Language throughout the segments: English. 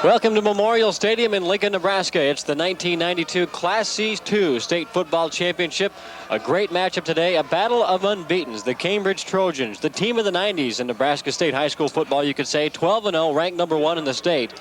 Welcome to Memorial Stadium in Lincoln, Nebraska. It's the 1992 Class C2 State Football Championship. A great matchup today, a battle of unbeatens. The Cambridge Trojans, the team of the 90s in Nebraska State high school football, you could say, 12-0, ranked #1 in the state.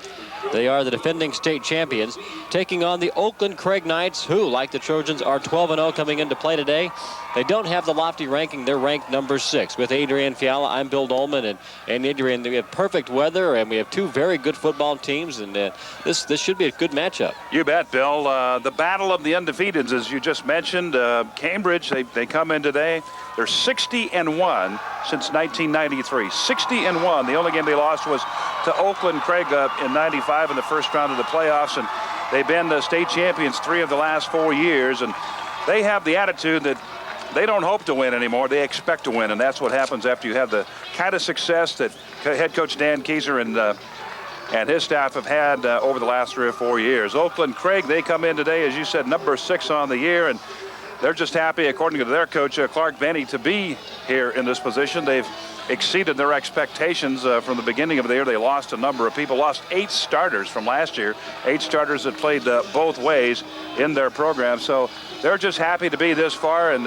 They are the defending state champions, taking on the Oakland-Craig Knights, who, like the Trojans, are 12-0 coming into play today. They don't have the lofty ranking. They're ranked #6. With Adrian Fiala, I'm Bill Dolman, and Adrian, we have perfect weather, and we have two very good football teams, and this should be a good matchup. You bet, Bill. The battle of the undefeateds, as you just mentioned. Cambridge, they come in today. They're 60-1 since 1993. 60-1. The only game they lost was to Oakland-Craig in '95 in the first round of the playoffs, and they've been the state champions 3 of the last 4 years, and they have the attitude that they don't hope to win anymore. They expect to win, and that's what happens after you have the kind of success that head coach Dan Kieser and his staff have had over the last 3 or 4 years. Oakland-Craig, they come in today, as you said, #6 on the year, and they're just happy, according to their coach, Clark Benny, to be here in this position. They've exceeded their expectations from the beginning of the year. They lost a number of people, lost 8 starters from last year, 8 starters that played both ways in their program. So they're just happy to be this far, and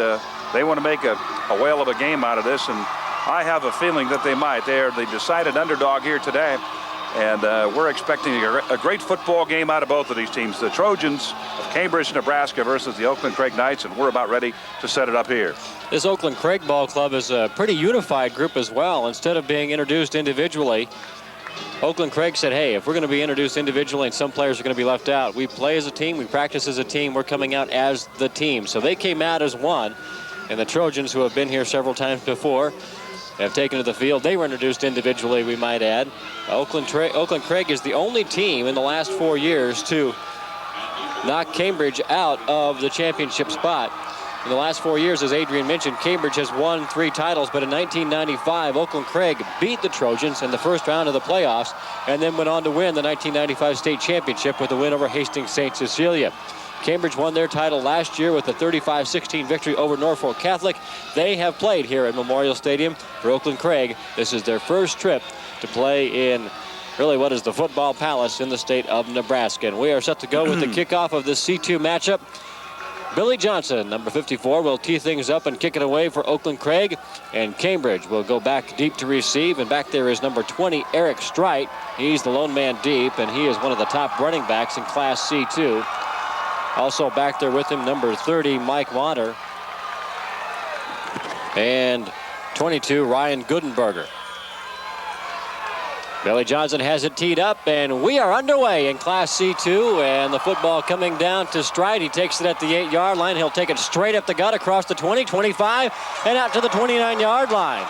they want to make a whale of a game out of this, and I have a feeling that they might. They're the decided underdog here today, and we're expecting a great football game out of both of these teams. The Trojans of Cambridge, Nebraska versus the Oakland-Craig Knights, and we're about ready to set it up here. This Oakland-Craig ball club is a pretty unified group as well. Instead of being introduced individually, Oakland-Craig said, hey, if we're going to be introduced individually and some players are going to be left out, we play as a team, we practice as a team, we're coming out as the team. So they came out as one, and the Trojans, who have been here several times before, have taken to the field. They were introduced individually, we might add. Oakland-Craig is the only team in the last 4 years to knock Cambridge out of the championship spot. In the last 4 years, as Adrian mentioned, Cambridge has won 3 titles, but in 1995, Oakland-Craig beat the Trojans in the first round of the playoffs and then went on to win the 1995 state championship with a win over Hastings St. Cecilia. Cambridge won their title last year with a 35-16 victory over Norfolk Catholic. They have played here at Memorial Stadium. For Oakland-Craig, this is their first trip to play in really what is the football palace in the state of Nebraska. And we are set to go with the kickoff of this C2 matchup. Billy Johnson, number 54, will tee things up and kick it away for Oakland-Craig. And Cambridge will go back deep to receive. And back there is number 20, Eric Streit. He's the lone man deep, and he is one of the top running backs in Class C2. Also back there with him, number 30, Mike Water. And 22, Ryan Goodenberger. Billy Johnson has it teed up, and we are underway in Class C2, and the football coming down to Streit. He takes it at the 8-yard line. He'll take it straight up the gut across the 20, 25, and out to the 29-yard line.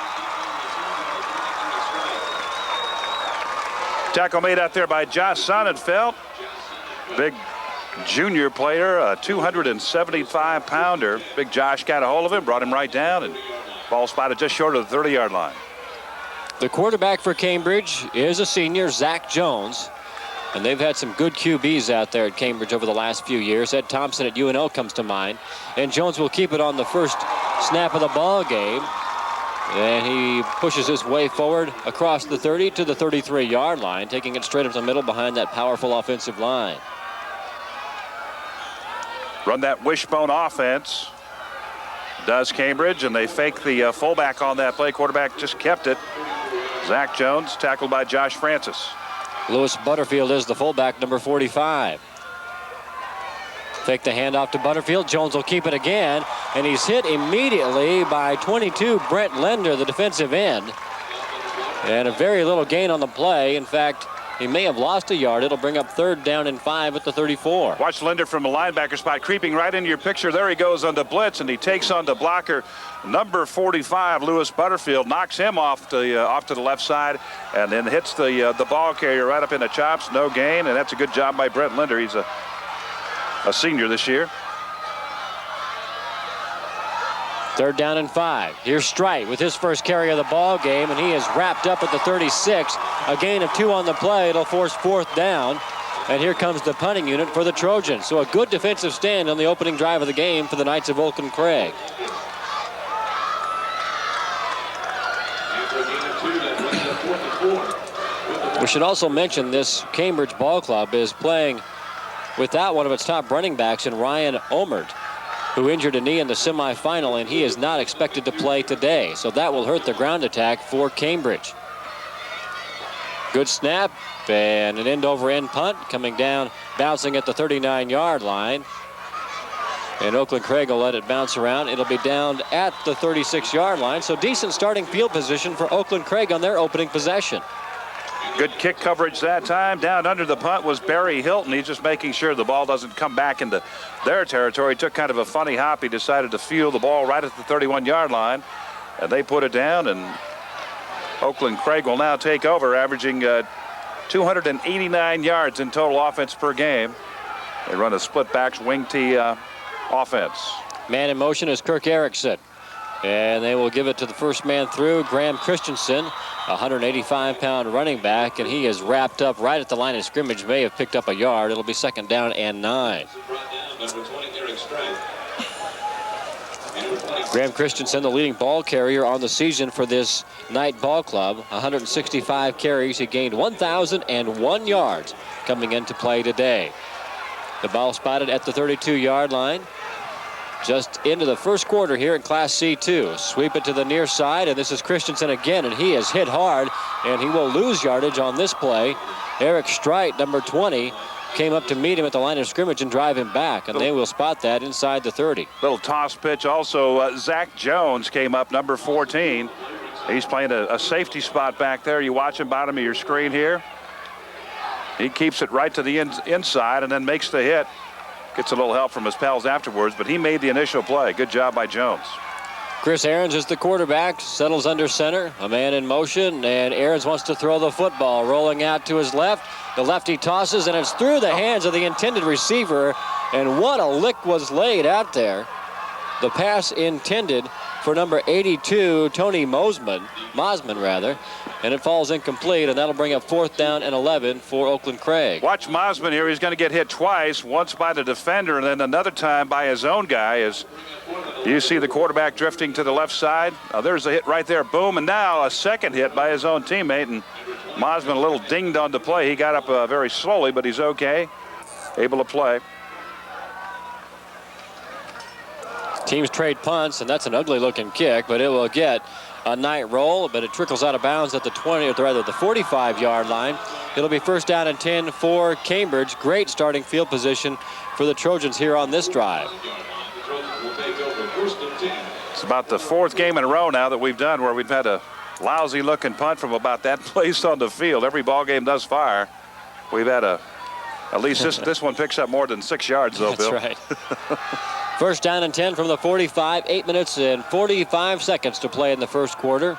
Tackle made out there by Josh Sonnenfeld. Big junior player, a 275-pounder. Big Josh got a hold of him, brought him right down, and ball spotted just short of the 30-yard line. The quarterback for Cambridge is a senior, Zach Jones. And they've had some good QBs out there at Cambridge over the last few years. Ed Thompson at UNO comes to mind. And Jones will keep it on the first snap of the ball game. And he pushes his way forward across the 30 to the 33-yard line, taking it straight up the middle behind that powerful offensive line. Run that wishbone offense, does Cambridge, and they fake the fullback on that play. Quarterback just kept it. Zach Jones, tackled by Josh Francis. Lewis Butterfield is the fullback, number 45. Fake the handoff to Butterfield. Jones will keep it again, and he's hit immediately by 22, Brent Lender, the defensive end. And a very little gain on the play. In fact, he may have lost a yard. It'll bring up 3rd down and 5 at the 34. Watch Linder from the linebacker spot, creeping right into your picture. There he goes on the blitz, and he takes on the blocker, number 45, Lewis Butterfield, knocks him off to the left side, and then hits the ball carrier right up in the chops. No gain, and that's a good job by Brent Linder. He's a senior this year. 3rd down and 5. Here's Streit with his first carry of the ball game, and he is wrapped up at the 36. A gain of 2 on the play. It'll force 4th down. And here comes the punting unit for the Trojans. So a good defensive stand on the opening drive of the game for the Knights of Oakland-Craig. We should also mention this Cambridge ball club is playing without one of its top running backs in Ryan Omert, who injured a knee in the semifinal, and he is not expected to play today. So that will hurt the ground attack for Cambridge. Good snap and an end-over-end punt coming down, bouncing at the 39-yard line. And Oakland-Craig will let it bounce around. It'll be down at the 36-yard line. So decent starting field position for Oakland-Craig on their opening possession. Good kick coverage that time. Down under the punt was Barry Hilton. He's just making sure the ball doesn't come back into their territory. He took kind of a funny hop. He decided to field the ball right at the 31-yard line. And they put it down, and Oakland-Craig will now take over, averaging 289 yards in total offense per game. They run a split backs wing T offense. Man in motion is Kirk Erickson. And they will give it to the first man through, Graham Christensen, a 185-pound running back, and he is wrapped up right at the line of scrimmage, may have picked up a yard. It'll be 2nd down and 9. Graham Christensen, the leading ball carrier on the season for this Knight Ball Club, 165 carries. He gained 1,001 yards coming into play today. The ball spotted at the 32-yard line. Just into the first quarter here in Class C2. Sweep it to the near side, and this is Christensen again, and he is hit hard, and he will lose yardage on this play. Eric Streit, number 20, came up to meet him at the line of scrimmage and drive him back, and they will spot that inside the 30. Little toss pitch also. Zach Jones came up, number 14. He's playing a safety spot back there. You watch him bottom of your screen here. He keeps it right to the inside and then makes the hit. Gets a little help from his pals afterwards, but he made the initial play. Good job by Jones. Chris Ahrens is the quarterback, settles under center, a man in motion, and Ahrens wants to throw the football. Rolling out to his left, the lefty tosses, and it's through the hands of the intended receiver, and what a lick was laid out there. The pass intended for number 82, Tony Mosman, and it falls incomplete, and that'll bring up 4th down and 11 for Oakland-Craig. Watch Mosman here. He's going to get hit twice, once by the defender and then another time by his own guy. As you see the quarterback drifting to the left side. There's a hit right there, boom, and now a second hit by his own teammate, and Mosman a little dinged on the play. He got up very slowly, but he's okay, able to play. Teams trade punts, and that's an ugly-looking kick, but it will get a Knight roll, but it trickles out of bounds at the 20, or rather the 45-yard line. It'll be 1st down and 10 for Cambridge. Great starting field position for the Trojans here on this drive. It's about the 4th game in a row now that we've done where we've had a lousy-looking punt from about that place on the field. Every ball game thus far, we've had at least this one picks up more than 6 yards, though, Bill. That's right. 1st down and 10 from the 45. 8 minutes and 45 seconds to play in the first quarter.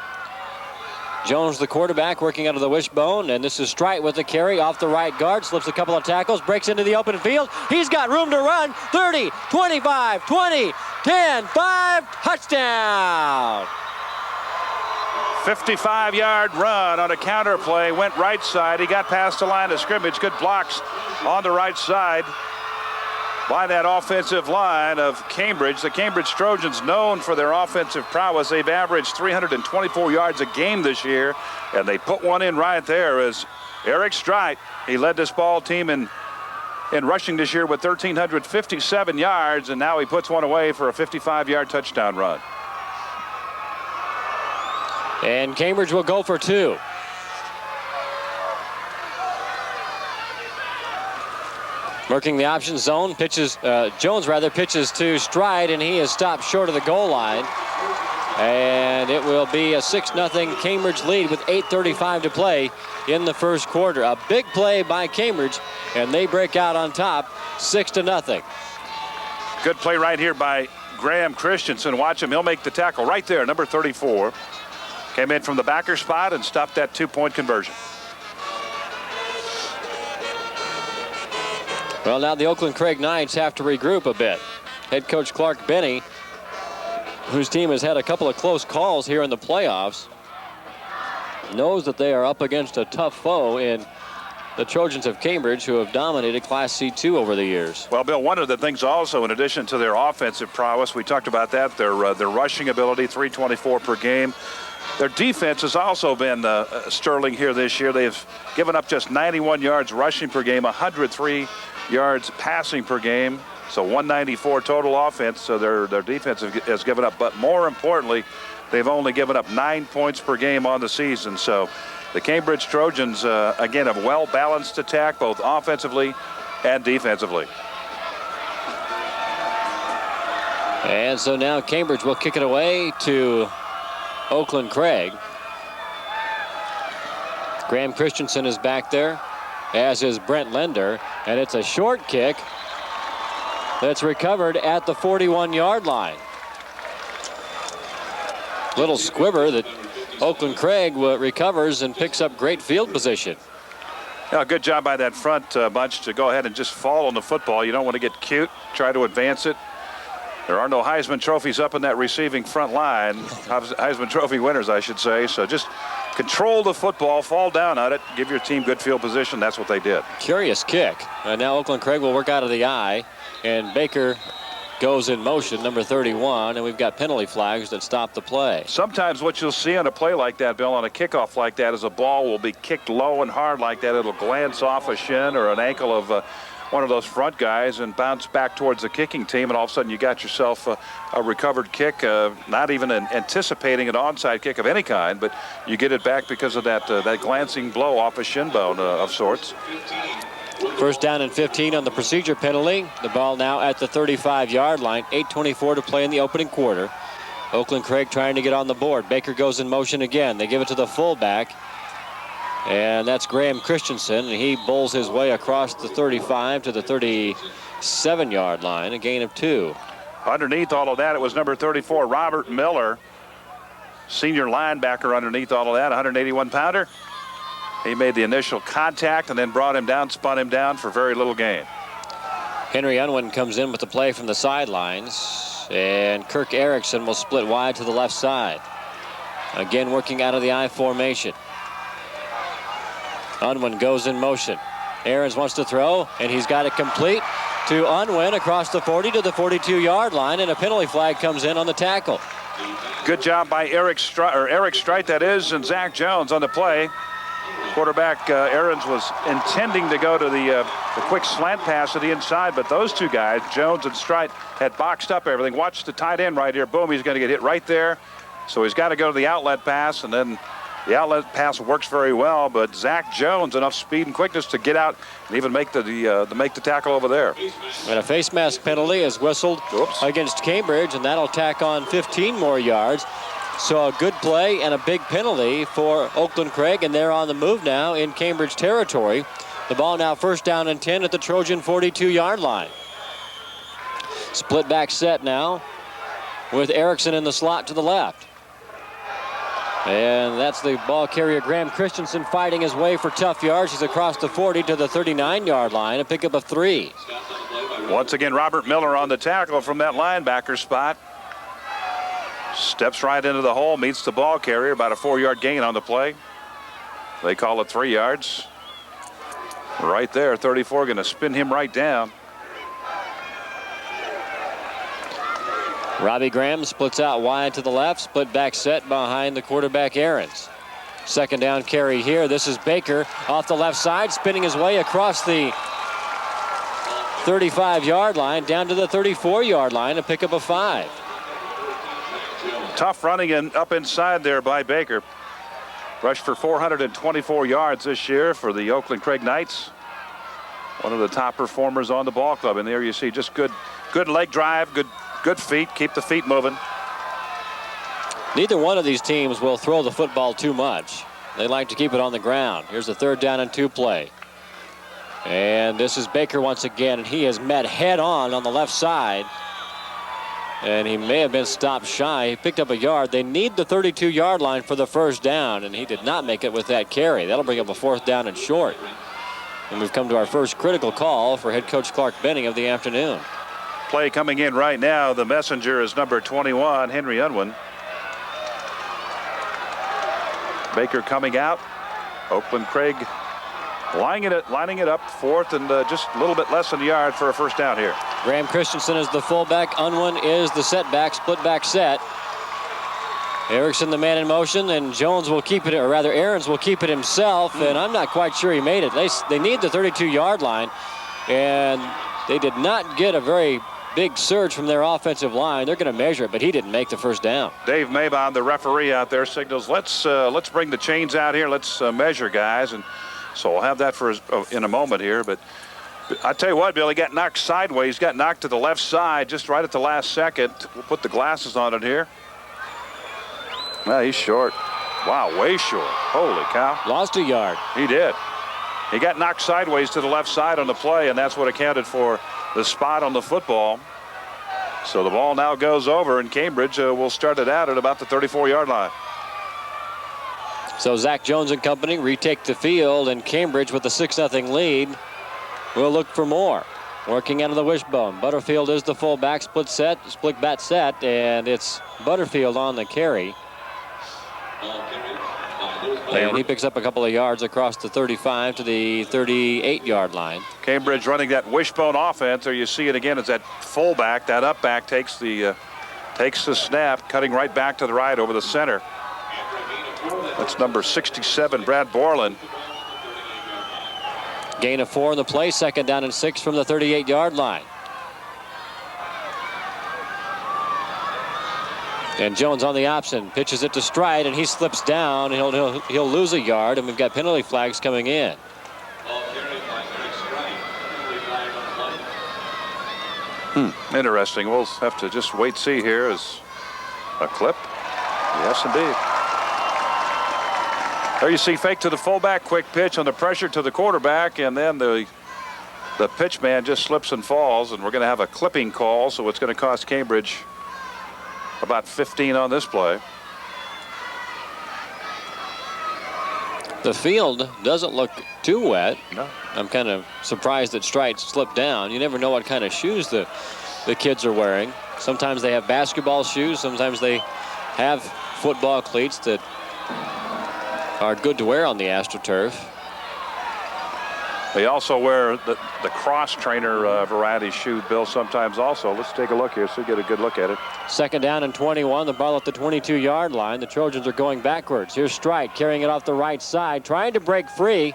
Jones, the quarterback, working out of the wishbone, and this is Streit with the carry off the right guard, slips a couple of tackles, breaks into the open field. He's got room to run. 30, 25, 20, 10, 5, touchdown. 55-yard run on a counter play, went right side. He got past the line of scrimmage. Good blocks on the right side by that offensive line of Cambridge. The Cambridge Trojans, known for their offensive prowess. They've averaged 324 yards a game this year, and they put one in right there as Eric Streit, he led this ball team in rushing this year with 1,357 yards, and now he puts one away for a 55-yard touchdown run. And Cambridge will go for 2. Working the option zone, Jones pitches to Streit, and he is stopped short of the goal line. And it will be a 6-0 Cambridge lead with 8:35 to play in the first quarter. A big play by Cambridge, and they break out on top, 6-0. Good play right here by Graham Christensen. Watch him, he'll make the tackle right there, number 34. Came in from the backer spot and stopped that 2-point conversion. Well, now the Oakland-Craig Knights have to regroup a bit. Head coach Clark Benny, whose team has had a couple of close calls here in the playoffs, knows that they are up against a tough foe in the Trojans of Cambridge, who have dominated Class C2 over the years. Well, Bill, one of the things also, in addition to their offensive prowess, we talked about that, their rushing ability, 324 per game. Their defense has also been sterling here this year. They've given up just 91 yards rushing per game, 103 yards passing per game. So 194 total offense. So their defense has given up. But more importantly, they've only given up 9 points per game on the season. So the Cambridge Trojans, again, a well-balanced attack, both offensively and defensively. And so now Cambridge will kick it away to Oakland-Craig. Graham Christensen is back there, as is Brent Lender, and it's a short kick that's recovered at the 41-yard line. Little squibber that Oakland-Craig recovers and picks up great field position. Yeah, good job by that front bunch to go ahead and just fall on the football. You don't want to get cute, try to advance it. There are no Heisman trophies up in that receiving front line. Heisman Trophy winners, I should say. So just control the football, fall down on it, give your team good field position. That's what they did. Curious kick. Now Oakland-Craig will work out of the eye, and Baker goes in motion, number 31, and we've got penalty flags that stop the play. Sometimes what you'll see on a play like that, Bill, on a kickoff like that, is a ball will be kicked low and hard like that. It'll glance off a shin or an ankle of one of those front guys and bounce back towards the kicking team, and all of a sudden you got yourself a recovered kick, not even anticipating an onside kick of any kind, but you get it back because of that glancing blow off a shin bone of sorts. First down and 15 on the procedure penalty. The ball now at the 35-yard line. 8:24 to play in the opening quarter. Oakland-Craig trying to get on the board. Baker goes in motion again. They give it to the fullback, and that's Graham Christensen, and he bowls his way across the 35 to the 37-yard line, a gain of 2. Underneath all of that, it was number 34, Robert Miller, senior linebacker underneath all of that, 181-pounder. He made the initial contact and then brought him down, spun him down for very little gain. Henry Unwin comes in with the play from the sidelines, and Kirk Erickson will split wide to the left side. Again, working out of the I formation. Unwin goes in motion. Ahrens wants to throw, and he's got it complete to Unwin across the 40 to the 42-yard line, and a penalty flag comes in on the tackle. Good job by Eric Strite, that is, and Zach Jones on the play. Quarterback Ahrens was intending to go to the quick slant pass to the inside, but those two guys, Jones and Strite, had boxed up everything. Watch the tight end right here. Boom, he's going to get hit right there. So he's got to go to the outlet pass, and then the outlet pass works very well, but Zach Jones, enough speed and quickness to get out and even make the tackle over there. And a face mask penalty is whistled against Cambridge, and that'll tack on 15 more yards. So a good play and a big penalty for Oakland-Craig, and they're on the move now in Cambridge territory. The ball now first down and 10 at the Trojan 42-yard line. Split back set now with Erickson in the slot to the left. And that's the ball carrier Graham Christensen fighting his way for tough yards. He's across the 40 to the 39-yard line, a pickup of 3. Once again, Robert Miller on the tackle from that linebacker spot. Steps right into the hole, meets the ball carrier, about a 4-yard gain on the play. They call it 3 yards. Right there, 34 going to spin him right down. Robbie Graham splits out wide to the left, split back set behind the quarterback Ahrens. Second down carry here. This is Baker off the left side, spinning his way across the 35-yard line down to the 34-yard line, a pickup of 5. Tough running and up inside there by Baker. Rushed for 424 yards this year for the Oakland-Craig Knights. One of the top performers on the ball club. And there you see just good leg drive, good feet, keep the feet moving. Neither one of these teams will throw the football too much. They like to keep it on the ground. Here's a 3rd down and 2 play. And this is Baker once again, and he is met head on the left side. And he may have been stopped shy. He picked up a yard. They need the 32-yard line for the first down, and he did not make it with that carry. That'll bring up a 4th down and short. And we've come to our first critical call for head coach Clark Benning of the afternoon. Play coming in right now. The messenger is number 21, Henry Unwin. Baker coming out. Oakland-Craig lining it up, 4th and just a little bit less than a yard for a first down here. Graham Christensen is the fullback. Unwin is the setback, split back set. Erickson, the man in motion, and Jones will keep it, or rather Ahrens will keep it himself, and I'm not quite sure he made it. They need the 32-yard line, and they did not get a very big surge from their offensive line. They're going to measure it, but he didn't make the first down. Dave Mabon, the referee out there, signals, let's bring the chains out here. Let's measure, guys. And so we'll have that for in a moment here. But I tell you what, Bill, he got knocked sideways. Got knocked to the left side just right at the last second. We'll put the glasses on it here. Well, he's short. Wow, way short. Holy cow. Lost a yard. He did. He got knocked sideways to the left side on the play, and that's what accounted for the spot on the football. So the ball now goes over, and Cambridge will start it out at about the 34-yard line. So Zach Jones and company retake the field, and Cambridge with a 6-0 lead will look for more. Working out of the wishbone. Butterfield is the fullback, split bat set, and it's Butterfield on the carry. And he picks up a couple of yards across the 35 to the 38-yard line. Cambridge running that wishbone offense. There you see it again. It's that fullback, that up back takes the snap, cutting right back to the right over the center. That's number 67, Brad Borland. Gain of 4 in the play, 2nd down and 6 from the 38-yard line. And Jones on the option, pitches it to Stride, and he slips down. He'll lose a yard, and we've got penalty flags coming in. Interesting. We'll have to just wait and see here. Is a clip? Yes, indeed. There you see fake to the fullback, quick pitch on the pressure to the quarterback, and then the pitch man just slips and falls, and we're going to have a clipping call, so it's going to cost Cambridge about 15 on this play. The field doesn't look too wet. No. I'm kind of surprised that Stride slipped down. You never know what kind of shoes the kids are wearing. Sometimes they have basketball shoes. Sometimes they have football cleats that are good to wear on the AstroTurf. They also wear the cross trainer variety shoe, Bill, sometimes also. Let's take a look here so we get a good look at it. 2nd down and 21. The ball at the 22-yard line. The Trojans are going backwards. Here's Stride carrying it off the right side, trying to break free.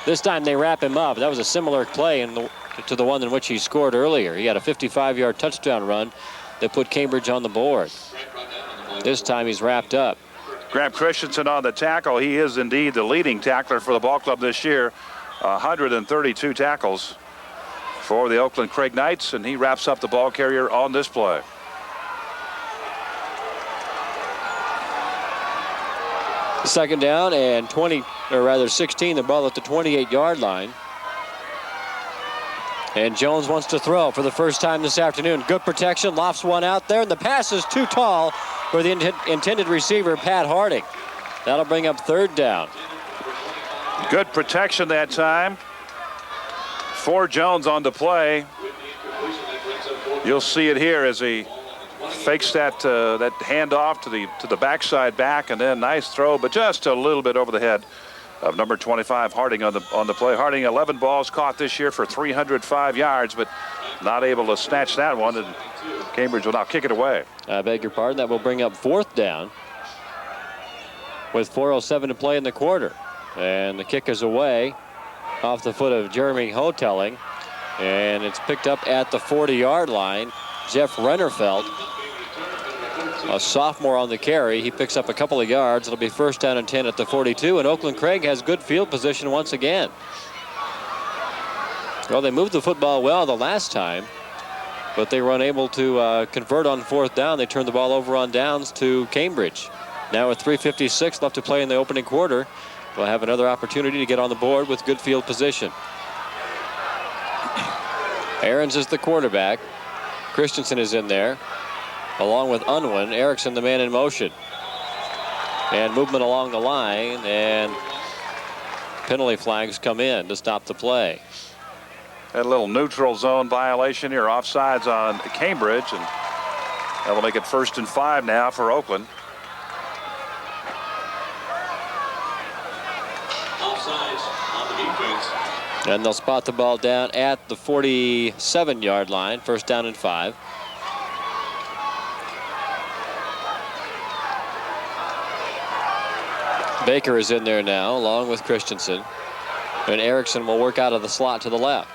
This time they wrap him up. That was a similar play to the one in which he scored earlier. He had a 55-yard touchdown run that put Cambridge on the board. This time he's wrapped up. Graham Christensen on the tackle. He is indeed the leading tackler for the ball club this year. 132 tackles for the Oakland-Craig Knights, and he wraps up the ball carrier on this play. Second down and 16, the ball at the 28-yard line. And Jones wants to throw for the first time this afternoon. Good protection, lofts one out there, and the pass is too tall for the intended receiver, Pat Harding. That'll bring up 3rd down. Good protection that time for Jones on the play. You'll see it here as he fakes that handoff to the backside back, and then nice throw, but just a little bit over the head of number 25 Harding on the play. Harding 11 balls caught this year for 305 yards, but not able to snatch that one, and Cambridge will now kick it away. I beg your pardon. That will bring up 4th down with 4:07 to play in the quarter. And the kick is away off the foot of Jeremy Hotelling. And it's picked up at the 40-yard line. Jeff Rennerfeld, a sophomore on the carry. He picks up a couple of yards. It'll be 1st down and 10 at the 42. And Oakland-Craig has good field position once again. Well, they moved the football well the last time, but they were unable to convert on 4th down. They turned the ball over on downs to Cambridge. Now with 3:56 left to play in the opening quarter, we'll have another opportunity to get on the board with good field position. Ahrens is the quarterback. Christensen is in there, along with Unwin. Erickson, the man in motion. And movement along the line, and penalty flags come in to stop the play. Had a little neutral zone violation here, offsides on Cambridge, and that'll make it 1st and 5 now for Oakland. And they'll spot the ball down at the 47-yard line, 1st down and 5. Baker is in there now, along with Christensen. And Erickson will work out of the slot to the left.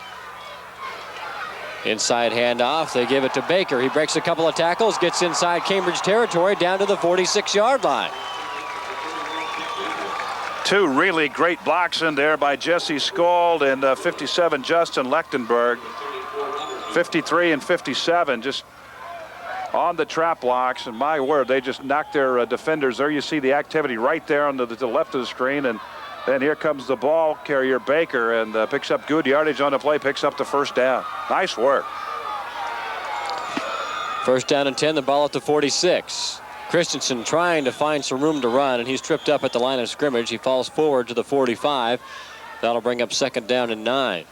Inside handoff. They give it to Baker. He breaks a couple of tackles, gets inside Cambridge territory down to the 46-yard line. Two really great blocks in there by Jesse Scald and 57 Justin Lechtenberg. 53 and 57 just on the trap blocks, and my word, they just knocked their defenders. There you see the activity right there on the left of the screen, and then here comes the ball carrier Baker, and picks up good yardage on the play, picks up the first down. Nice work. First down and 10, the ball at the 46. Christensen trying to find some room to run, and he's tripped up at the line of scrimmage. He falls forward to the 45. That'll bring up second down and 9.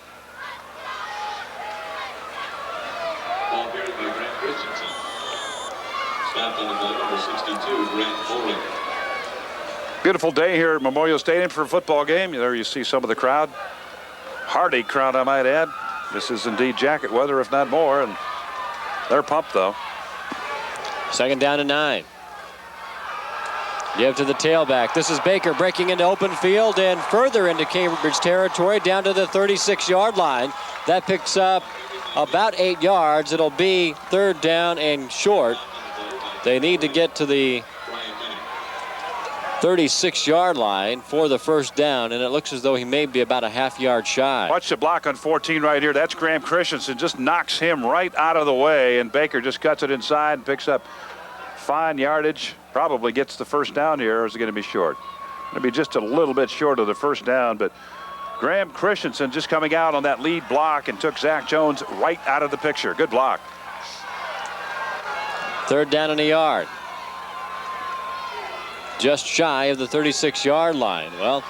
Beautiful day here at Memorial Stadium for a football game. There you see some of the crowd. Hearty crowd, I might add. This is indeed jacket weather, if not more, and they're pumped, though. Second down and 9. Give to the tailback. This is Baker breaking into open field and further into Cambridge territory down to the 36-yard line. That picks up about 8 yards. It'll be third down and short. They need to get to the 36-yard line for the first down, and it looks as though he may be about a half-yard shy. Watch the block on 14 right here. That's Graham Christensen. Just knocks him right out of the way, and Baker just cuts it inside and picks up fine yardage. Probably gets the first down here, or is it going to be short? Going to be just a little bit short of the first down, but Graham Christensen just coming out on that lead block and took Zach Jones right out of the picture. Good block. Third down and a yard. Just shy of the 36-yard line. Well,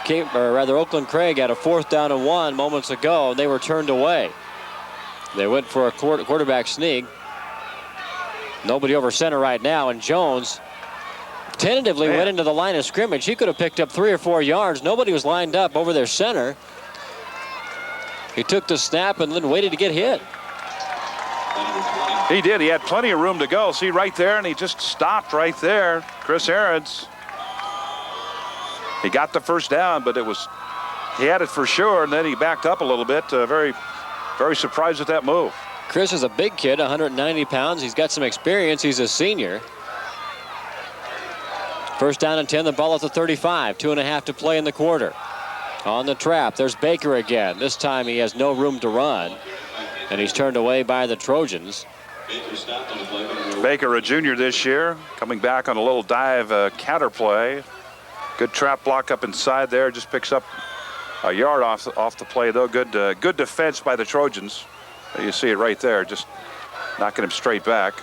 Oakland-Craig had a fourth down and 1 moments ago, and they were turned away. They went for a quarterback sneak. Nobody over center right now, and Jones tentatively went into the line of scrimmage. He could have picked up 3 or 4 yards. Nobody was lined up over their center. He took the snap and then waited to get hit. He did. He had plenty of room to go. See right there, and he just stopped right there. Chris Ahrens. He got the first down, but he had it for sure, and then he backed up a little bit. Very, very surprised at that move. Chris is a big kid, 190 pounds. He's got some experience. He's a senior. First down and 10, the ball at the 35. 2.5 to play in the quarter. On the trap, there's Baker again. This time he has no room to run, and he's turned away by the Trojans. Baker, a junior this year, coming back on a little dive counter play. Good trap block up inside there. Just picks up a yard off the play, though. Good defense by the Trojans. You see it right there, just knocking him straight back.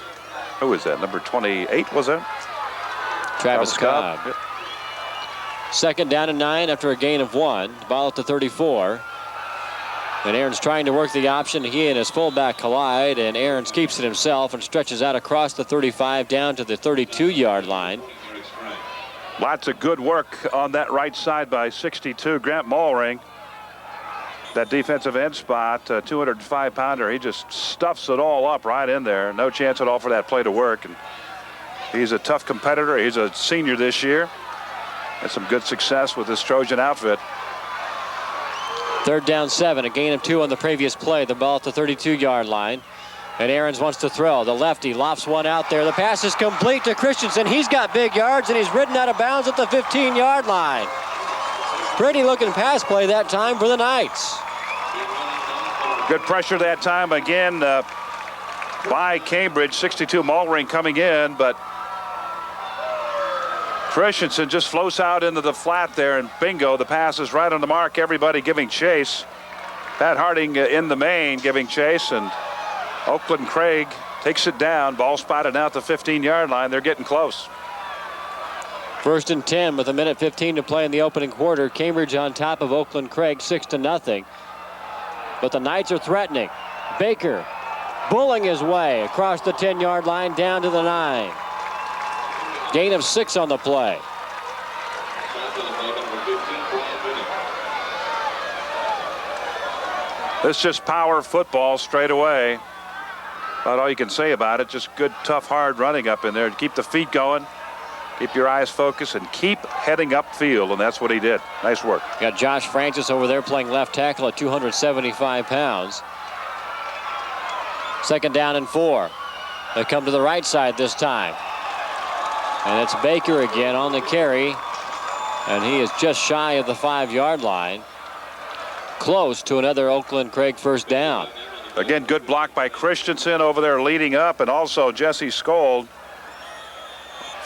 Who is that? Number 28, was that? Travis Cobb. Yep. Second down and 9 after a gain of 1. Ball at the 34. And Ahrens trying to work the option. He and his fullback collide, and Ahrens keeps it himself and stretches out across the 35 down to the 32-yard line. Lots of good work on that right side by 62, Grant Mulring. That defensive end spot, 205-pounder, he just stuffs it all up right in there. No chance at all for that play to work. And he's a tough competitor. He's a senior this year. Had some good success with this Trojan outfit. Third down 7, a gain of 2 on the previous play. The ball at the 32-yard line. And Ahrens wants to throw. The lefty lofts one out there. The pass is complete to Christensen. He's got big yards, and he's ridden out of bounds at the 15-yard line. Pretty looking pass play that time for the Knights. Good pressure that time again by Cambridge. 62 Mulring coming in, but Christensen just floats out into the flat there, and bingo, the pass is right on the mark. Everybody giving chase. Pat Harding in the main giving chase, and Oakland-Craig takes it down. Ball spotted out the 15-yard line. They're getting close. First and 10 with 1:15 to play in the opening quarter. Cambridge on top of Oakland-Craig 6-0. But the Knights are threatening. Baker bulling his way across the 10-yard line down to the 9. Gain of 6 on the play. This just power football straight away. About all you can say about it. Just good, tough, hard running up in there to keep the feet going. Keep your eyes focused and keep heading upfield, and that's what he did. Nice work. Got Josh Francis over there playing left tackle at 275 pounds. 2nd down and 4. They come to the right side this time. And it's Baker again on the carry. And he is just shy of the 5-yard line. Close to another Oakland-Craig first down. Again, good block by Christensen over there leading up, and also Jesse Skold.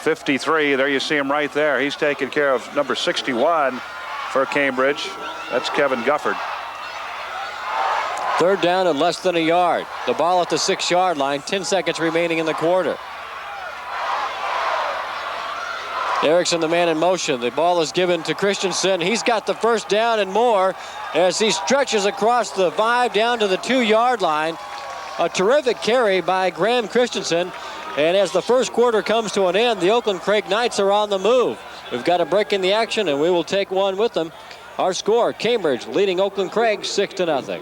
53, there you see him right there. He's taking care of number 61 for Cambridge. That's Kevin Gufford. 3rd down and less than a yard. The ball at the 6-yard line, 10 seconds remaining in the quarter. Erickson, the man in motion. The ball is given to Christensen. He's got the first down and more as he stretches across the 5 down to the 2-yard line. A terrific carry by Graham Christensen. And as the first quarter comes to an end, the Oakland-Craig Knights are on the move. We've got a break in the action, and we will take one with them. Our score, Cambridge leading Oakland-Craig 6-0.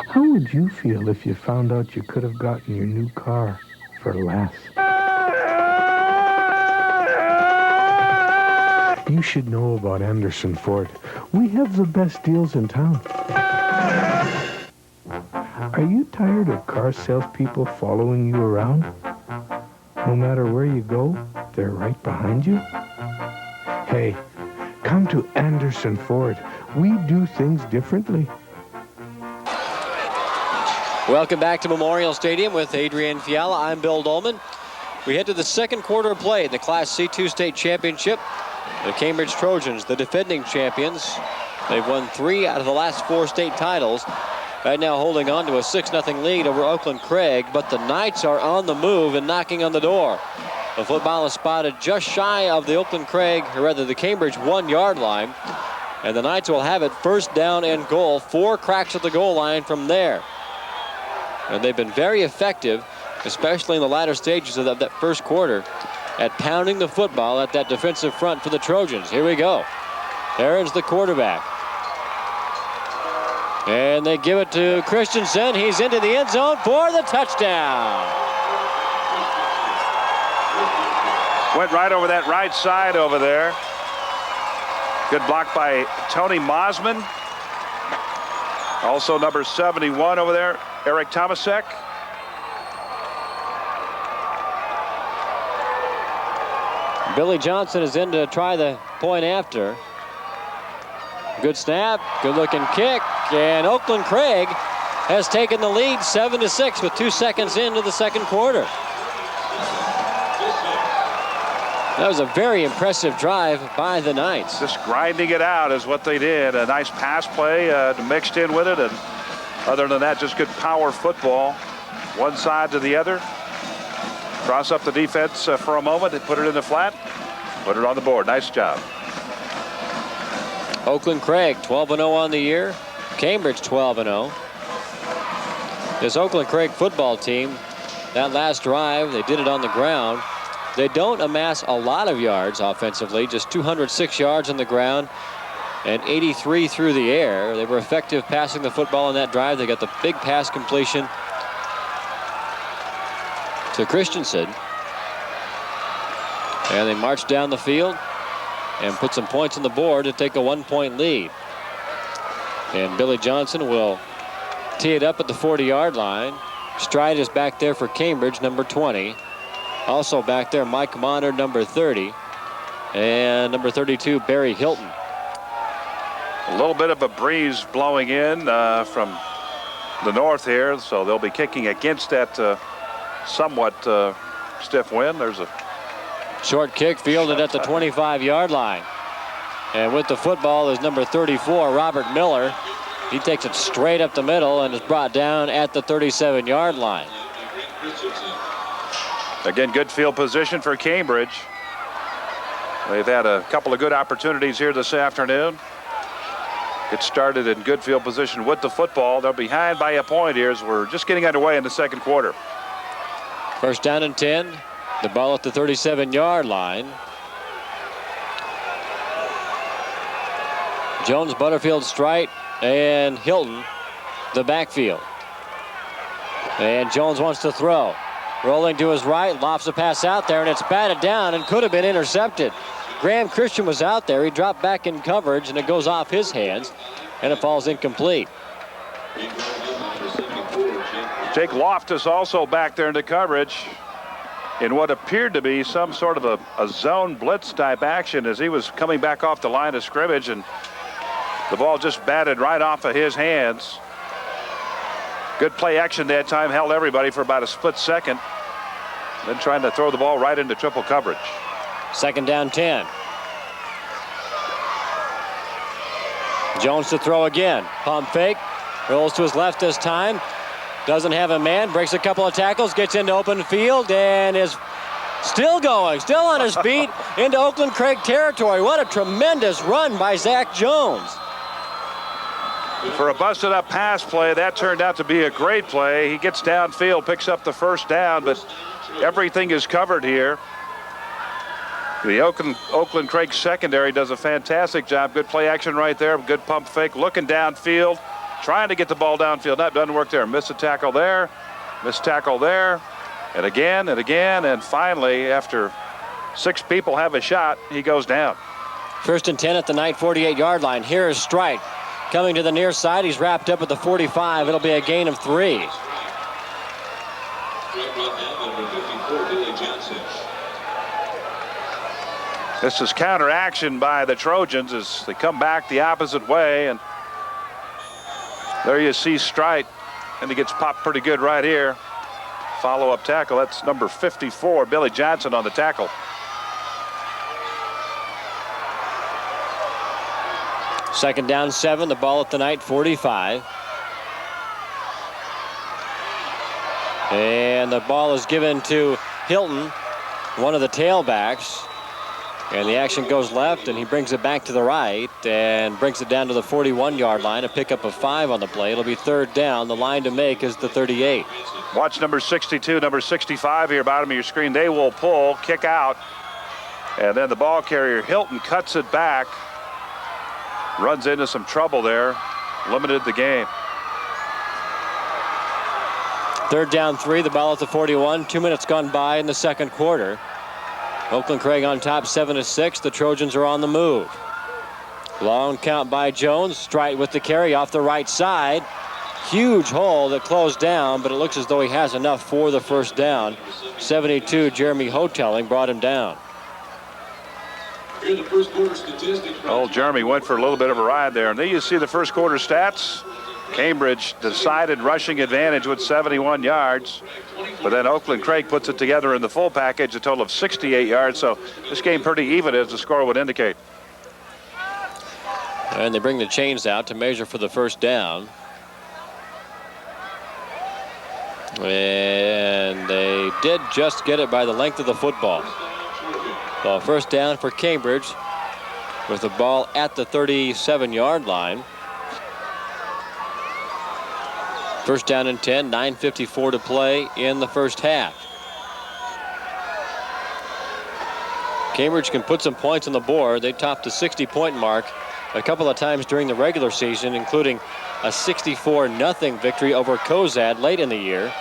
How would you feel if you found out you could have gotten your new car for less? You should know about Anderson Ford. We have the best deals in town. Are you tired of car salespeople following you around? No matter where you go, they're right behind you? Hey, come to Anderson Ford. We do things differently. Welcome back to Memorial Stadium with Adrian Fiala. I'm Bill Dolman. We head to the second quarter of play in the Class C2 State Championship. The Cambridge Trojans, the defending champions. They've won 3 out of the last 4 state titles. Right now holding on to a 6-0 lead over Oakland-Craig, but the Knights are on the move and knocking on the door. The football is spotted just shy of the Oakland-Craig, or rather the Cambridge 1-yard line. And the Knights will have it 1st down and goal. 4 cracks at the goal line from there. And they've been very effective, especially in the latter stages of that first quarter, at pounding the football at that defensive front for the Trojans. Here we go. Aaron's the quarterback. And they give it to Christensen. He's into the end zone for the touchdown. Went right over that right side over there. Good block by Tony Mosman. Also number 71 over there, Eric Tomasek. Billy Johnson is in to try the point after. Good snap, good looking kick, and Oakland-Craig has taken the lead 7-6 with 2 seconds into the second quarter. That was a very impressive drive by the Knights. Just grinding it out is what they did. A nice pass play mixed in with it, and other than that, just good power football. One side to the other. Cross up the defense for a moment and put it in the flat. Put it on the board. Nice job. Oakland-Craig 12-0 on the year. Cambridge 12-0. This Oakland-Craig football team, that last drive, they did it on the ground. They don't amass a lot of yards offensively, just 206 yards on the ground and 83 through the air. They were effective passing the football on that drive. They got the big pass completion to Christensen. And they marched down the field and put some points on the board to take a 1-point lead. And Billy Johnson will tee it up at the 40-yard line. Stride is back there for Cambridge, number 20. Also back there, Mike Monner, number 30. And number 32, Barry Hilton. A little bit of a breeze blowing in from the north here, so they'll be kicking against that somewhat stiff wind. There's a short kick fielded at the 25-yard line. And with the football is number 34, Robert Miller. He takes it straight up the middle and is brought down at the 37-yard line. Again, good field position for Cambridge. They've had a couple of good opportunities here this afternoon. It started in good field position with the football. They're behind by a point here as we're just getting underway in the second quarter. 1st down and 10. The ball at the 37-yard line. Jones, Butterfield, Strite, and Hilton, the backfield. And Jones wants to throw. Rolling to his right, lofts a pass out there, and it's batted down and could have been intercepted. Graham Christian was out there. He dropped back in coverage, and it goes off his hands, and it falls incomplete. Jake Loftus also back there into coverage in what appeared to be some sort of a zone blitz type action as he was coming back off the line of scrimmage, and the ball just batted right off of his hands. Good play action that time, held everybody for about a split second, then trying to throw the ball right into triple coverage. Second down 10. Jones to throw again. Pump fake. Rolls to his left this time. Doesn't have a man. Breaks a couple of tackles. Gets into open field and is still going. Still on his feet into Oakland-Craig territory. What a tremendous run by Zach Jones. For a busted up pass play, that turned out to be a great play. He gets downfield, picks up the first down, but everything is covered here. The Oakland-Craig secondary does a fantastic job. Good play action right there. Good pump fake. Looking downfield. Trying to get the ball downfield. That doesn't work there. Missed a tackle there. Missed tackle there. And again and again. And finally, after 6 people have a shot, he goes down. First and 10 at the 48-yard line. Here is Strite. Coming to the near side. He's wrapped up at the 45. It'll be a gain of 3. This is counter action by the Trojans as they come back the opposite way, and there you see Strite, and he gets popped pretty good right here. Follow-up tackle. That's number 54, Billy Johnson, on the tackle. Second down 7. The ball at the 45. And the ball is given to Hilton, one of the tailbacks. And the action goes left, and he brings it back to the right and brings it down to the 41-yard line. A pickup of 5 on the play. It'll be third down. The line to make is the 38. Watch number 62, number 65 here, bottom of your screen. They will pull, kick out, and then the ball carrier, Hilton, cuts it back. Runs into some trouble there. Limited the game. Third down 3. The ball at the 41. 2 minutes gone by in the second quarter. Oakland-Craig on top 7-6. The Trojans are on the move. Long count by Jones. Strite with the carry off the right side. Huge hole that closed down, but it looks as though he has enough for the first down. 72, Jeremy Hotelling brought him down. Old Jeremy went for a little bit of a ride there. And then you see the first quarter stats. Cambridge decided rushing advantage with 71 yards. But then Oakland-Craig puts it together in the full package, a total of 68 yards. So this game pretty even, as the score would indicate. And they bring the chains out to measure for the first down. And they did just get it by the length of the football. So first down for Cambridge with the ball at the 37-yard line. First down and 10, 9:54 to play in the first half. Cambridge can put some points on the board. They topped the 60-point mark a couple of times during the regular season, including a 64-0 victory over Cozad late in the year.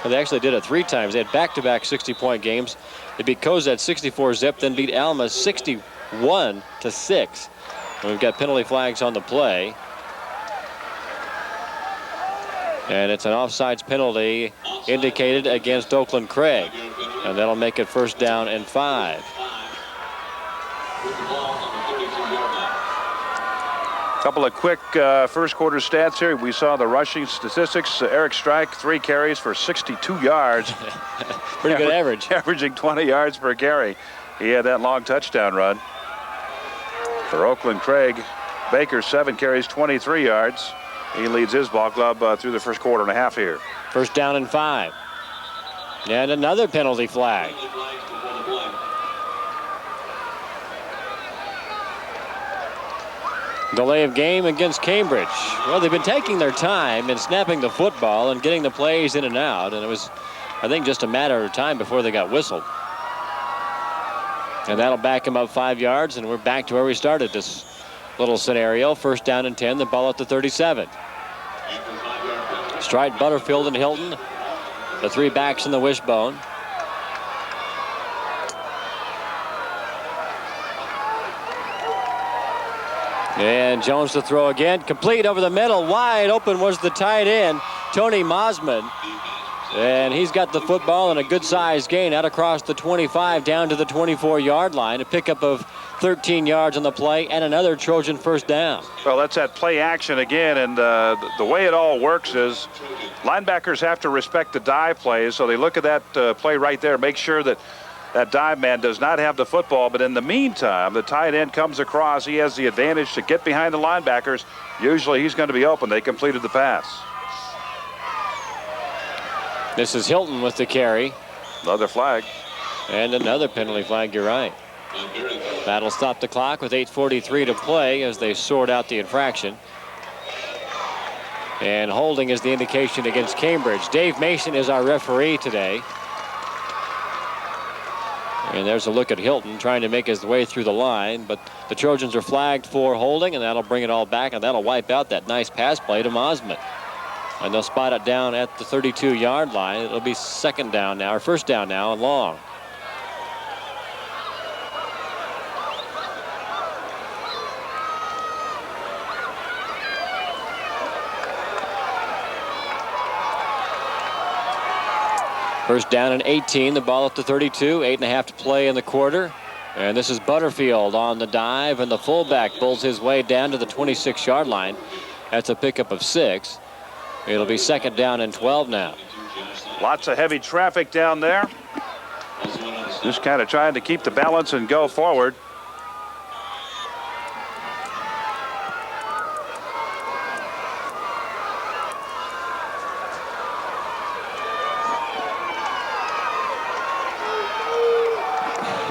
And they actually did it 3 times. They had back-to-back 60-point games. They beat Cozad 64-zip, then beat Alma 61-6. And we've got penalty flags on the play. And it's an offsides penalty indicated against Oakland-Craig. And that'll make it first down and 5. Couple of quick first quarter stats here. We saw the rushing statistics. Eric Strike, 3 carries for 62 yards. Pretty good average. Averaging 20 yards per carry. He had that long touchdown run. For Oakland-Craig, Baker, 7 carries, 23 yards. He leads his ball club through the first quarter and a half here. First down and 5. And another penalty flag. Delay of game against Cambridge. Well, they've been taking their time in snapping the football and getting the plays in and out. And it was, I think, just a matter of time before they got whistled. And that'll back him up 5 yards. And we're back to where we started this little scenario. First down and 10, the ball at the 37. Strite, Butterfield, and Hilton The three backs in the wishbone. And Jones to throw again. Complete over the middle. Wide open was the tight end, Tony Mosman. And he's got the football in a good-sized gain out across the 25 down to the 24-yard line. A pickup of 13 yards on the play and another Trojan first down. Well, that's that play action again, and the way it all works is linebackers have to respect the dive plays, so they look at that play right there, make sure that that dive man does not have the football, but in the meantime, the tight end comes across. He has the advantage to get behind the linebackers. Usually he's going to be open. They completed the pass. This is Hilton with the carry. Another flag. And another penalty flag, you're right. That'll stop the clock with 8:43 to play as they sort out the infraction. And holding is the indication against Cambridge. Dave Mason is our referee today. And there's a look at Hilton trying to make his way through the line, but the Trojans are flagged for holding, and that'll bring it all back, and that'll wipe out that nice pass play to Mosman. And they'll spot it down at the 32-yard line. It'll be second down now, or first down now, and long. First down and 18, the ball at the 32, 8.5 to play in the quarter. And this is Butterfield on the dive, and the fullback pulls his way down to the 26-yard line. That's a pickup of 6. It'll be second down and 12 now. Lots of heavy traffic down there. Just kind of trying to keep the balance and go forward.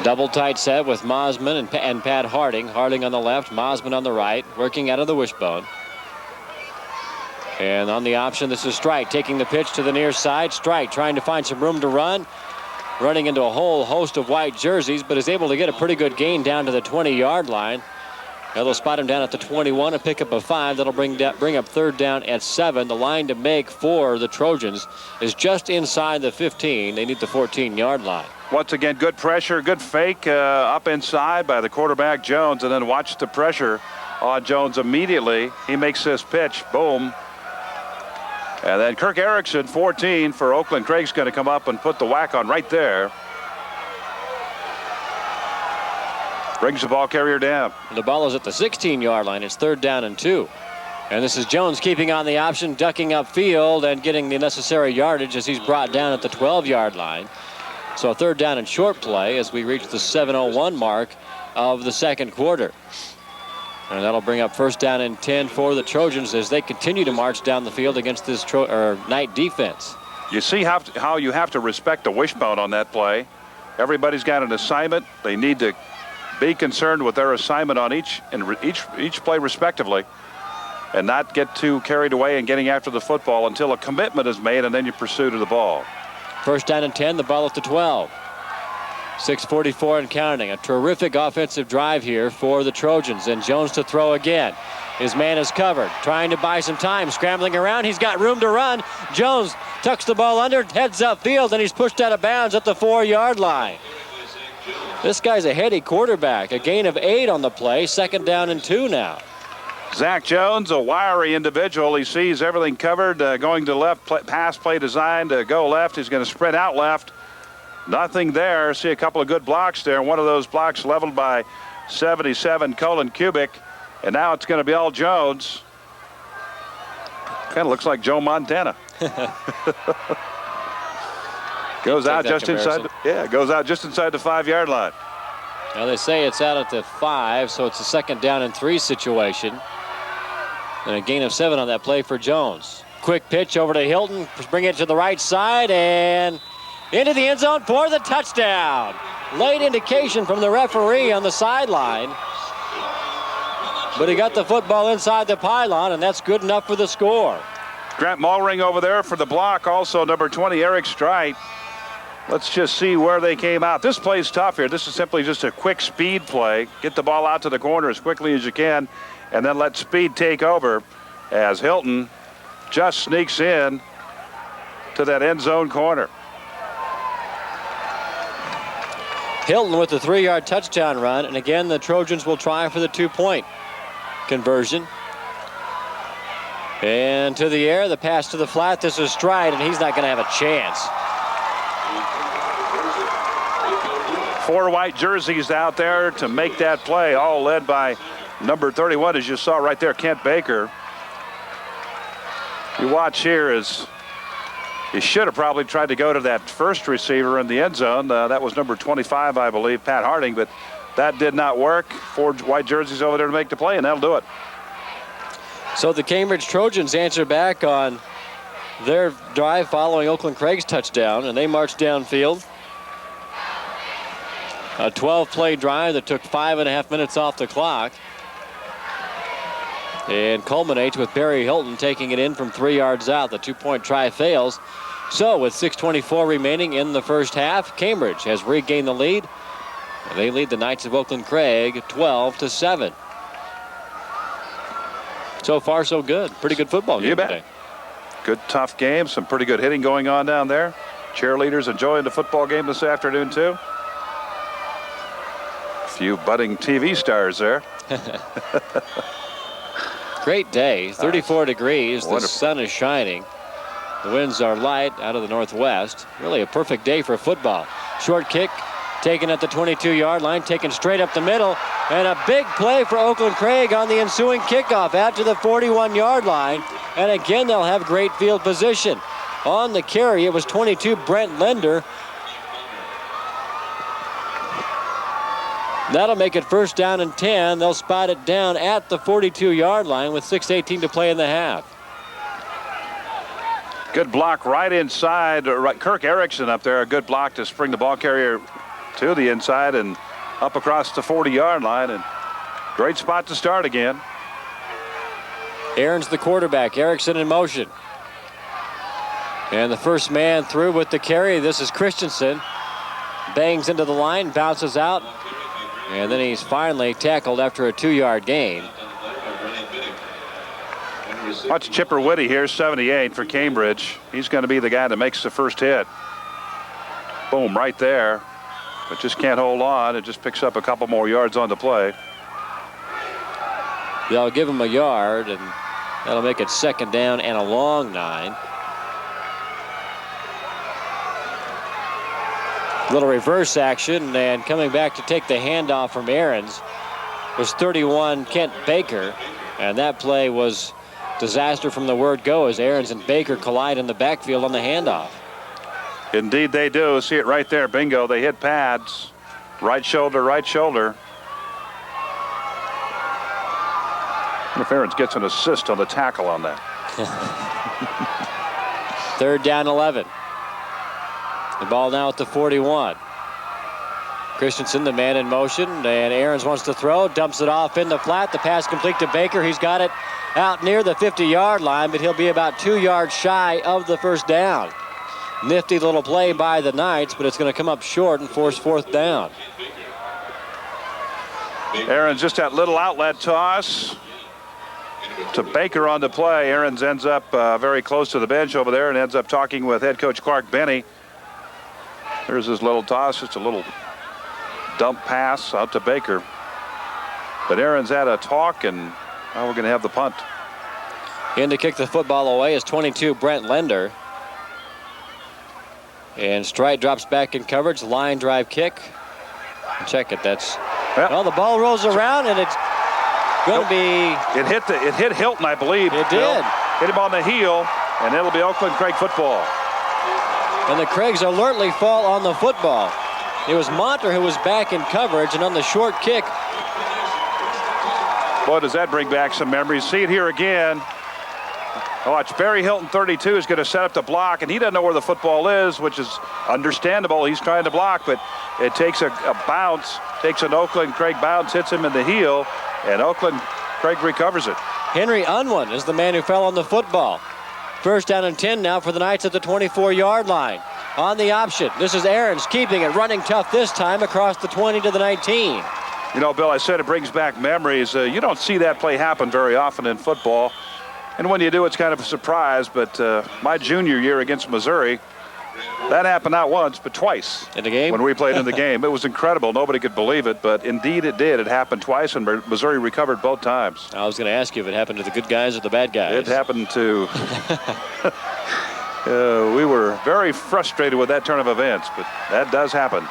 Double tight set with Mosman and Pat Harding. Harding on the left, Mosman on the right, working out of the wishbone. And on the option, this is Strike taking the pitch to the near side. Strike trying to find some room to run. Running into a whole host of white jerseys, but is able to get a pretty good gain down to the 20-yard line. Now they'll spot him down at the 21, a pickup of 5. That'll bring up third down at 7. The line to make for the Trojans is just inside the 15. They need the 14-yard line. Once again, good pressure, good fake up inside by the quarterback, Jones, and then watch the pressure on Jones immediately. He makes this pitch, boom. And then Kirk Erickson, 14 for Oakland-Craig's going to come up and put the whack on right there. Brings the ball carrier down. The ball is at the 16-yard line. It's third down and 2. And this is Jones keeping on the option, ducking upfield and getting the necessary yardage as he's brought down at the 12-yard line. So a third down and short play as we reach the 7:01 mark of the second quarter. And that'll bring up first down and 10 for the Trojans as they continue to march down the field against this Knight defense. You see how you have to respect the wishbone on that play. Everybody's got an assignment. They need to be concerned with their assignment on each play respectively, and not get too carried away in getting after the football until a commitment is made, and then you pursue to the ball. First down and 10, the ball at the 12. 6:44 and counting. A terrific offensive drive here for the Trojans. And Jones to throw again. His man is covered, trying to buy some time, scrambling around. He's got room to run. Jones tucks the ball under, heads upfield, and he's pushed out of bounds at the 4-yard line. This guy's a heady quarterback. A gain of 8 on the play. Second down and 2 now. Zach Jones, a wiry individual. He sees everything covered, going to left, pass play designed to go left. He's going to sprint out left. Nothing there. See a couple of good blocks there. One of those blocks leveled by 77 Colin Kubik. And now it's going to be all Jones. Kind of looks like Joe Montana. Goes out just inside. Goes out just inside the 5-yard line. Now they say it's out at the 5, so it's a second down and 3 situation. And a gain of 7 on that play for Jones. Quick pitch over to Hilton. Bring it to the right side and into the end zone for the touchdown. Late indication from the referee on the sideline. But he got the football inside the pylon, and that's good enough for the score. Grant Mulring over there for the block. Also number 20, Eric Strite. Let's just see where they came out. This play's tough here. This is simply just a quick speed play. Get the ball out to the corner as quickly as you can, and then let speed take over as Hilton just sneaks in to that end zone corner. Hilton with the 3-yard touchdown run, and again the Trojans will try for the 2-point conversion. And to the air, the pass to the flat. This is Stride, and he's not going to have a chance. 4 white jerseys out there to make that play, all led by number 31, as you saw right there, Kent Baker. You watch here as he should have probably tried to go to that first receiver in the end zone. That was number 25, I believe, Pat Harding, but that did not work. 4 white jerseys over there to make the play, and that'll do it. So the Cambridge Trojans answer back on their drive following Oakland-Craig's touchdown, and they march downfield. A 12-play drive that took 5.5 minutes off the clock. And culminates with Barry Hilton taking it in from 3 yards out. The 2-point try fails. So with 6:24 remaining in the first half, Cambridge has regained the lead. And they lead the Knights of Oakland-Craig 12-7. So far, so good. Pretty good football game today. Good, tough game. Some pretty good hitting going on down there. Cheerleaders enjoying the football game this afternoon, too. A few budding TV stars there. Great day. 34 degrees. Wonderful. The sun is shining. The winds are light out of the northwest. Really a perfect day for football. Short kick taken at the 22-yard line, taken straight up the middle, and a big play for Oakland-Craig on the ensuing kickoff out to the 41-yard line. And again, they'll have great field position. On the carry, it was 22 Brent Lender. That'll make it 1st down and 10. They'll spot it down at the 42-yard line with 6:18 to play in the half. Good block right inside. Kirk Erickson up there. A good block to spring the ball carrier to the inside and up across the 40-yard line. And great spot to start again. Aaron's the quarterback. Erickson in motion. And the first man through with the carry. This is Christensen. Bangs into the line, bounces out. And then he's finally tackled after a 2-yard gain. Watch Chipper Whitty here, 78 for Cambridge. He's going to be the guy that makes the first hit. Boom, right there. But just can't hold on. It just picks up a couple more yards on the play. They'll give him a yard, and that'll make it 2nd down and a long 9. Little reverse action, and coming back to take the handoff from Ahrens was 31 Kent Baker, and that play was disaster from the word go as Ahrens and Baker collide in the backfield on the handoff. Indeed they do. See it right there. Bingo. They hit pads. Right shoulder, right shoulder. If Ahrens gets an assist on the tackle on that. 3rd down 11. The ball now at the 41. Christensen, the man in motion, and Ahrens wants to throw, dumps it off in the flat. The pass complete to Baker. He's got it out near the 50-yard line, but he'll be about 2 yards shy of the 1st down. Nifty little play by the Knights, but it's going to come up short and force 4th down. Ahrens just that little outlet toss to Baker on the play. Ahrens ends up very close to the bench over there and ends up talking with head coach Clark Benny. There's his little toss, just a little dump pass out to Baker. But Ahrens had a talk, and now we're going to have the punt. In to kick the football away is 22 Brent Lender. And Stride drops back in coverage. Line drive kick. Check it. That's well, the ball rolls around, and it's going to be. It hit Hilton, I believe. It did. Hit him on the heel, and it'll be Oakland-Craig football. And the Craigs alertly fall on the football. It was Monter who was back in coverage, and on the short kick. Boy, does that bring back some memories. See it here again. Watch, Barry Hilton, 32, is going to set up the block, and he doesn't know where the football is, which is understandable. He's trying to block, but it takes a bounce, takes an Oakland-Craig bounce, hits him in the heel, and Oakland-Craig recovers it. Henry Unwin is the man who fell on the football. 1st down and 10 now for the Knights at the 24-yard line. On the option, this is Ahrens keeping it, running tough this time across the 20 to the 19. You know, Bill, I said it brings back memories. You don't see that play happen very often in football. And when you do, it's kind of a surprise. But my junior year against Missouri, that happened not once, but twice. In the game? When we played in the game. It was incredible. Nobody could believe it, but indeed it did. It happened twice, and Missouri recovered both times. I was going to ask you if it happened to the good guys or the bad guys. It happened to... we were very frustrated with that turn of events, but that does happen.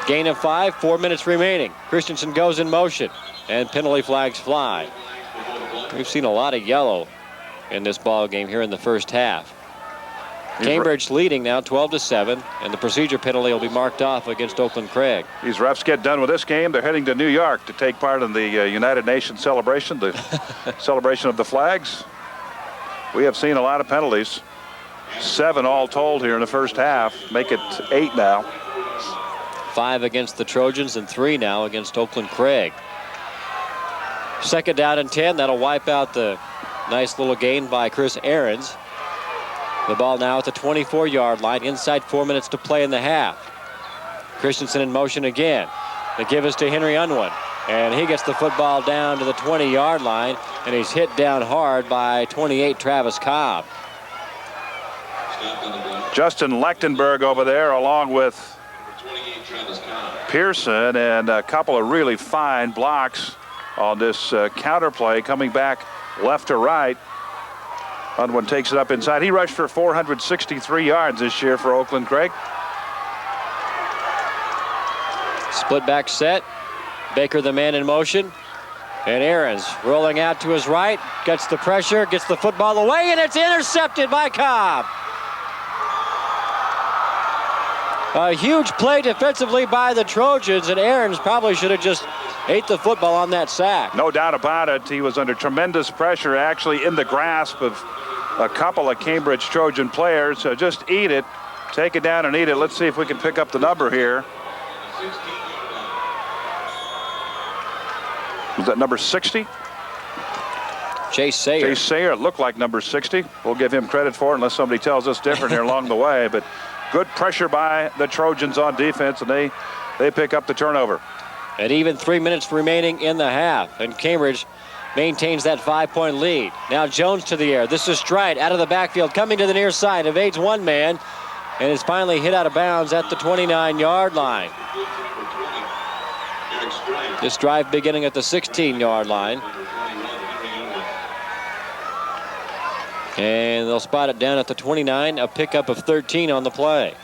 Gain of 5, 4 minutes remaining. Christensen goes in motion, and penalty flags fly. We've seen a lot of yellow in this ball game here in the first half. Cambridge leading now 12-7, and the procedure penalty will be marked off against Oakland-Craig. These refs get done with this game. They're heading to New York to take part in the United Nations celebration, the celebration of the flags. We have seen a lot of penalties. 7 all told here in the first half. Make it 8 now. 5 against the Trojans and 3 now against Oakland-Craig. Second down and 10. That'll wipe out the nice little gain by Chris Ahrens. The ball now at the 24-yard line. Inside 4 minutes to play in the half. Christensen in motion again. The give is to Henry Unwin. And he gets the football down to the 20-yard line. And he's hit down hard by 28 Travis Cobb. Justin Lechtenberg over there along with Pearson, and a couple of really fine blocks on this counter play coming back left to right. Unwin takes it up inside. He rushed for 463 yards this year for Oakland-Craig. Split back set. Baker the man in motion. And Ahrens rolling out to his right. Gets the pressure. Gets the football away. And it's intercepted by Cobb. A huge play defensively by the Trojans. And Ahrens probably should have just ate the football on that sack. No doubt about it. He was under tremendous pressure, actually in the grasp of a couple of Cambridge Trojan players. So just eat it. Take it down and eat it. Let's see if we can pick up the number here. Was that number 60? Chase Sayer. Chase Sayer. It looked like number 60. We'll give him credit for it unless somebody tells us different here along the way. But good pressure by the Trojans on defense, and they pick up the turnover. And even 3 minutes remaining in the half. And Cambridge maintains that 5-point lead. Now Jones to the air. This is Stride out of the backfield, coming to the near side, evades one man, and is finally hit out of bounds at the 29-yard line. This drive beginning at the 16-yard line. And they'll spot it down at the 29, a pickup of 13 on the play.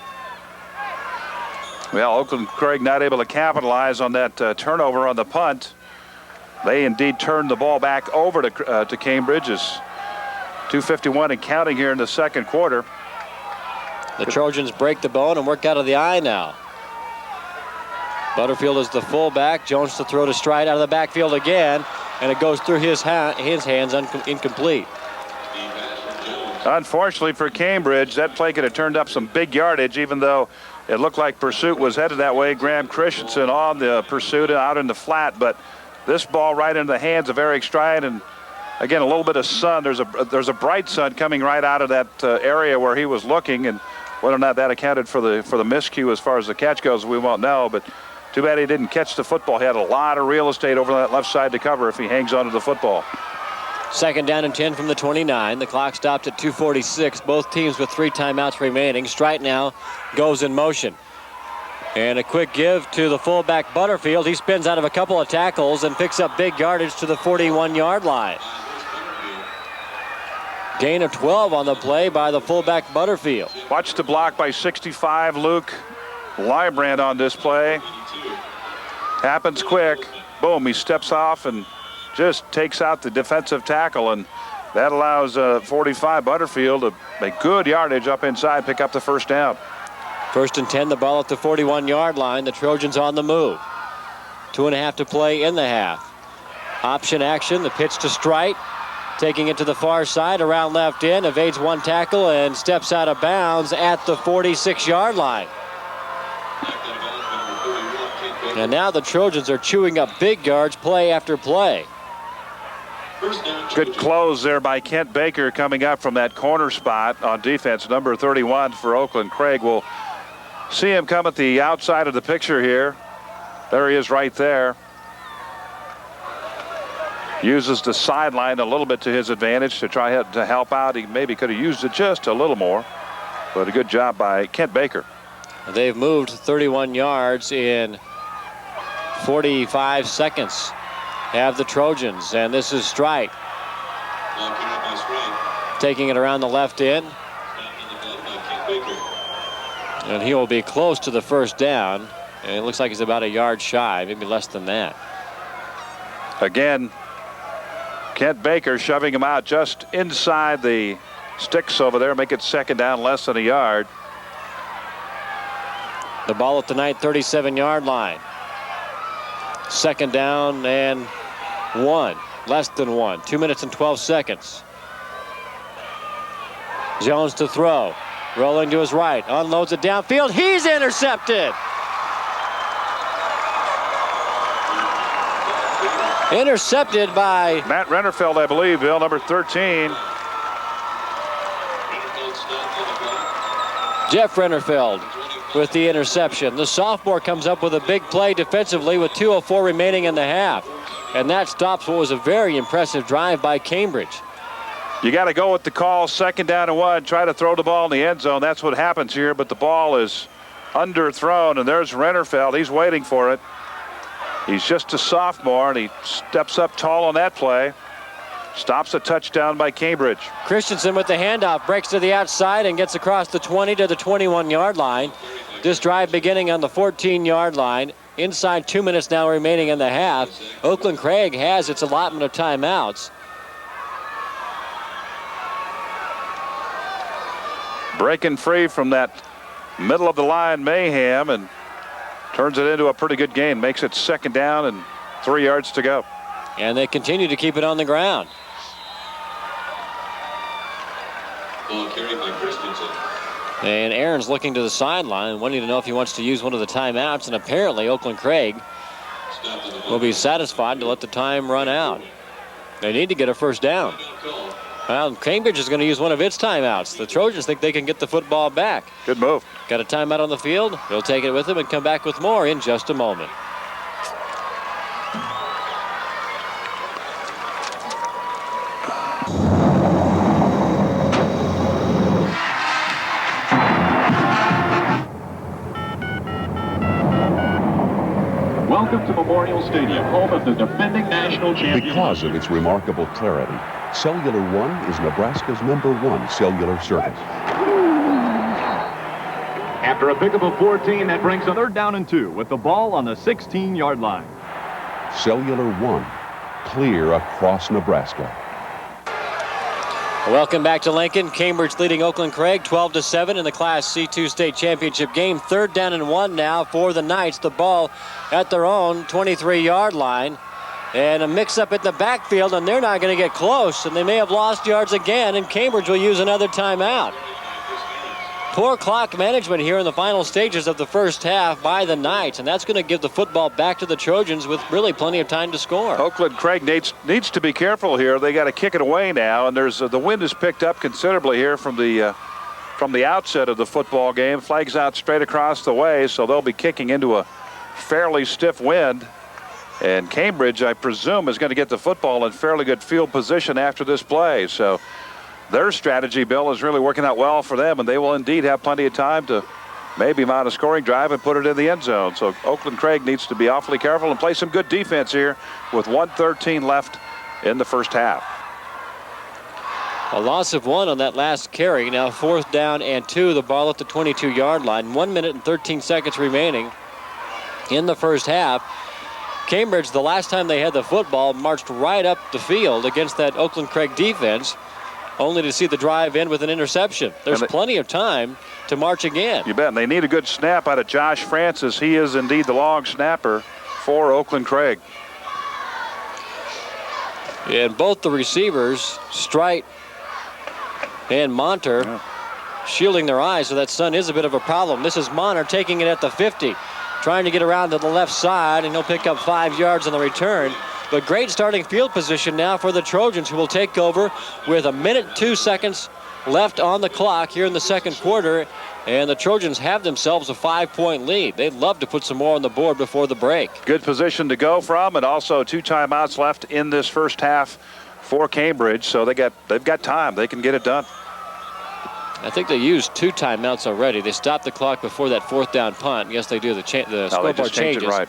Well, Oakland-Craig not able to capitalize on that turnover on the punt. They indeed turned the ball back over to Cambridge. It's 2:51 and counting here in the second quarter. The Trojans break the bone and work out of the eye now. Butterfield is the fullback. Jones to throw to Stride out of the backfield again, and it goes through his hands incomplete. Unfortunately for Cambridge, that play could have turned up some big yardage, even though it looked like pursuit was headed that way. Graham Christensen on the pursuit out in the flat, but this ball right into the hands of Eric Stride, and again a little bit of sun. There's a bright sun coming right out of that area where he was looking, and whether or not that accounted for the miscue as far as the catch goes, we won't know. But too bad he didn't catch the football. He had a lot of real estate over that left side to cover if he hangs onto the football. Second down and 10 from the 29. The clock stopped at 2:46. Both teams with 3 timeouts remaining. Strite now goes in motion. And a quick give to the fullback Butterfield. He spins out of a couple of tackles and picks up big yardage to the 41-yard line. Gain of 12 on the play by the fullback Butterfield. Watch the block by 65 Luke Librand on this play. Happens quick. Boom, he steps off and just takes out the defensive tackle, and that allows 45 Butterfield to make good yardage up inside, pick up the first down. First and 10, the ball at the 41-yard line. The Trojans on the move. 2.5 to play in the half. Option action, the pitch to Strite. Taking it to the far side, around left in, evades one tackle and steps out of bounds at the 46-yard line. And now the Trojans are chewing up big yards play after play. Good close there by Kent Baker coming up from that corner spot on defense, number 31 for Oakland-Craig. We'll see him come at the outside of the picture here. There he is right there. uses the sideline a little bit to his advantage to try to help out. He maybe could have used it just a little more, but a good job by Kent Baker. They've moved 31 yards in 45 seconds. Have the Trojans, and this is Strite taking it around the left end, and he will be close to the first down, and it looks like he's about a yard shy, maybe less than that. Again, Kent Baker shoving him out just inside the sticks over there, make it second down, less than a yard. The ball at the 37-yard line. Second down and 1, less than 1. 2 minutes and 12 seconds. Jones to throw, rolling to his right, unloads it downfield. He's intercepted. Intercepted by Matt Rennerfeld, I believe, Bill, number 13. Jeff Rennerfeld with the interception. The sophomore comes up with a big play defensively with 2:04 remaining in the half. And that stops what was a very impressive drive by Cambridge. You got to go with the call, second down and 1, try to throw the ball in the end zone. That's what happens here, but the ball is underthrown, and there's Rennerfeld. He's waiting for it. He's just a sophomore, and he steps up tall on that play. Stops a touchdown by Cambridge. Christensen with the handoff, breaks to the outside and gets across the 20 to the 21-yard line. This drive beginning on the 14-yard line. Inside 2 minutes now remaining in the half. Oakland-Craig has its allotment of timeouts. Breaking free from that middle of the line mayhem and turns it into a pretty good gain. Makes it second down and 3 yards to go. And they continue to keep it on the ground. Ball carried by Christensen. And Aaron's looking to the sideline, wanting to know if he wants to use one of the timeouts. And apparently Oakland-Craig will be satisfied to let the time run out. They need to get a first down. Well, Cambridge is going to use one of its timeouts. The Trojans think they can get the football back. Good move. Got a timeout on the field. They'll take it with them and come back with more in just a moment. Welcome to Memorial Stadium, home of the defending national champion. Because of its remarkable clarity, Cellular One is Nebraska's #1 cellular service. After a pickup of 14, that brings a 3rd down and 2 with the ball on the 16-yard line. Cellular One, clear across Nebraska. Welcome back to Lincoln. Cambridge leading Oakland-Craig 12-7 in the Class C2 state championship game. 3rd down and 1 now for the Knights. The ball at their own 23-yard line. And a mix-up in the backfield, and they're not going to get close. And they may have lost yards again, and Cambridge will use another timeout. Poor clock management here in the final stages of the first half by the Knights, and that's going to give the football back to the Trojans with really plenty of time to score. Oakland-Craig needs to be careful here. They got to kick it away now, and there's the wind has picked up considerably here from the outset of the football game. Flags out straight across the way, so they'll be kicking into a fairly stiff wind. And Cambridge, I presume, is going to get the football in fairly good field position after this play. So their strategy, Bill, is really working out well for them, and they will indeed have plenty of time to maybe mount a scoring drive and put it in the end zone. So Oakland-Craig needs to be awfully careful and play some good defense here with 1:13 left in the first half. A loss of 1 on that last carry. Now 4th down and 2. The ball at the 22-yard line. 1 minute and 13 seconds remaining in the first half. Cambridge, the last time they had the football, marched right up the field against that Oakland-Craig defense, only to see the drive end with an interception. There's plenty of time to march again. You bet. And they need a good snap out of Josh Francis. He is indeed the long snapper for Oakland-Craig. And both the receivers, Strite and Monter, shielding their eyes, so that sun is a bit of a problem. This is Monter taking it at the 50, trying to get around to the left side, and he'll pick up 5 yards on the return. But great starting field position now for the Trojans, who will take over with 1 minute 2 seconds left on the clock here in the second quarter, and the Trojans have themselves a 5-point lead. They'd love to put some more on the board before the break. Good position to go from, and also 2 timeouts left in this first half for Cambridge, so they've got time. They can get it done. I think they used 2 timeouts already. They stopped the clock before that 4th down punt. Yes, they do. The scoreboard changes. Right.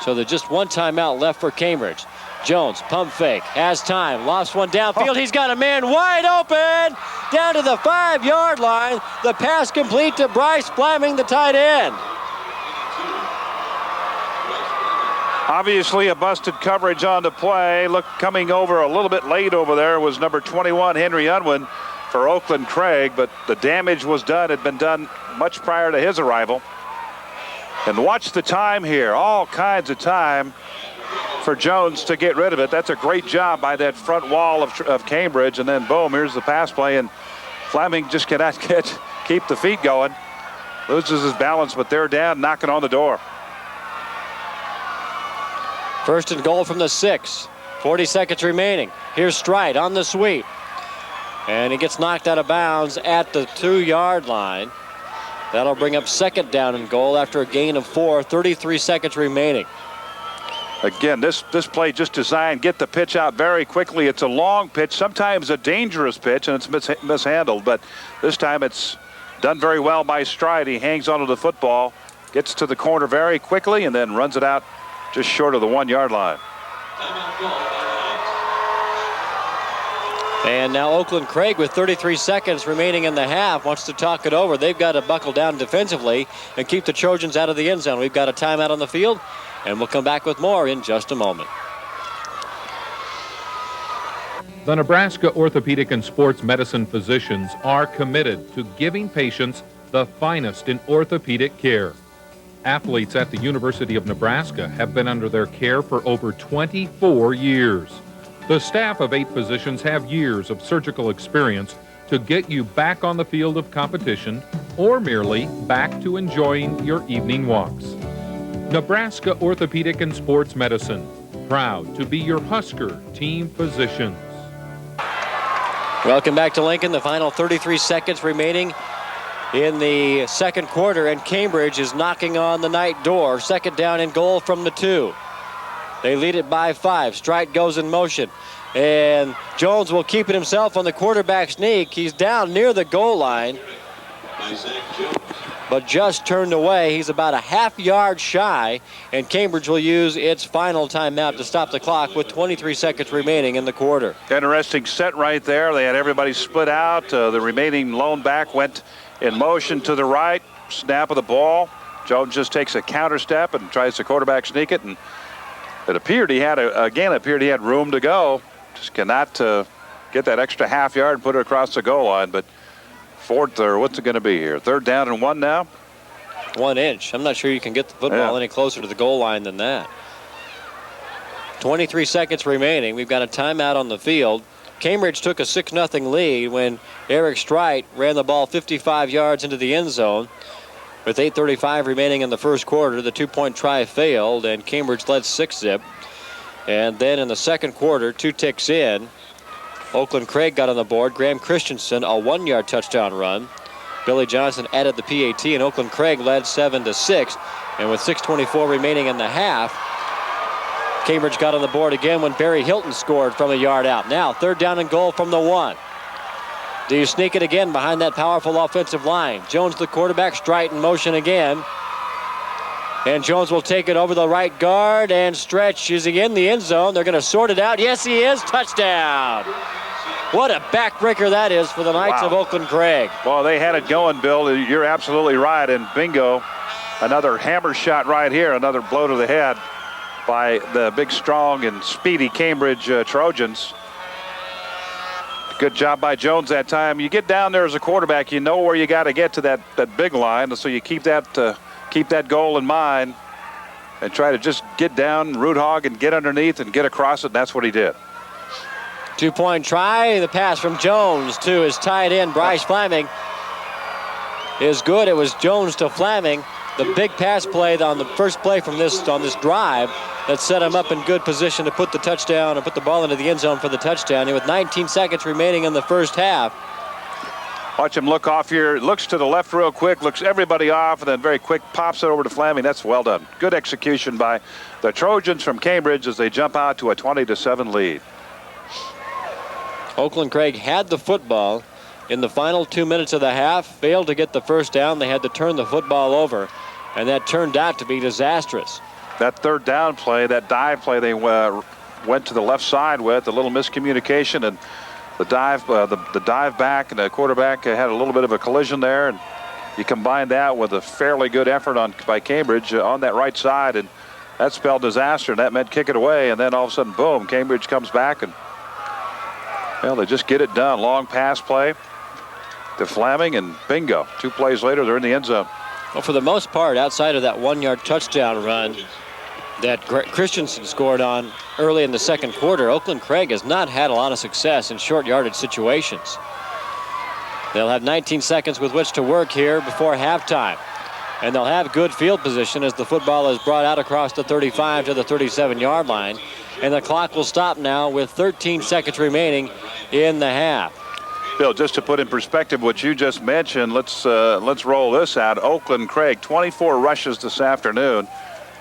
So there's just 1 timeout left for Cambridge. Jones, pump fake, has time, lost one downfield. He's got a man wide open down to the 5-yard line. The pass complete to Bryce Fleming, the tight end. Obviously a busted coverage on the play. Look, coming over a little bit late over there was number 21, Henry Unwin, for Oakland-Craig, but the damage was done, had been done much prior to his arrival. And watch the time here, all kinds of time for Jones to get rid of it. That's a great job by that front wall of Cambridge, and then boom, here's the pass play, and Fleming just cannot keep the feet going. Loses his balance, but they're down, knocking on the door. 1st and goal from the 6. 40 seconds remaining. Here's Stride on the sweep. And he gets knocked out of bounds at the 2-yard line. That'll bring up 2nd down and goal after a gain of 4. 33 seconds remaining. Again, this play just designed, get the pitch out very quickly. It's a long pitch, sometimes a dangerous pitch, and it's mishandled. But this time it's done very well by Stride. He hangs onto the football, gets to the corner very quickly, and then runs it out just short of the 1-yard line. And now Oakland-Craig, with 33 seconds remaining in the half, wants to talk it over. They've got to buckle down defensively and keep the Trojans out of the end zone. We've got a timeout on the field, and we'll come back with more in just a moment. The Nebraska Orthopedic and Sports Medicine physicians are committed to giving patients the finest in orthopedic care. Athletes at the University of Nebraska have been under their care for over 24 years. The staff of 8 physicians have years of surgical experience to get you back on the field of competition or merely back to enjoying your evening walks. Nebraska Orthopedic and Sports Medicine, proud to be your Husker team physicians. Welcome back to Lincoln. The final 33 seconds remaining in the second quarter, and Cambridge is knocking on the night door. 2nd down and goal from the 2. They lead it by 5. Strite goes in motion, and Jones will keep it himself on the quarterback sneak. He's down near the goal line, but just turned away. He's about a half-yard shy, and Cambridge will use its final timeout to stop the clock with 23 seconds remaining in the quarter. Interesting set right there. They had everybody split out. The remaining lone back went in motion to the right. Snap of the ball. Jones just takes a counter step and tries to quarterback sneak it, and it appeared he had room to go. Just cannot get that extra half yard and put it across the goal line. But 4th, or what's it going to be here? 3rd down and 1 now? 1 inch. I'm not sure you can get the football any closer to the goal line than that. 23 seconds remaining. We've got a timeout on the field. Cambridge took a 6-0 lead when Eric Strite ran the ball 55 yards into the end zone. With 8:35 remaining in the first quarter, the 2-point try failed, and Cambridge led 6-zip. And then in the second quarter, 2 ticks in, Oakland-Craig got on the board. Graham Christensen, a 1-yard touchdown run. Billy Johnson added the PAT, and Oakland-Craig led 7-6. And with 6:24 remaining in the half, Cambridge got on the board again when Barry Hilton scored from a yard out. Now 3rd down and goal from the 1. Do you sneak it again behind that powerful offensive line? Jones, the quarterback, Strite in motion again. And Jones will take it over the right guard and stretch. Is he in the end zone? They're going to sort it out. Yes, he is. Touchdown. What a backbreaker that is for the Knights of Oakland-Craig. Well, they had it going, Bill. You're absolutely right. And bingo, another hammer shot right here. Another blow to the head by the big, strong, and speedy Cambridge Trojans. Good job by Jones that time. You get down there as a quarterback, you know where you got to get to that big line, so you keep that goal in mind and try to just get down, root hog, and get underneath and get across it, and that's what he did. 2-point try. The pass from Jones to his tight end, Bryce Fleming, is good. It was Jones to Fleming. The big pass play on the first play from this drive that set him up in good position to put the touchdown and put the ball into the end zone for the touchdown. And with 19 seconds remaining in the first half, Watch him look off here. Looks to the left real quick, looks everybody off, and then very quick pops it over to Fleming. That's well done. Good execution by the Trojans from Cambridge as they jump out to a 20-7 lead. Oakland-Craig had the football in the final 2 minutes of the half, failed to get the first down. They had to turn the football over, and that turned out to be disastrous. That third down play, that dive play they went to the left side with, a little miscommunication, and the dive back and the quarterback had a little bit of a collision there, and you combine that with a fairly good effort by Cambridge on that right side, and that spelled disaster, and that meant kick it away, and then all of a sudden, boom, Cambridge comes back, and well, they just get it done. Long pass play to Fleming, and bingo. 2 plays later, they're in the end zone. Well, for the most part, outside of that 1-yard touchdown run that Christensen scored on early in the second quarter, Oakland-Craig has not had a lot of success in short yardage situations. They'll have 19 seconds with which to work here before halftime. And they'll have good field position as the football is brought out across the 35 to the 37-yard line. And the clock will stop now with 13 seconds remaining in the half. Bill, just to put in perspective what you just mentioned, let's roll this out. Oakland-Craig, 24 rushes this afternoon.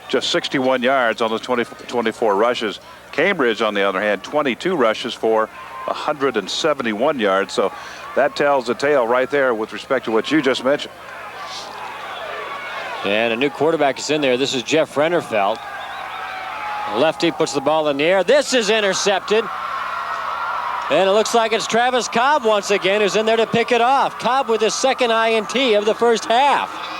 Just 61 yards on those 24 rushes. Cambridge, on the other hand, 22 rushes for 171 yards. So that tells the tale right there with respect to what you just mentioned. And a new quarterback is in there. This is Jeff Rennerfeld. Lefty puts the ball in the air. This is intercepted. And it looks like it's Travis Cobb once again who's in there to pick it off. Cobb with his second INT of the first half.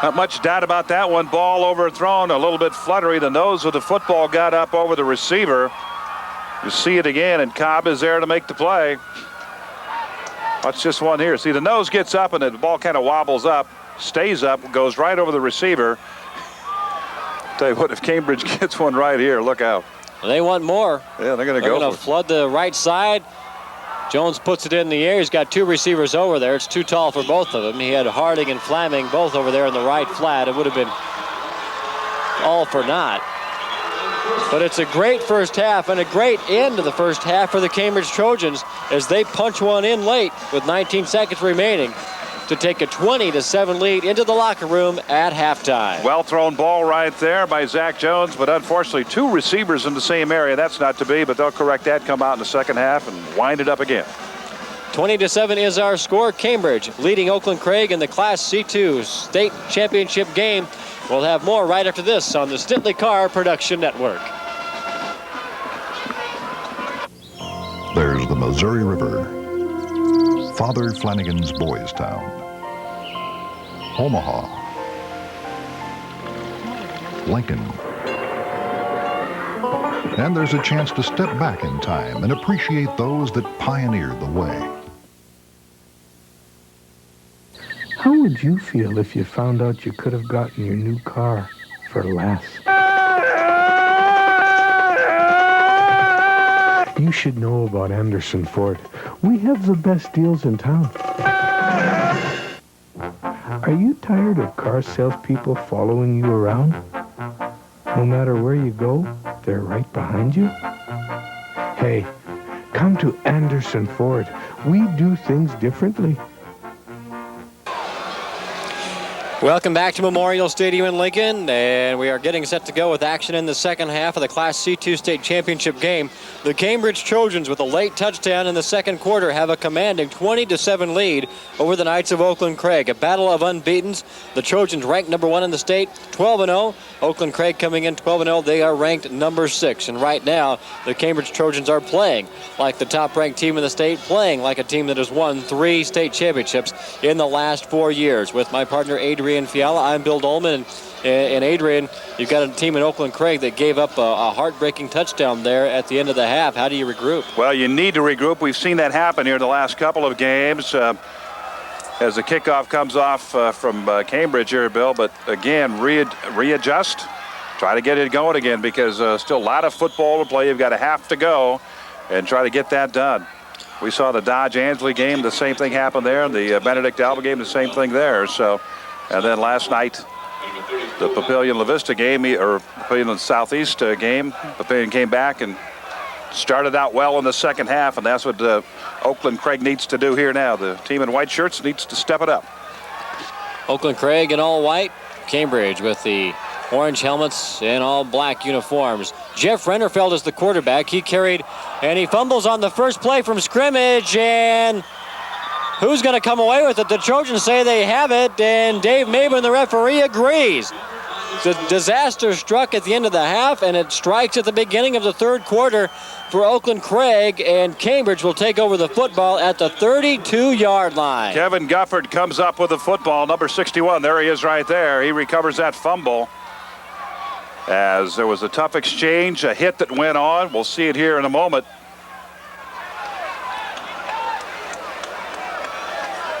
Not much doubt about that one. Ball overthrown, a little bit fluttery. The nose of the football got up over the receiver. You see it again, and Cobb is there to make the play. Watch this one here. See, the nose gets up, and the ball kind of wobbles up, stays up, goes right over the receiver. Tell you what, if Cambridge gets one right here, look out. They want more. Yeah, they're going to go. They're going to flood the right side. Jones puts it in the air. He's got 2 receivers over there. It's too tall for both of them. He had Harding and Fleming both over there in the right flat. It would have been all for naught. But it's a great first half and a great end to the first half for the Cambridge Trojans as they punch one in late with 19 seconds remaining to take a 20-7 lead into the locker room at halftime. Well thrown ball right there by Zach Jones, but unfortunately 2 receivers in the same area. That's not to be, but they'll correct that, come out in the second half and wind it up again. 20-7 is our score. Cambridge leading Oakland-Craig in the Class C2 state championship game. We'll have more right after this on the Stitley Carr Production Network. There's the Missouri River, Father Flanagan's Boys Town, Omaha, Lincoln. And there's a chance to step back in time and appreciate those that pioneered the way. How would you feel if you found out you could have gotten your new car for less? You should know about Anderson Ford. We have the best deals in town. Are you tired of car salespeople following you around? No matter where you go, they're right behind you. Hey, come to Anderson Ford. We do things differently. Welcome back to Memorial Stadium in Lincoln, and we are getting set to go with action in the second half of the Class C2 state championship game. The Cambridge Trojans, with a late touchdown in the second quarter, have a commanding 20-7 lead over the Knights of Oakland-Craig. A battle of unbeatens. The Trojans ranked number 1 in the state, 12-0. Oakland-Craig coming in 12-0. They are ranked number 6. And right now, the Cambridge Trojans are playing like the top-ranked team in the state, playing like a team that has won 3 state championships in the last 4 years. With my partner, Adrian Fiala, I'm Bill Dolman. And Adrian, you've got a team in Oakland-Craig that gave up a heartbreaking touchdown there at the end of the half. How do you regroup? Well, you need to regroup. We've seen that happen here the last couple of games as the kickoff comes off from Cambridge here, Bill. But again, readjust, try to get it going again, because still a lot of football to play. You've got a half to go and try to get that done. We saw the Dodge-Ansley game, the same thing happened there. The Benedict-Alba game, the same thing there. So, and then last night, the Papillion-La Vista game, or Papillion Southeast game, Papillion came back and started out well in the second half, and that's what Oakland-Craig needs to do here now. The team in white shirts needs to step it up. Oakland-Craig in all white. Cambridge with the orange helmets and all black uniforms. Jeff Rennerfeld is the quarterback. He carried, and he fumbles on the first play from scrimmage, and who's going to come away with it? The Trojans say they have it, and Dave Maben, the referee, agrees. The disaster struck at the end of the half, and it strikes at the beginning of the third quarter for Oakland-Craig, and Cambridge will take over the football at the 32-yard line. Kevin Gufford comes up with the football, number 61. There he is right there. He recovers that fumble as there was a tough exchange, a hit that went on. We'll see it here in a moment.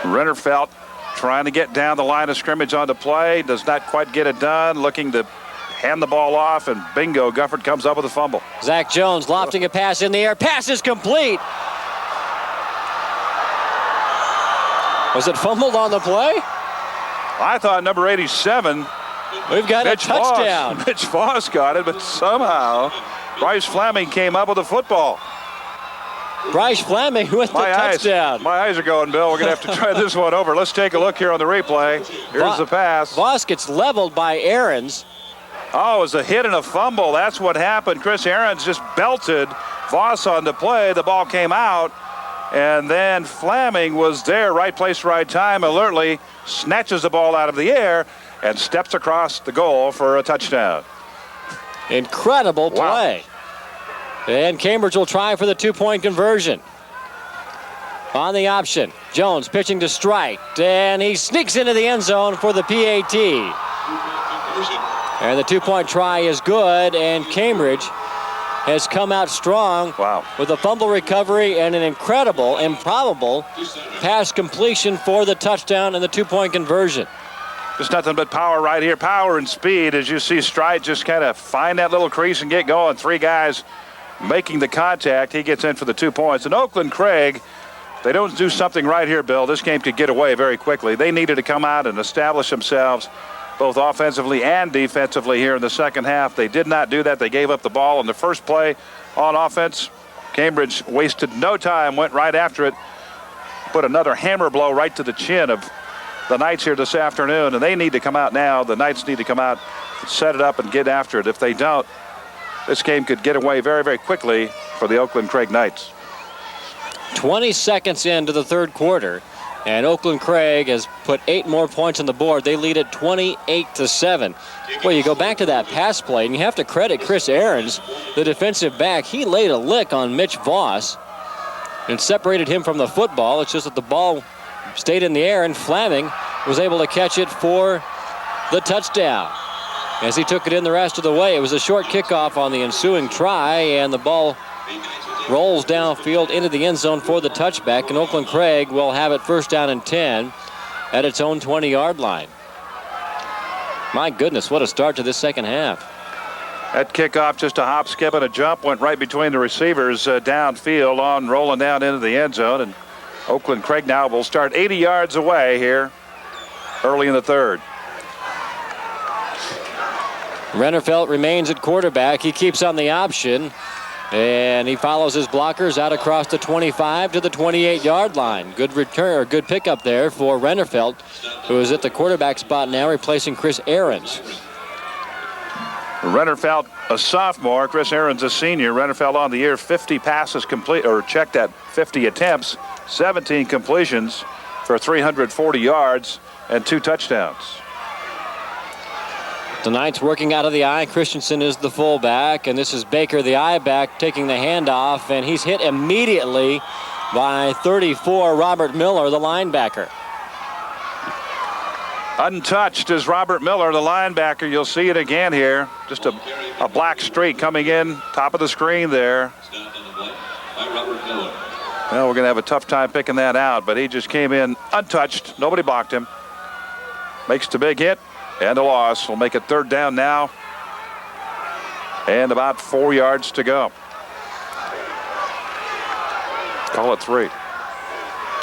Rennerfeld trying to get down the line of scrimmage on the play, does not quite get it done, looking to hand the ball off, and bingo, Gufford comes up with a fumble. Zach Jones lofting a pass in the air. Pass is complete. Was it fumbled on the play? I thought number 87. We've got a touchdown. Mitch Voss got it, but somehow Bryce Fleming came up with a football. Bryce Fleming with the touchdown. My eyes are going, Bill. We're going to have to try this one over. Let's take a look here on the replay. Here's the pass. Voss gets leveled by Aarons. Oh, it was a hit and a fumble. That's what happened. Chris Aarons just belted Voss on the play. The ball came out, and then Fleming was there, right place, right time, alertly snatches the ball out of the air and steps across the goal for a touchdown. Incredible play. Wow. And Cambridge will try for the two-point conversion. On the option, Jones pitching to strike, and he sneaks into the end zone for the PAT. And the two-point try is good, and Cambridge has come out strong with a fumble recovery and an incredible, improbable pass completion for the touchdown and the two-point conversion. Just nothing but power right here, power and speed, as you see Stride just kind of find that little crease and get going. Three guys making the contact. He gets in for the 2 points. And Oakland-Craig, they don't do something right here, Bill, this game could get away very quickly. They needed to come out and establish themselves both offensively and defensively here in the second half. They did not do that. They gave up the ball in the first play on offense. Cambridge wasted no time, went right after it, put another hammer blow right to the chin of the Knights here this afternoon, and they need to come out now. The Knights need to come out, set it up, and get after it. If they don't, this game could get away very, very quickly for the Oakland-Craig Knights. 20 seconds into the third quarter, and Oakland-Craig has put 8 more points on the board. They lead it 28-7. Well, you go back to that pass play, and you have to credit Chris Aarons, the defensive back. He laid a lick on Mitch Voss and separated him from the football. It's just that the ball stayed in the air, and Fleming was able to catch it for the touchdown. As he took it in the rest of the way, it was a short kickoff on the ensuing try, and the ball rolls downfield into the end zone for the touchback, and Oakland-Craig will have it first down and 10 at its own 20-yard line. My goodness, what a start to this second half. That kickoff, just a hop, skip, and a jump, went right between the receivers downfield on rolling down into the end zone, and Oakland-Craig now will start 80 yards away here early in the third. Rennerfeld remains at quarterback. He keeps on the option, and he follows his blockers out across the 25 to the 28-yard line. Good return, or good pickup there for Rennerfeld, who is at the quarterback spot now, replacing Chris Aarons. Rennerfeld, a sophomore. Chris Aarons, a senior. Rennerfeld on the year, 50 passes complete, or checked at 50 attempts, 17 completions for 340 yards and 2 touchdowns. The Knights working out of the I. Christensen is the fullback, and this is Baker, the I-back, taking the handoff, and he's hit immediately by 34, Robert Miller, the linebacker. Untouched is Robert Miller, the linebacker. You'll see it again here. Just a black streak coming in, top of the screen there. Well, we're going to have a tough time picking that out, but he just came in untouched. Nobody blocked him. Makes the big hit. And a loss. We'll make it third down now. And about 4 yards to go. Call it 3.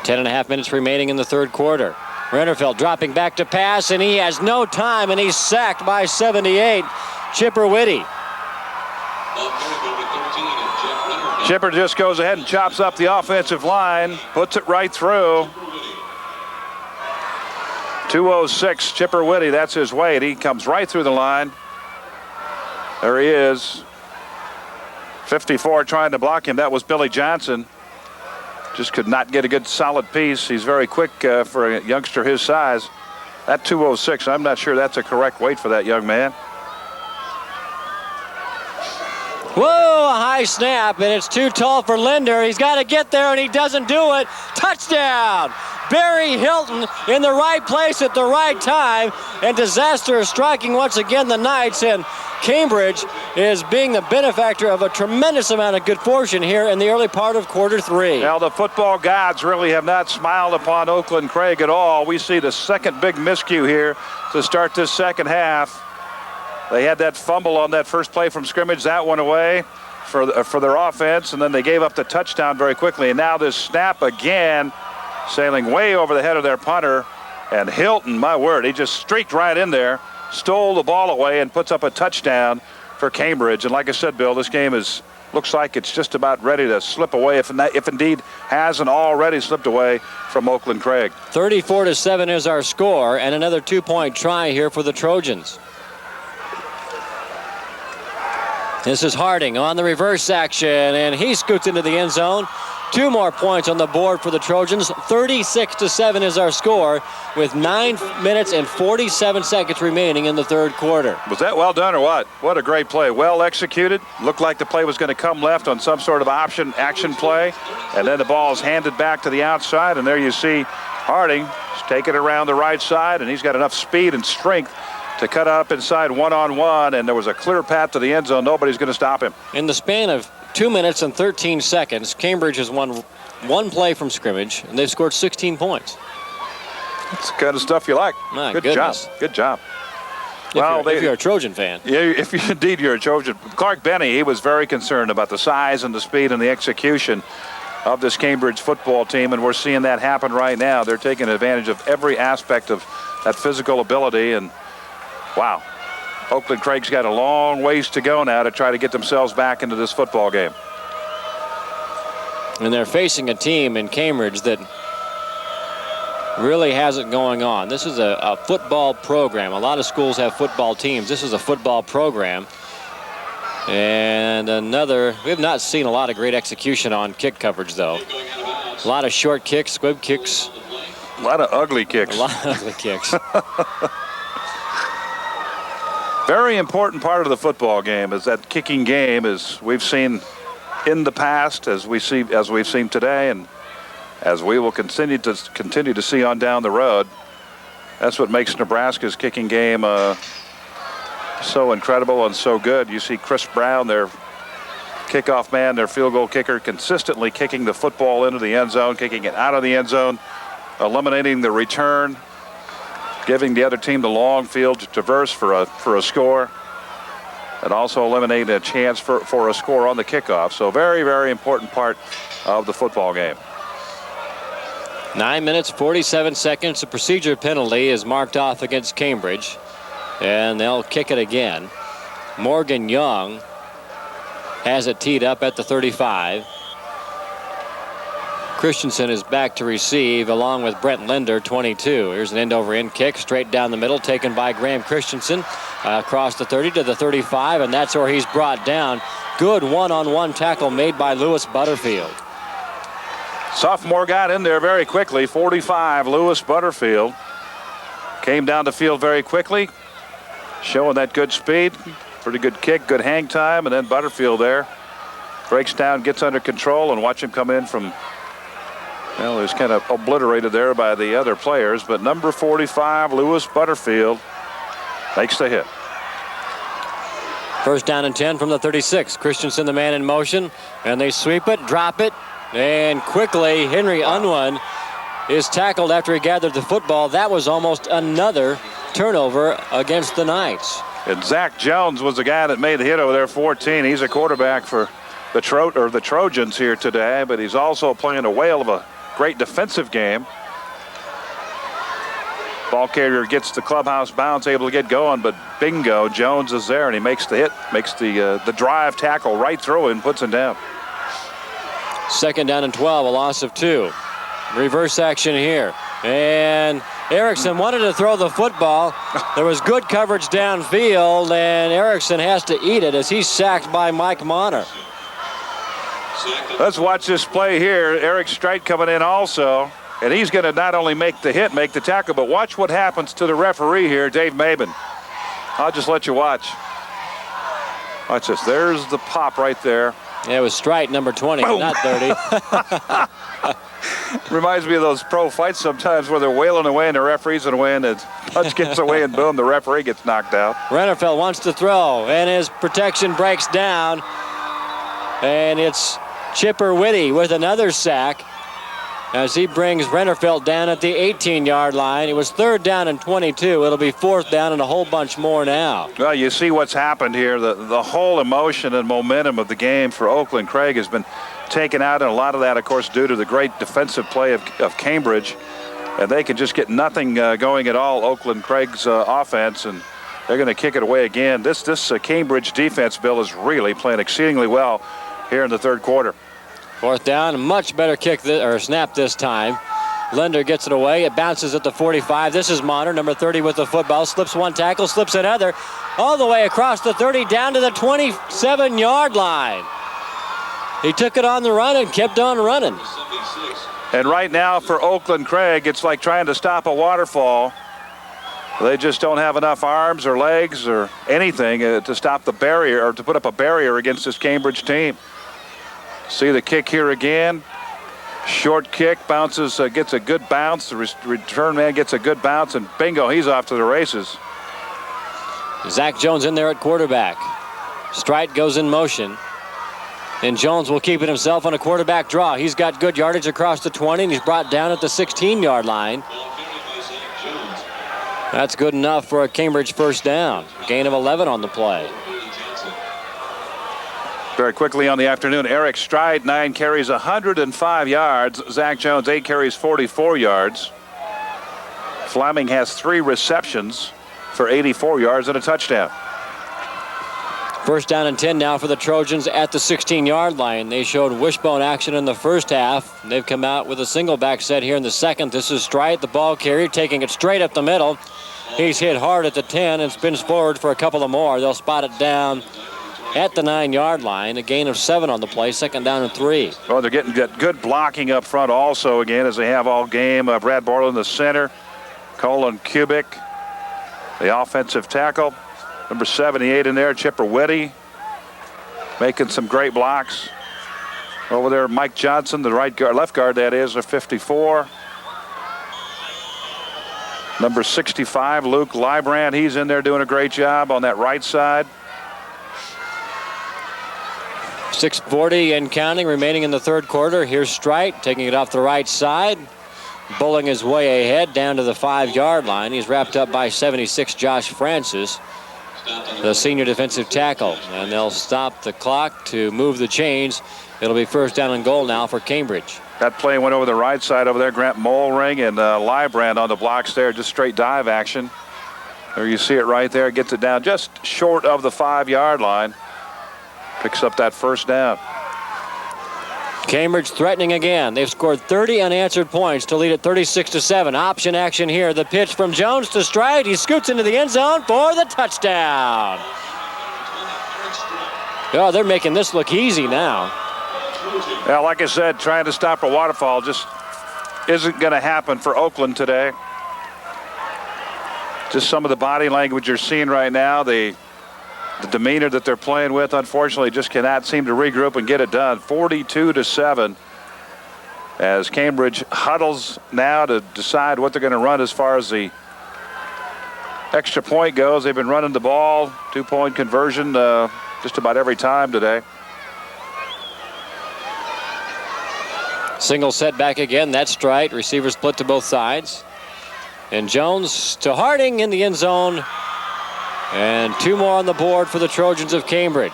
10.5 minutes remaining in the third quarter. Rennerfeld dropping back to pass, and he has no time, and he's sacked by 78. Chipper Whitty. Chipper just goes ahead and chops up the offensive line, puts it right through. 206, Chipper Whitty, that's his weight. He comes right through the line. There he is. 54 trying to block him. That was Billy Johnson. Just could not get a good solid piece. He's very quick for a youngster his size. That 206, I'm not sure that's a correct weight for that young man. Whoa, a high snap, and it's too tall for Linder. He's got to get there, and he doesn't do it. Touchdown! Barry Hilton in the right place at the right time, and disaster is striking once again the Knights, and Cambridge is being the benefactor of a tremendous amount of good fortune here in the early part of quarter 3. Now, the football gods really have not smiled upon Oakland-Craig at all. We see the second big miscue here to start this second half. They had that fumble on that first play from scrimmage. That went away for their offense, and then they gave up the touchdown very quickly. And now this snap again, sailing way over the head of their punter. And Hilton, my word, he just streaked right in there, stole the ball away, and puts up a touchdown for Cambridge. And like I said, Bill, this game looks like it's just about ready to slip away, if indeed hasn't already slipped away from Oakland-Craig. 34-7 is our score, and another 2-point try here for the Trojans. This is Harding on the reverse action, and he scoots into the end zone. 2 more points on the board for the Trojans. 36-7 is our score with 9 minutes and 47 seconds remaining in the third quarter. Was that well done or what? What a great play. Well executed. Looked like the play was going to come left on some sort of action play. And then the ball is handed back to the outside, and there you see Harding take it around the right side, and he's got enough speed and strength to cut up inside one-on-one, and there was a clear path to the end zone. Nobody's going to stop him. In the span of 2 minutes and 13 seconds, Cambridge has won 1 play from scrimmage, and they've scored 16 points. That's the kind of stuff you like. My Good goodness. job. Good job. If you're a Trojan fan. Yeah, if indeed you're a Trojan. Clark Benny, he was very concerned about the size and the speed and the execution of this Cambridge football team, and we're seeing that happen right now. They're taking advantage of every aspect of that physical ability, and wow, Oakland-Craig's got a long ways to go now to try to get themselves back into this football game. And they're facing a team in Cambridge that really has it going on. This is a football program. A lot of schools have football teams. This is a football program. And we have not seen a lot of great execution on kick coverage, though. A lot of short kicks, squib kicks. A lot of ugly kicks. A lot of ugly kicks. Very important part of the football game is that kicking game, as we've seen in the past, as we've seen today, and as we will continue to see on down the road. That's what makes Nebraska's kicking game so incredible and so good. You see Chris Brown, their kickoff man, their field goal kicker, consistently kicking the football into the end zone, kicking it out of the end zone, eliminating the return, giving the other team the long field to traverse for a score, and also eliminating a chance for a score on the kickoff. So very, very important part of the football game. 9 minutes, 47 seconds. The procedure penalty is marked off against Cambridge, and they'll kick it again. Morgan Young has it teed up at the 35. Christensen is back to receive along with Brent Linder, 22. Here's an end-over-end kick straight down the middle, taken by Graham Christensen across the 30 to the 35, and that's where he's brought down. Good one-on-one tackle made by Lewis Butterfield. Sophomore got in there very quickly. 45, Lewis Butterfield. Came down the field very quickly, showing that good speed. Pretty good kick, good hang time, and then Butterfield there breaks down, gets under control, and watch him come in from... Well, he was kind of obliterated there by the other players, but number 45, Lewis Butterfield, makes the hit. First down and 10 from the 36. Christensen, the man in motion, and they sweep it, drop it, and quickly Henry Unwin is tackled after he gathered the football. That was almost another turnover against the Knights. And Zach Jones was the guy that made the hit over there, 14. He's a quarterback for the Trojans here today, but he's also playing a whale of a great defensive game. Ball carrier gets the clubhouse bounce, able to get going, but bingo, Jones is there, and he makes the hit, makes the drive tackle right through and puts him down. Second down and 12, a loss of 2. Reverse action here. And Erickson wanted to throw the football. There was good coverage downfield, and Erickson has to eat it as he's sacked by Mike Monner. Let's watch this play here. Eric Streit coming in also. And he's going to not only make the hit, make the tackle, but watch what happens to the referee here, Dave Maben. I'll just let you watch. Watch this. There's the pop right there. Yeah, it was Streit, number 20, Boom. not 30. Reminds me of those pro fights sometimes where they're wailing away and the referee's going to win. And punch gets away and boom, the referee gets knocked out. Rennerfeld wants to throw, and his protection breaks down. And it's Chipper Whitty with another sack as he brings Rennerfeld down at the 18-yard line. It was 3rd down and 22. It'll be 4th down and a whole bunch more now. Well, you see what's happened here. The whole emotion and momentum of the game for Oakland-Craig has been taken out, and a lot of that, of course, due to the great defensive play of Cambridge. And they can just get nothing going at all, Oakland-Craig's offense, and they're going to kick it away again. This Cambridge defense, Bill, is really playing exceedingly well here in the 3rd quarter. 4th down, much better kick or snap this time. Linder gets it away. It bounces at the 45. This is Monner, number 30 with the football. Slips one tackle, slips another. All the way across the 30 down to the 27-yard line. He took it on the run and kept on running. And right now for Oakland-Craig, it's like trying to stop a waterfall. They just don't have enough arms or legs or anything to stop the barrier or to put up a barrier against this Cambridge team. See the kick here again. Short kick, bounces, gets a good bounce. The return man gets a good bounce, and bingo, he's off to the races. Zach Jones in there at quarterback. Streit goes in motion. And Jones will keep it himself on a quarterback draw. He's got good yardage across the 20, and he's brought down at the 16-yard line. That's good enough for a Cambridge 1st down. Gain of 11 on the play. Very quickly on the afternoon, Eric Streit, 9 carries, 105 yards. Zach Jones, 8 carries, 44 yards. Fleming has 3 receptions for 84 yards and a touchdown. 1st down and 10 now for the Trojans at the 16-yard line. They showed wishbone action in the first half. They've come out with a single back set here in the second. This is Streit, the ball carrier, taking it straight up the middle. He's hit hard at the 10 and spins forward for a couple of more. They'll spot it down at the 9-yard line. A gain of 7 on the play. 2nd down and 3. Well, they're getting good blocking up front also again, as they have all game. Brad Borland in the center. Colin Kubik, the offensive tackle. Number 78 in there, Chipper Whitty, making some great blocks. Over there, Mike Johnson, the left guard that is, a 54. Number 65, Luke Librand, he's in there doing a great job on that right side. 6:40 and counting remaining in the 3rd quarter. Here's Streit taking it off the right side, bowling his way ahead down to the 5-yard line. He's wrapped up by 76 Josh Francis, the senior defensive tackle, and they'll stop the clock to move the chains. It'll be 1st down and goal now for Cambridge. That play went over the right side over there. Grant Mollring and Librand on the blocks there, just straight dive action. There you see it right there. Gets it down just short of the 5-yard line. Picks up that 1st down. Cambridge threatening again. They've scored 30 unanswered points to lead at 36-7. Option action here. The pitch from Jones to Streit. He scoots into the end zone for the touchdown. Oh, they're making this look easy now. Yeah, like I said, trying to stop a waterfall just isn't going to happen for Oakland today. Just some of the body language you're seeing right now, the demeanor that they're playing with, unfortunately, just cannot seem to regroup and get it done. 42-7 as Cambridge huddles now to decide what they're going to run as far as the extra point goes. They've been running the ball, 2-point conversion just about every time today. Single set back again. That's Streit. Receiver split to both sides. And Jones to Harding in the end zone. And 2 more on the board for the Trojans of Cambridge.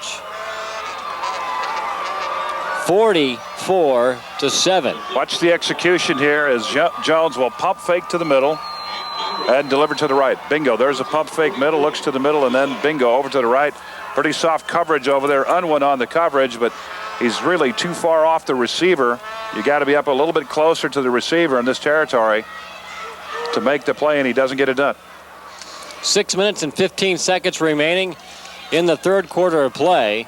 44-7. Watch the execution here as Jones will pump fake to the middle and deliver to the right. Bingo. There's a pump fake middle, looks to the middle, and then bingo over to the right. Pretty soft coverage over there. Unwin on the coverage, but He's really too far off the receiver. You got to be up a little bit closer to the receiver in this territory to make the play, and he doesn't get it done. 6 minutes and 15 seconds remaining in the third quarter of play.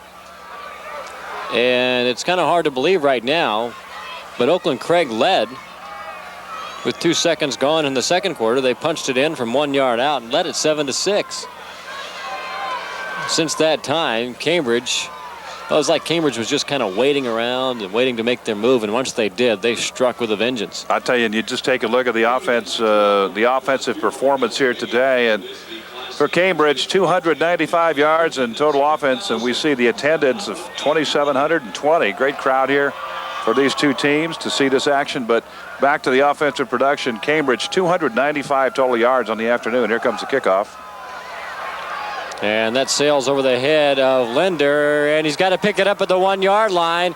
And it's kind of hard to believe right now, but Oakland-Craig led with 2 seconds gone in the second quarter. They punched it in from 1 yard out and led it 7-6. Since that time, Cambridge, well, it was like Cambridge was just kind of waiting around and waiting to make their move, and once they did, they struck with a vengeance. I tell you, and you just take a look at the offense, the offensive performance here today, and for Cambridge, 295 yards in total offense, and we see the attendance of 2,720. Great crowd here for these two teams to see this action. But back to the offensive production, Cambridge 295 total yards on the afternoon. Here comes the kickoff. And that sails over the head of Linder, and he's got to pick it up at the 1 yard line,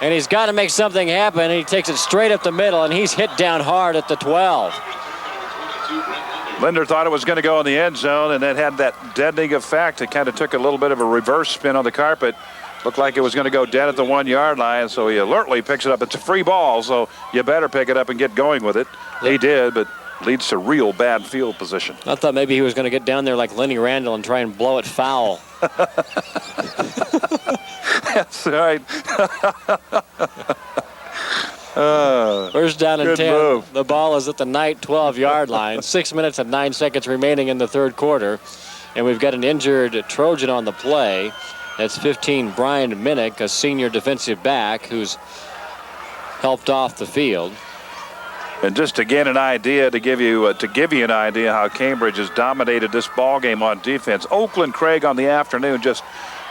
and he's got to make something happen, and he takes it straight up the middle, and he's hit down hard at the 12. Linder thought it was going to go in the end zone, and it had that deadening effect. It kind of took a little bit of a reverse spin on the carpet. Looked like it was going to go dead at the 1 yard line, so he alertly picks it up. It's a free ball, so you better pick it up and get going with it. He did, but leads to real bad field position. I thought maybe he was going to get down there like Lenny Randall and try and blow it foul. That's right. First down and 10. Move. The ball is at the Knight 12-yard line. 6 minutes and 9 seconds remaining in the third quarter. And we've got an injured Trojan on the play. That's 15, Brian Minnick, a senior defensive back who's helped off the field. And just to get an idea, to give you an idea how Cambridge has dominated this ball game on defense. Oakland-Craig on the afternoon, just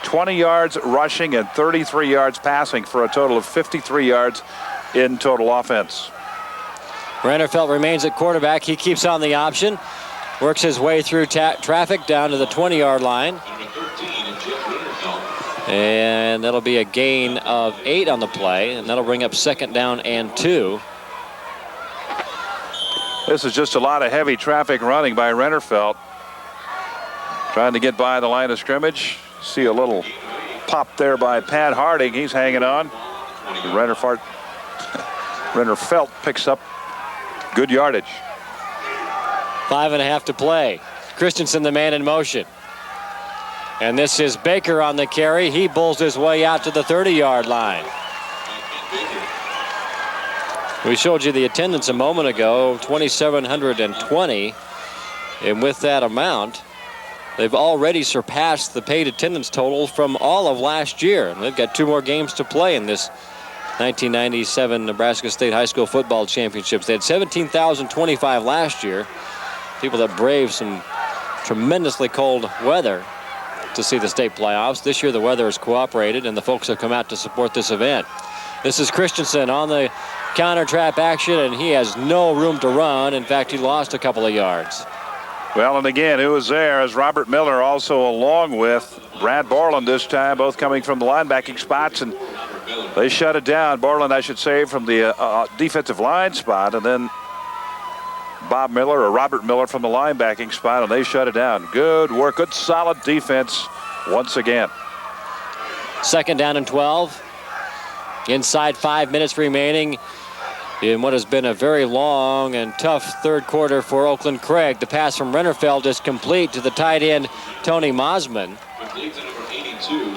20 yards rushing and 33 yards passing for a total of 53 yards in total offense. Rennerfeld remains at quarterback. He keeps on the option, works his way through traffic down to the 20-yard line. And that'll be a gain of 8 on the play, and that'll bring up second down and 2. This is just a lot of heavy traffic running by Rennerfeld. Trying to get by the line of scrimmage. See a little pop there by Pat Harding. He's hanging on. Rennerfeld picks up good yardage. 5.5 to play. Christensen, the man in motion. And this is Baker on the carry. He bulls his way out to the 30-yard line. We showed you the attendance a moment ago, 2,720. And with that amount, they've already surpassed the paid attendance total from all of last year. And they've got 2 more games to play in this 1997 Nebraska State High School Football Championships. They had 17,025 last year. People that braved some tremendously cold weather to see the state playoffs. This year the weather has cooperated and the folks have come out to support this event. This is Christensen on the counter trap action, and he has no room to run. In fact, he lost a couple of yards. Well, and again, who was there is Robert Miller, also along with Brad Borland this time, both coming from the linebacking spots, and they shut it down. Borland, I should say, from the defensive line spot, and then Bob Miller or Robert Miller from the linebacking spot, and they shut it down. Good work, good solid defense once again. Second down and 12. Inside 5 minutes remaining in what has been a very long and tough third quarter for Oakland-Craig. The pass from Rennerfeld is complete to the tight end, Tony Mosman.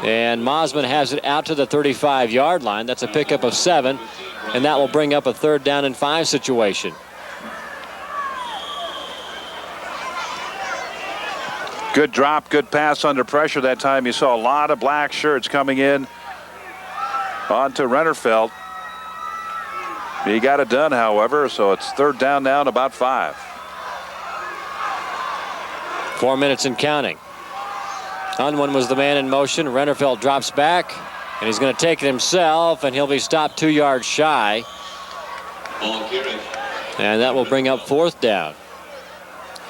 And Mosman has it out to the 35-yard line. That's a pickup of 7, and that will bring up a 3rd down and 5 situation. Good drop, good pass under pressure that time. You saw a lot of black shirts coming in onto Rennerfeld. He got it done, however, so it's 3rd down now and about 5. 4 minutes and counting. Unwin was the man in motion. Rennerfeld drops back, and he's going to take it himself, and he'll be stopped 2 yards shy. And that will bring up 4th down.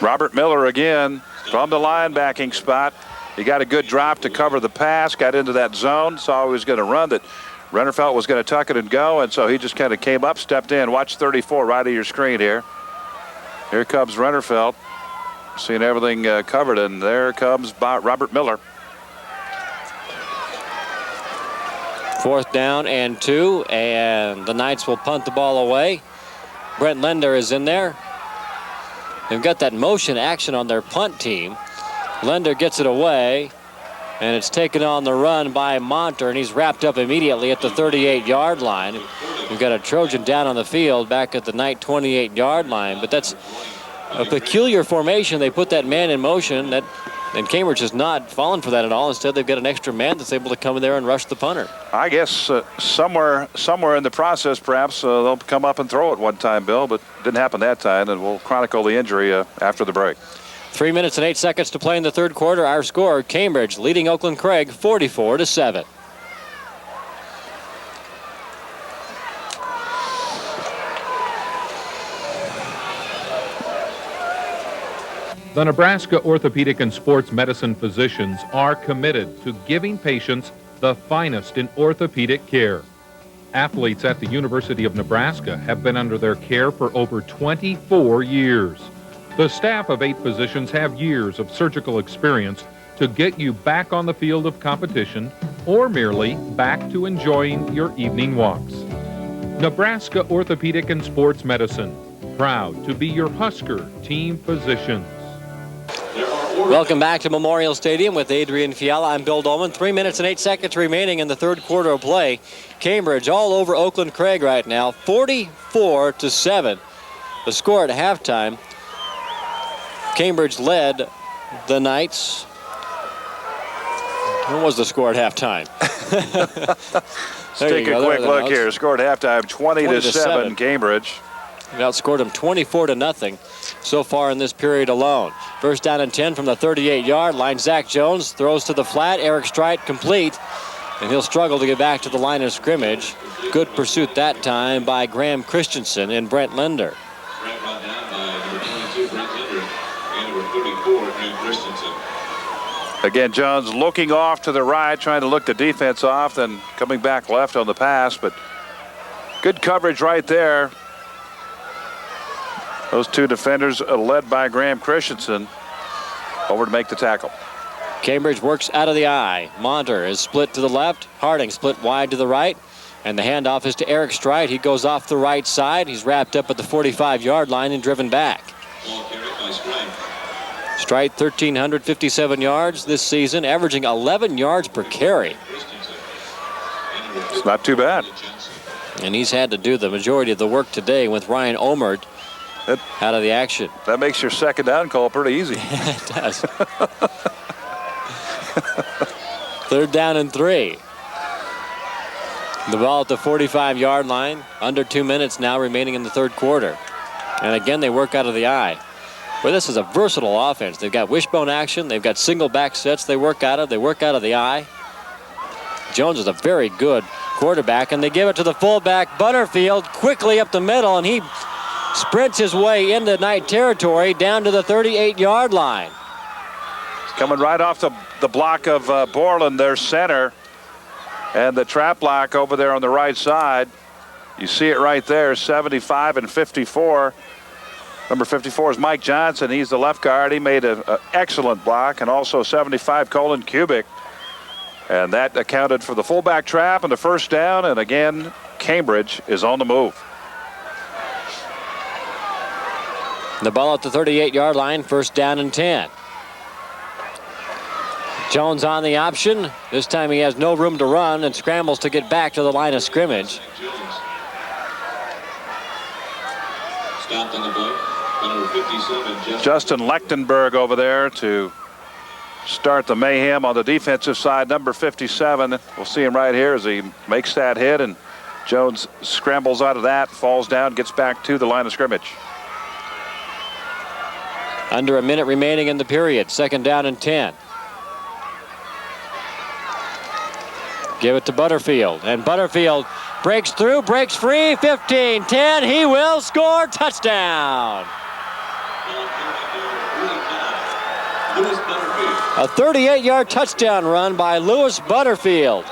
Robert Miller again from the linebacking spot. He got a good drop to cover the pass, got into that zone, saw he was going to run, that Rennerfeld was going to tuck it and go, and so he just kind of came up, stepped in. Watch 34 right of your screen here. Here comes Rennerfeld, seeing everything covered, and there comes Robert Miller. 4th down and 2, and the Knights will punt the ball away. Brent Lender is in there. They've got that motion action on their punt team. Lender gets it away, and it's taken on the run by Monter, and he's wrapped up immediately at the 38-yard line. We've got a Trojan down on the field back at the Knight 28-yard line, but that's a peculiar formation. They put that man in motion, and Cambridge has not fallen for that at all. Instead, they've got an extra man that's able to come in there and rush the punter. I guess somewhere in the process, perhaps they'll come up and throw it one time, Bill, but didn't happen that time, and we'll chronicle the injury after the break. 3 minutes and 8 seconds to play in the third quarter. Our score, Cambridge leading Oakland-Craig 44-7. The Nebraska Orthopedic and Sports Medicine physicians are committed to giving patients the finest in orthopedic care. Athletes at the University of Nebraska have been under their care for over 24 years. The staff of 8 physicians have years of surgical experience to get you back on the field of competition or merely back to enjoying your evening walks. Nebraska Orthopedic and Sports Medicine, proud to be your Husker team physicians. Welcome back to Memorial Stadium with Adrian Fiala. I'm Bill Dolman. 3 minutes and 8 seconds remaining in the third quarter of play. Cambridge all over Oakland-Craig right now, 44-7. The score at halftime. Cambridge led the Knights. What was the score at halftime? Let's take a quick look here. Score at halftime, 20-7 Cambridge. We've outscored them 24-0 so far in this period alone. First down and 10 from the 38-yard line. Zach Jones throws to the flat. Eric Streit complete, and he'll struggle to get back to the line of scrimmage. Good pursuit that time by Graham Christensen and Brent Lender. Brought down by number 22, Brent Lender, and number 34, Graham Christensen. Again, Jones looking off to the right, trying to look the defense off, then coming back left on the pass, but good coverage right there. Those two defenders led by Graham Christensen over to make the tackle. Cambridge works out of the eye. Monter is split to the left. Harding split wide to the right. And the handoff is to Eric Streit. He goes off the right side. He's wrapped up at the 45-yard line and driven back. Ball carried by Streit. Streit 1,357 yards this season, averaging 11 yards per carry. It's not too bad. And he's had to do the majority of the work today with Ryan Omert out of the action. That makes your second down call pretty easy. It does. Third down and 3. The ball at the 45-yard line. Under 2 minutes now remaining in the third quarter. And again, they work out of the eye. Well, this is a versatile offense. They've got wishbone action. They've got single back sets they work out of. They work out of the eye. Jones is a very good quarterback, and they give it to the fullback, Butterfield, quickly up the middle, and he sprints his way into Knight territory down to the 38-yard line. It's coming right off the block of Borland, their center, and the trap block over there on the right side. You see it right there, 75 and 54. Number 54 is Mike Johnson. He's the left guard. He made an excellent block, and also 75 Colin Kubik. And that accounted for the fullback trap and the first down. And again, Cambridge is on the move. The ball at the 38-yard line, first down and 10. Jones on the option. This time he has no room to run and scrambles to get back to the line of scrimmage. Stopped on the play. Number 57, Justin Lechtenberg over there to start the mayhem on the defensive side. Number 57. We'll see him right here as he makes that hit, and Jones scrambles out of that, falls down, gets back to the line of scrimmage. Under a minute remaining in the period. Second down and 10. Give it to Butterfield, and Butterfield breaks through, breaks free, 15, 10. He will score. Touchdown. A 38-yard touchdown run by Lewis Butterfield.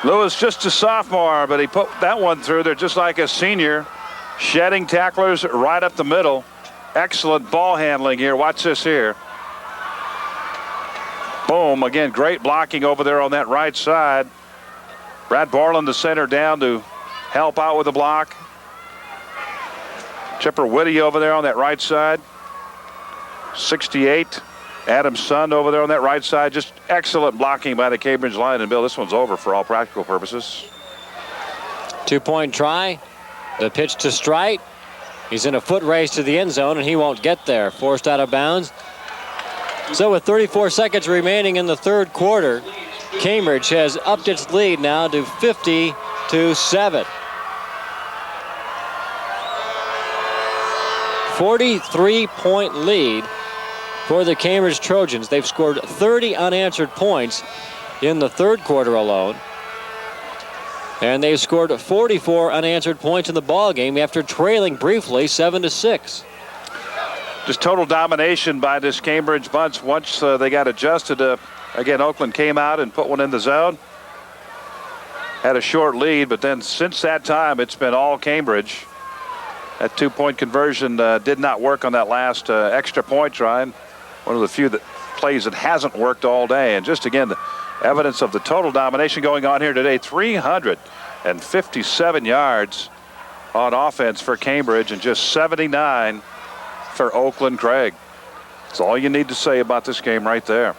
Lewis just a sophomore, but he put that one through there just like a senior. Shedding tacklers right up the middle. Excellent ball handling here. Watch this here. Boom. Again, great blocking over there on that right side. Brad Borland, the center, down to help out with the block. Chipper Whitty over there on that right side. 68. Adam Sund over there on that right side. Just excellent blocking by the Cambridge line. And Bill, this one's over for all practical purposes. 2-point try. The pitch to Strite. He's in a foot race to the end zone, and he won't get there. Forced out of bounds. So with 34 seconds remaining in the third quarter, Cambridge has upped its lead now to 50-7. 43-point lead for the Cambridge Trojans. They've scored 30 unanswered points in the third quarter alone. And they've scored 44 unanswered points in the ball game after trailing briefly 7-6. Just total domination by this Cambridge bunch once they got adjusted. Again, Oakland came out and put one in the zone. Had a short lead, but then since that time, it's been all Cambridge. That 2-point conversion did not work on that last extra point try. One of the few plays that hasn't worked all day. And just again, the evidence of the total domination going on here today. 357 yards on offense for Cambridge and just 79 for Oakland-Craig. That's all you need to say about this game right there.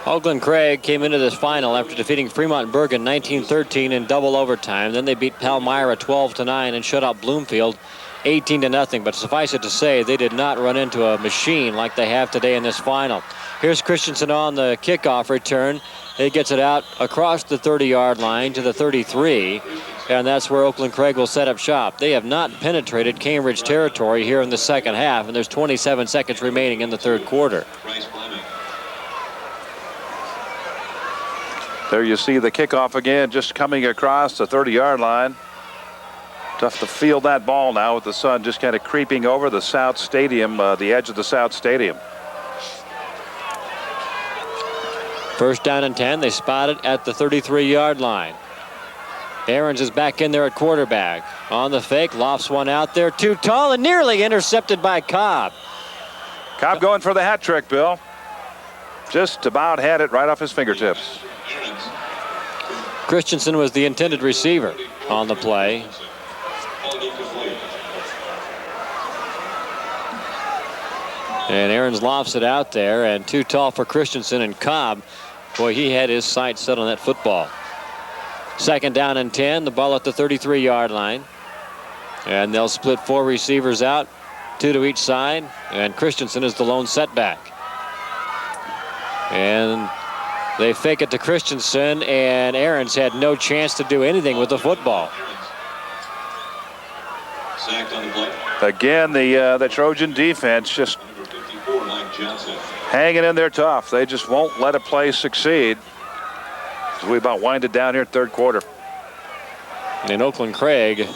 Oakland-Craig came into this final after defeating Fremont-Bergen 19-13 in double overtime. Then they beat Palmyra 12-9 and shut out Bloomfield 18-0. But suffice it to say, they did not run into a machine like they have today in this final. Here's Christensen on the kickoff return. He gets it out across the 30-yard line to the 33, and that's where Oakland-Craig will set up shop. They have not penetrated Cambridge territory here in the second half, and there's 27 seconds remaining in the third quarter. There you see the kickoff again, just coming across the 30-yard line. Tough to field that ball now with the sun just kind of creeping over the South Stadium, the edge of the South Stadium. First down and 10. They spot it at the 33-yard line. Ahrens is back in there at quarterback. On the fake, lofts one out there. Too tall and nearly intercepted by Cobb. Cobb going for the hat trick, Bill. Just about had it right off his fingertips. Christensen was the intended receiver on the play. And Ahrens lofts it out there, and too tall for Christensen, and Cobb, boy, he had his sights set on that football. Second down and 10, the ball at the 33-yard line. And they'll split 4 receivers out, 2 to each side, and Christensen is the lone setback. And they fake it to Christensen, and Ahrens had no chance to do anything with the football. Again, the Trojan defense just hanging in there tough. They just won't let a play succeed. So we about winded down here third quarter. And Oakland-Craig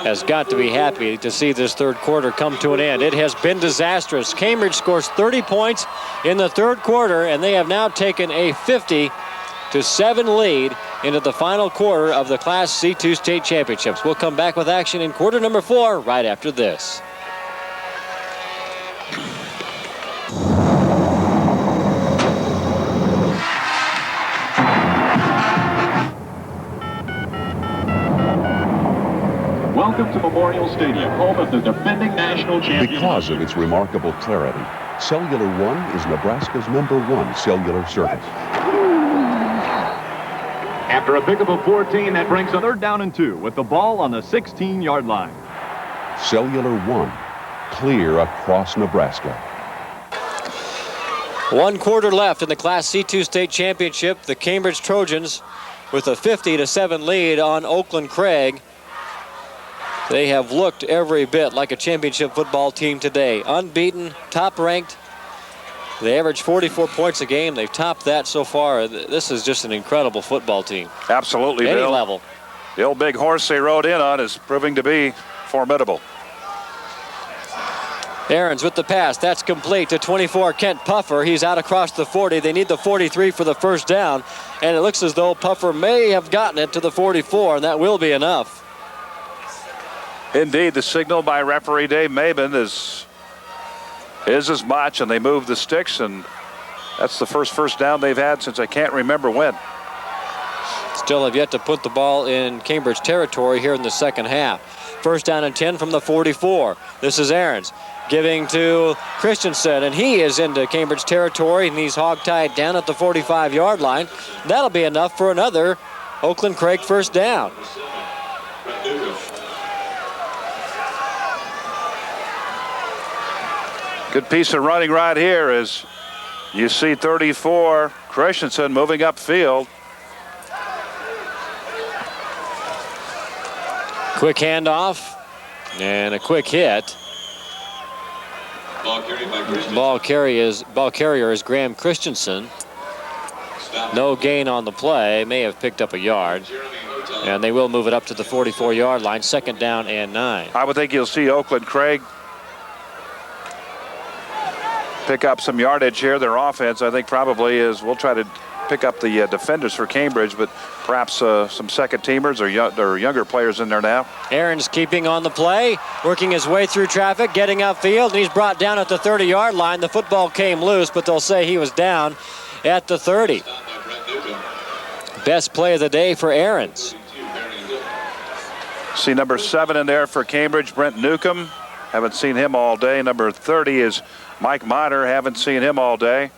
has got to be happy to see this third quarter come to an end. It has been disastrous. Cambridge scores 30 points in the third quarter, and they have now taken a 50-7 lead into the final quarter of the Class C2 state championships. We'll come back with action in quarter number 4 right after this. Welcome to Memorial Stadium, home of the defending national champions. Because of its remarkable clarity, Cellular One is Nebraska's #1 cellular service. After a pickup of 14, that brings a third down and 2 with the ball on the 16-yard line. Cellular One, clear across Nebraska. 1 quarter left in the Class C2 state championship. The Cambridge Trojans with a 50-7 lead on Oakland-Craig. They have looked every bit like a championship football team today. Unbeaten, top-ranked. They average 44 points a game. They've topped that so far. This is just an incredible football team. Absolutely, Any Bill. level. The old big horse they rode in on is proving to be formidable. Ahrens with the pass. That's complete to 24, Kent Puffer. He's out across the 40. They need the 43 for the first down. And it looks as though Puffer may have gotten it to the 44, and that will be enough. Indeed, the signal by referee Dave Maben is as much, and they move the sticks, and that's the first down they've had since I can't remember when. It's still have yet to put the ball in Cambridge territory here in the second half. First down and 10 from the 44. This is Ahrens giving to Christensen, and he is into Cambridge territory, and he's hog-tied down at the 45-yard line. That'll be enough for another Oakland-Craig first down. Good piece of running right here as you see 34, Christensen moving upfield. Quick handoff and a quick hit. Ball carrier is Graham Christensen. No gain on the play. May have picked up a yard. And they will move it up to the 44-yard line. Second down and 9. I would think you'll see Oakland-Craig pick up some yardage here. Their offense, I think, probably is, we'll try to pick up the defenders for Cambridge, but perhaps some second teamers or younger players in there now. Ahrens keeping on the play, working his way through traffic, getting upfield, and he's brought down at the 30-yard line. The football came loose, but they'll say he was down at the 30. Best play of the day for Ahrens. See number 7 in there for Cambridge, Brent Newcomb. Haven't seen him all day. Number 30 is Mike Miner. Haven't seen him all day.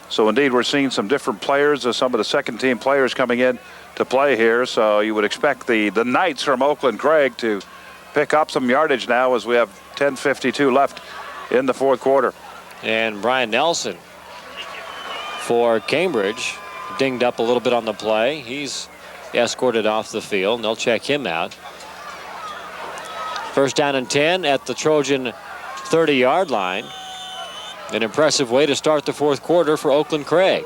So indeed, we're seeing some different players, some of the second team players coming in to play here. So you would expect the Knights from Oakland-Craig to pick up some yardage now as we have 10:52 left in the fourth quarter. And Brian Nelson for Cambridge dinged up a little bit on the play. He's escorted off the field, and they'll check him out. First down and 10 at the Trojan 30-yard line. An impressive way to start the fourth quarter for Oakland-Craig.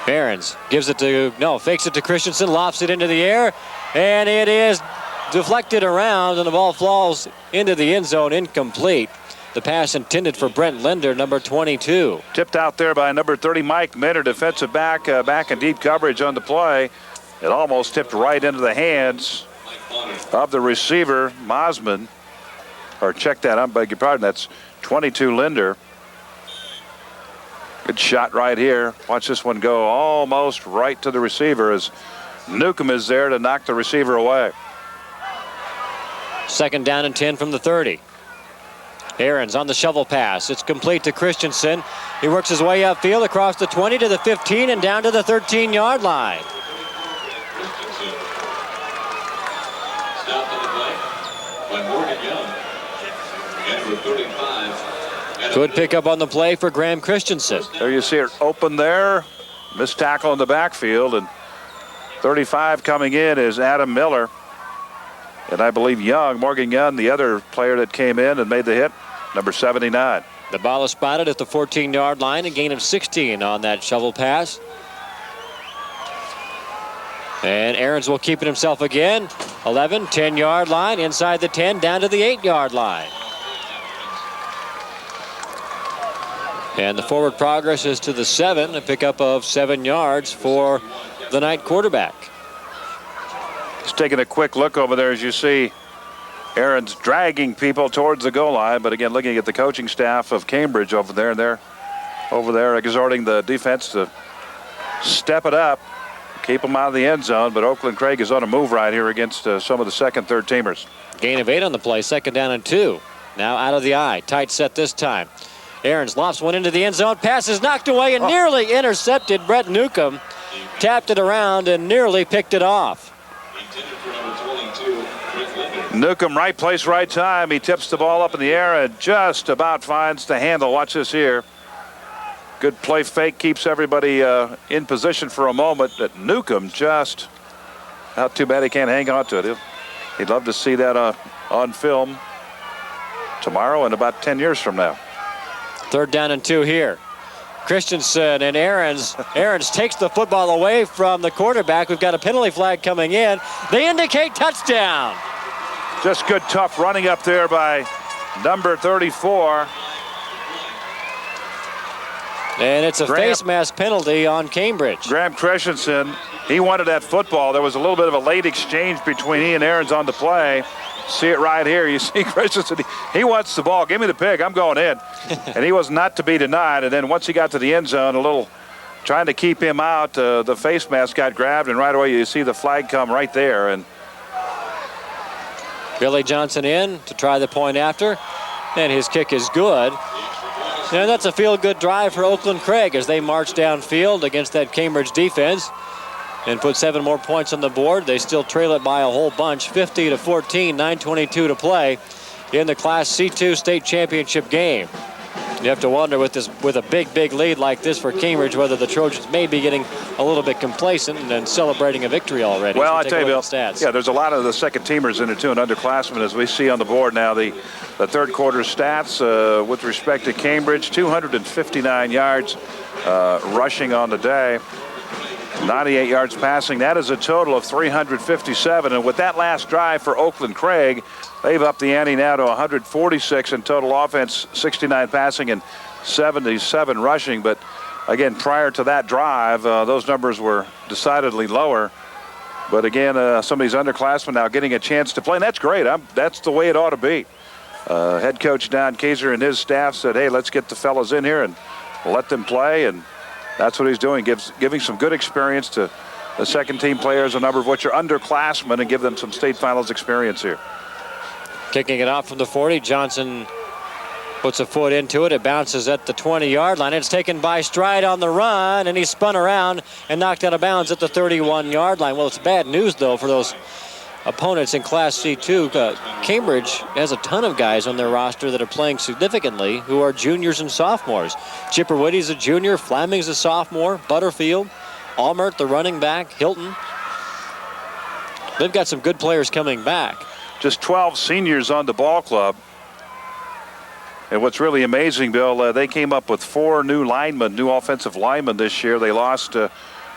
Ahrens gives it to, fakes it to Christensen, lofts it into the air, and it is deflected around, and the ball falls into the end zone, incomplete. The pass intended for Brent Linder, number 22. Tipped out there by number 30, Mike Minter, defensive back, back in deep coverage on the play. It almost tipped right into the hands of the receiver, Mosman. Or check that, I beg your pardon, that's 22 Linder. Good shot right here. Watch this one go almost right to the receiver as Newcomb is there to knock the receiver away. Second down and 10 from the 30. Ahrens on the shovel pass. It's complete to Christensen. He works his way upfield across the 20 to the 15 and down to the 13-yard line. Stopped on the play by Morgan Young. And with 35. Good pickup on the play for Graham Christensen. There you see it open there. Missed tackle in the backfield, and 35 coming in is Adam Miller. And I believe Morgan Young, the other player that came in and made the hit, number 79. The ball is spotted at the 14-yard line, a gain of 16 on that shovel pass. And Ahrens will keep it himself again. 11, 10-yard line, inside the 10, down to the 8-yard line. And the forward progress is to the 7, a pickup of 7 yards for the Knight quarterback. Just taking a quick look over there as you see Ahrens dragging people towards the goal line. But again, looking at the coaching staff of Cambridge over there, and they're over there exhorting the defense to step it up, keep them out of the end zone. But Oakland-Craig is on a move right here against some of the second, third teamers. Gain of 8 on the play, second down and 2. Now out of the eye, tight set this time. Ahrens lofts one into the end zone. Pass is knocked away and nearly intercepted. Brett Newcomb tapped it around and nearly picked it off. Newcomb, right place, right time. He tips the ball up in the air and just about finds the handle. Watch this here. Good play fake, keeps everybody in position for a moment. But Newcomb just, not too bad he can't hang on to it. He'd love to see that on film tomorrow and about 10 years from now. Third down and 2 here. Christensen and Ahrens. Ahrens takes the football away from the quarterback. We've got a penalty flag coming in. They indicate touchdown. Just good, tough running up there by number 34. And it's a face mask penalty on Cambridge. Graham Christensen, he wanted that football. There was a little bit of a late exchange between he and Ahrens on the play. See it right here. You see Christensen, he wants the ball. Give me the pick. I'm going in. And he was not to be denied. And then once he got to the end zone, a little trying to keep him out. The face mask got grabbed, and right away you see the flag come right there. And Billy Johnson in to try the point after, and his kick is good. And that's a feel-good drive for Oakland-Craig as they march downfield against that Cambridge defense and put 7 more points on the board. They still trail it by a whole bunch, 50-14, 9:22 to play in the Class C2 state championship game. You have to wonder with a big lead like this for Cambridge whether the Trojans may be getting a little bit complacent and celebrating a victory already. Well, I tell you, Bill, yeah, there's a lot of the second teamers in it too, and underclassmen, as we see on the board now. The third quarter stats with respect to Cambridge: 259 yards rushing on the day, 98 yards passing. That is a total of 357. And with that last drive for Oakland-Craig, they've upped the ante now to 146 in total offense, 69 passing and 77 rushing. But again, prior to that drive, those numbers were decidedly lower. But again, some of these underclassmen now getting a chance to play, and that's great. That's the way it ought to be. Head coach Don Kaiser and his staff said, hey, let's get the fellas in here and let them play. And that's what he's doing, giving some good experience to the second team players, a number of which are underclassmen, and give them some state finals experience here. Kicking it out from the 40, Johnson puts a foot into it. It bounces at the 20-yard line. It's taken by Stride on the run, and he spun around and knocked out of bounds at the 31-yard line. Well, it's bad news, though, for those opponents in Class C2. Cambridge has a ton of guys on their roster that are playing significantly who are juniors and sophomores. Chipper Whitty's a junior, Flaming's a sophomore, Butterfield, Almert, the running back, Hilton. They've got some good players coming back. Just 12 seniors on the ball club. And what's really amazing, Bill, they came up with 4 new linemen, new offensive linemen this year. They lost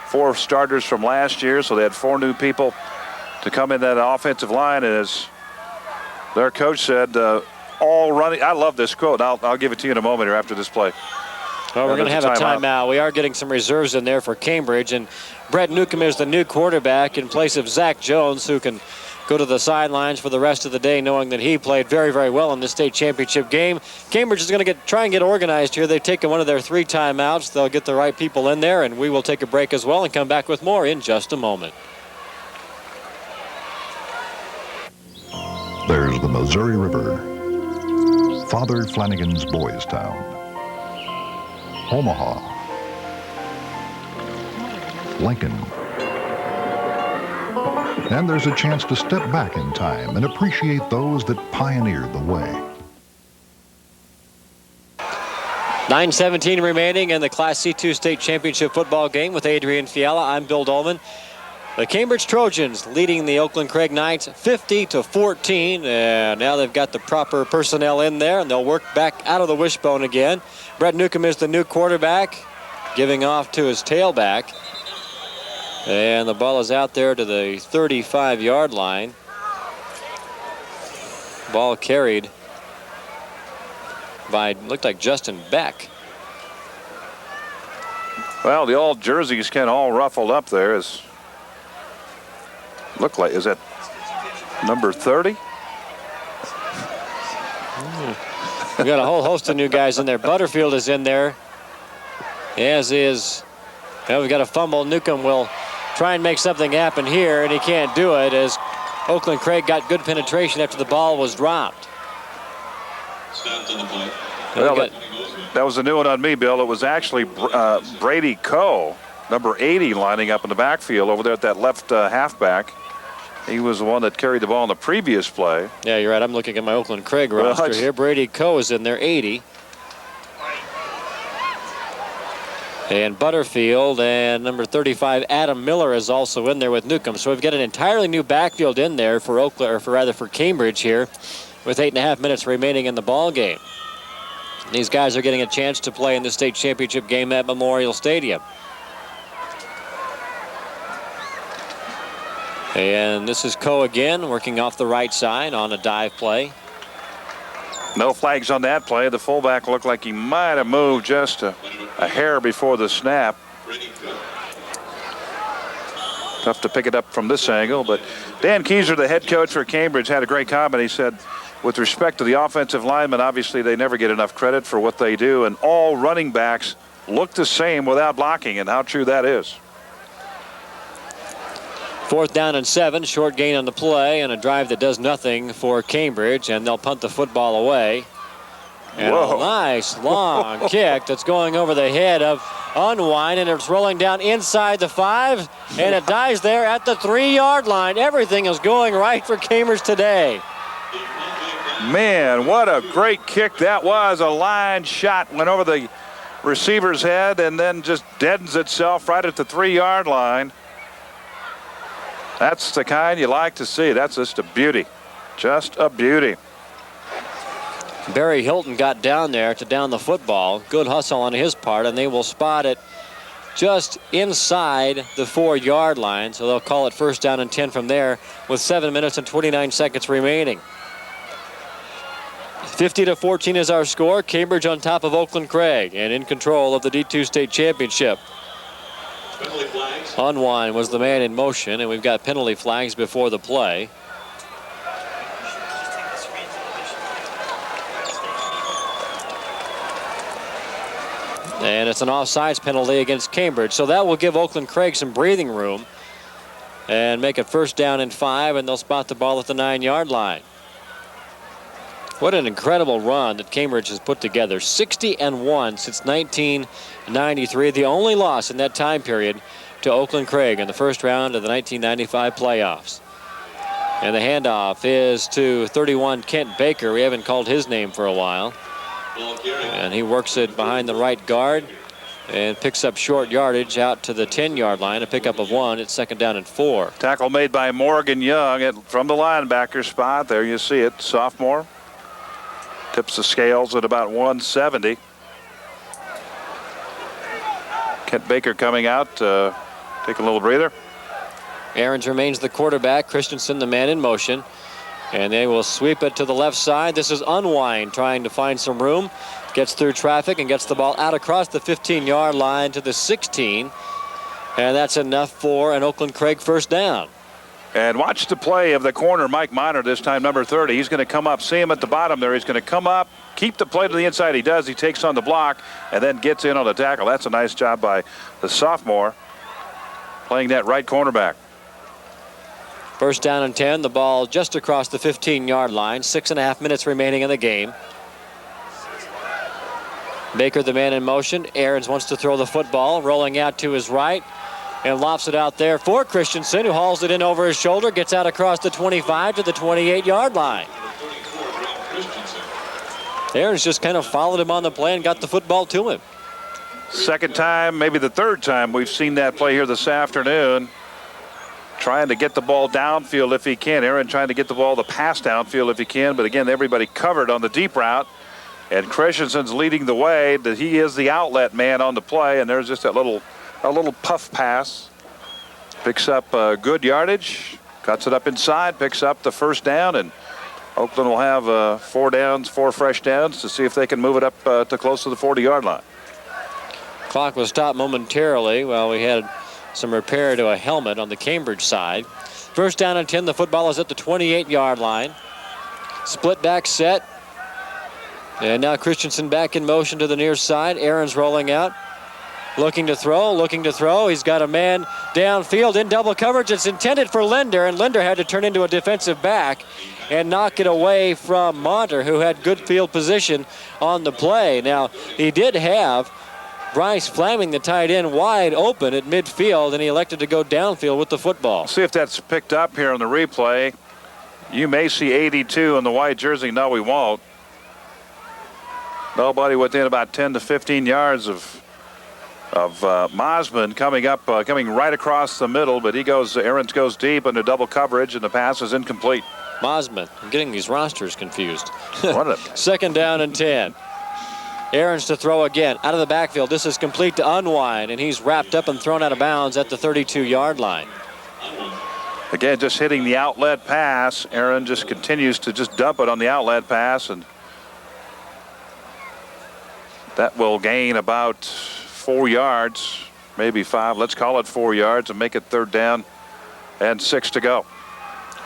4 starters from last year, so they had 4 new people to come in that offensive line. And as their coach said, all running. I love this quote. I'll give it to you in a moment here after this play. Well, we're going to have a timeout. We are getting some reserves in there for Cambridge, and Brett Newcomb is the new quarterback in place of Zach Jones, who can go to the sidelines for the rest of the day, knowing that he played very well in the state championship game. Cambridge is going to try and get organized here. They've taken one of their 3 timeouts. They'll get the right people in there, and we will take a break as well and come back with more in just a moment. There's the Missouri River, Father Flanagan's Boys Town, Omaha, Lincoln. And there's a chance to step back in time and appreciate those that pioneered the way. 9:17 remaining in the Class C2 state championship football game with Adrian Fiala. I'm Bill Dolman. The Cambridge Trojans leading the Oakland-Craig Knights 50-14, and now they've got the proper personnel in there, and they'll work back out of the wishbone again. Brett Newcomb is the new quarterback, giving off to his tailback, and the ball is out there to the 35-yard line. Ball carried by, looked like Justin Beck. Well, the old jerseys kind of all ruffled up there. Look like, is that number 30? We got a whole host of new guys in there. Butterfield is in there, as is, well, we've got a fumble. Newcomb will try and make something happen here, and he can't do it as Oakland-Craig got good penetration after the ball was dropped. Well, that was a new one on me, Bill. It was actually Brady Coe, number 80, lining up in the backfield over there at that left halfback. He was the one that carried the ball in the previous play. Yeah, you're right. I'm looking at my Oakland-Craig roster here. Brady Coe is in there, 80. And Butterfield and number 35, Adam Miller, is also in there with Newcomb. So we've got an entirely new backfield in there for Oakland, or for Cambridge here, with 8.5 minutes remaining in the ball game. These guys are getting a chance to play in the state championship game at Memorial Stadium. And this is Coe again, working off the right side on a dive play. No flags on that play. The fullback looked like he might have moved just a hair before the snap. Tough to pick it up from this angle, but Dan Kaiser, the head coach for Cambridge, had a great comment. He said, with respect to the offensive linemen, obviously they never get enough credit for what they do, and all running backs look the same without blocking, and how true that is. 4th down and 7, short gain on the play, and a drive that does nothing for Cambridge, and they'll punt the football away. And Whoa. a nice long kick that's going over the head of Unwine, and it's rolling down inside the 5, and it dies there at the 3-yard line. Everything is going right for Cambridge today. Man, what a great kick that was. A line shot went over the receiver's head and then just deadens itself right at the 3-yard line. That's the kind you like to see. That's just a beauty. Just a beauty. Barry Hilton got down there to down the football. Good hustle on his part, and they will spot it just inside the 4-yard line. So they'll call it 1st down and 10 from there with 7 minutes and 29 seconds remaining. 50-14 is our score. Cambridge on top of Oakland-Craig and in control of the D2 state championship. Unwine was the man in motion, and we've got penalty flags before the play. And it's an offsides penalty against Cambridge. So that will give Oakland-Craig some breathing room and make it 1st down and 5, and they'll spot the ball at the 9-yard line. What an incredible run that Cambridge has put together. 60-1 since 1993. The only loss in that time period to Oakland-Craig in the 1st round of the 1995 playoffs. And the handoff is to 31 Kent Baker. We haven't called his name for a while. And he works it behind the right guard and picks up short yardage out to the 10-yard line. A pickup of 1. It's 2nd down and 4. Tackle made by Morgan Young from the linebacker spot. There you see it. Sophomore. Tips the scales at about 170. Kent Baker coming out. Take a little breather. Ahrens remains the quarterback. Christensen the man in motion. And they will sweep it to the left side. This is Unwine trying to find some room. Gets through traffic and gets the ball out across the 15-yard line to the 16. And that's enough for an Oakland-Craig 1st down. And watch the play of the corner, Mike Miner, this time number 30. He's going to come up. See him at the bottom there. He's going to come up, keep the play to the inside. He does. He takes on the block and then gets in on the tackle. That's a nice job by the sophomore playing that right cornerback. 1st down and 10. The ball just across the 15-yard line. 6.5 minutes remaining in the game. Baker the man in motion. Ahrens wants to throw the football. Rolling out to his right. And lofts it out there for Christensen, who hauls it in over his shoulder. Gets out across the 25 to the 28-yard line. Ahrens just kind of followed him on the play and got the football to him. 2nd time, maybe the 3rd time we've seen that play here this afternoon. Trying to get the ball downfield if he can. Aaron trying to get the ball, the pass downfield if he can. But again, everybody covered on the deep route. And Christensen's leading the way. That he is the outlet man on the play. And there's just a little puff pass. Picks up good yardage. Cuts it up inside. Picks up the 1st down. And Oakland will have 4 downs, 4 fresh downs to see if they can move it up to close to the 40-yard line. Clock was stopped momentarily while we had some repair to a helmet on the Cambridge side. 1st down and 10. The football is at the 28-yard line. Split back set. And now Christensen back in motion to the near side. Ahrens rolling out. Looking to throw. He's got a man downfield in double coverage. It's intended for Linder, and Linder had to turn into a defensive back and knock it away from Monter, who had good field position on the play. Now, he did have Bryce Fleming, the tight end, wide open at midfield, and he elected to go downfield with the football. See if that's picked up here on the replay. You may see 82 in the white jersey. No, we won't. Nobody within about 10 to 15 yards of Mosman coming right across the middle, but Ahrens goes deep into double coverage, and the pass is incomplete. Mosman, I'm getting these rosters confused. 2nd down and 10. Ahrens to throw again out of the backfield. This is complete to Unwine, and he's wrapped up and thrown out of bounds at the 32-yard line. Again, just hitting the outlet pass. Aaron just continues to just dump it on the outlet pass, and that will gain about 4 yards, maybe 5. Let's call it 4 yards and make it 3rd down and 6 to go.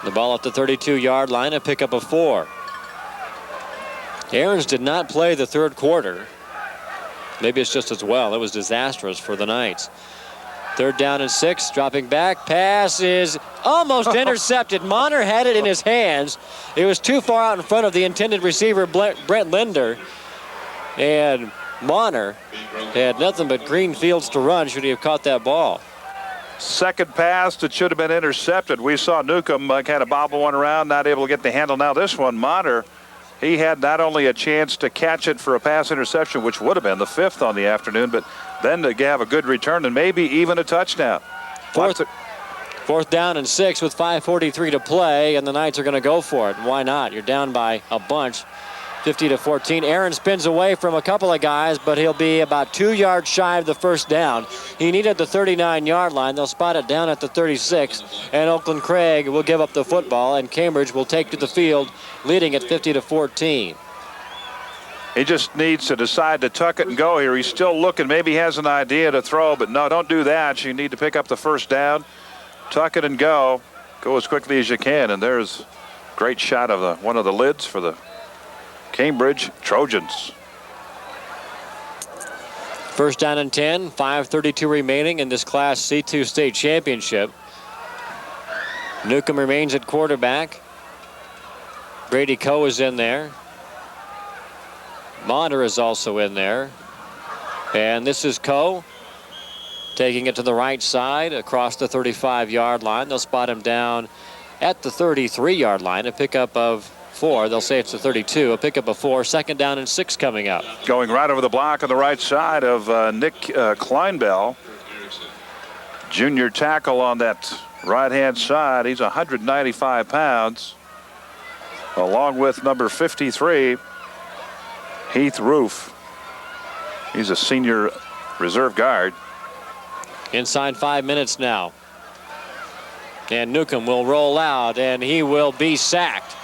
The ball at the 32-yard line, a pickup of 4. Ahrens did not play the 3rd quarter. Maybe it's just as well. It was disastrous for the Knights. 3rd down and 6, dropping back. Pass is almost intercepted. Monner had it in his hands. It was too far out in front of the intended receiver, Brent Linder. And Monner had nothing but green fields to run should he have caught that ball. Second pass that should have been intercepted. We saw Newcomb kind of bobble one around, not able to get the handle. Now this one, Monner, he had not only a chance to catch it for a pass interception, which would have been the 5th on the afternoon, but then to have a good return and maybe even a touchdown. 4th down and 6 with 5:43 to play, and the Knights are going to go for it. Why not? You're down by a bunch, 50-14. Aaron spins away from a couple of guys, but he'll be about 2 yards shy of the first down. He needed the 39-yard line. They'll spot it down at the 36, and Oakland-Craig will give up the football, and Cambridge will take to the field, leading at 50-14. He just needs to decide to tuck it and go here. He's still looking. Maybe he has an idea to throw, but no, don't do that. You need to pick up the first down, tuck it and go. Go as quickly as you can, and there's a great shot of one of the lids for the Cambridge Trojans. 1st down and 10, 5:32 remaining in this Class C2 state championship. Newcomb remains at quarterback. Brady Coe is in there. Monner is also in there. And this is Coe taking it to the right side across the 35-yard line. They'll spot him down at the 33-yard line. A pickup of 4. They'll say it's the 32. A pickup of 4. 2nd down and 6 coming up. Going right over the block on the right side of Nick Kleinbell. Junior tackle on that right-hand side. He's 195 pounds. Along with number 53, Heath Roof. He's a senior reserve guard. Inside 5 minutes now. And Newcomb will roll out, and he will be sacked.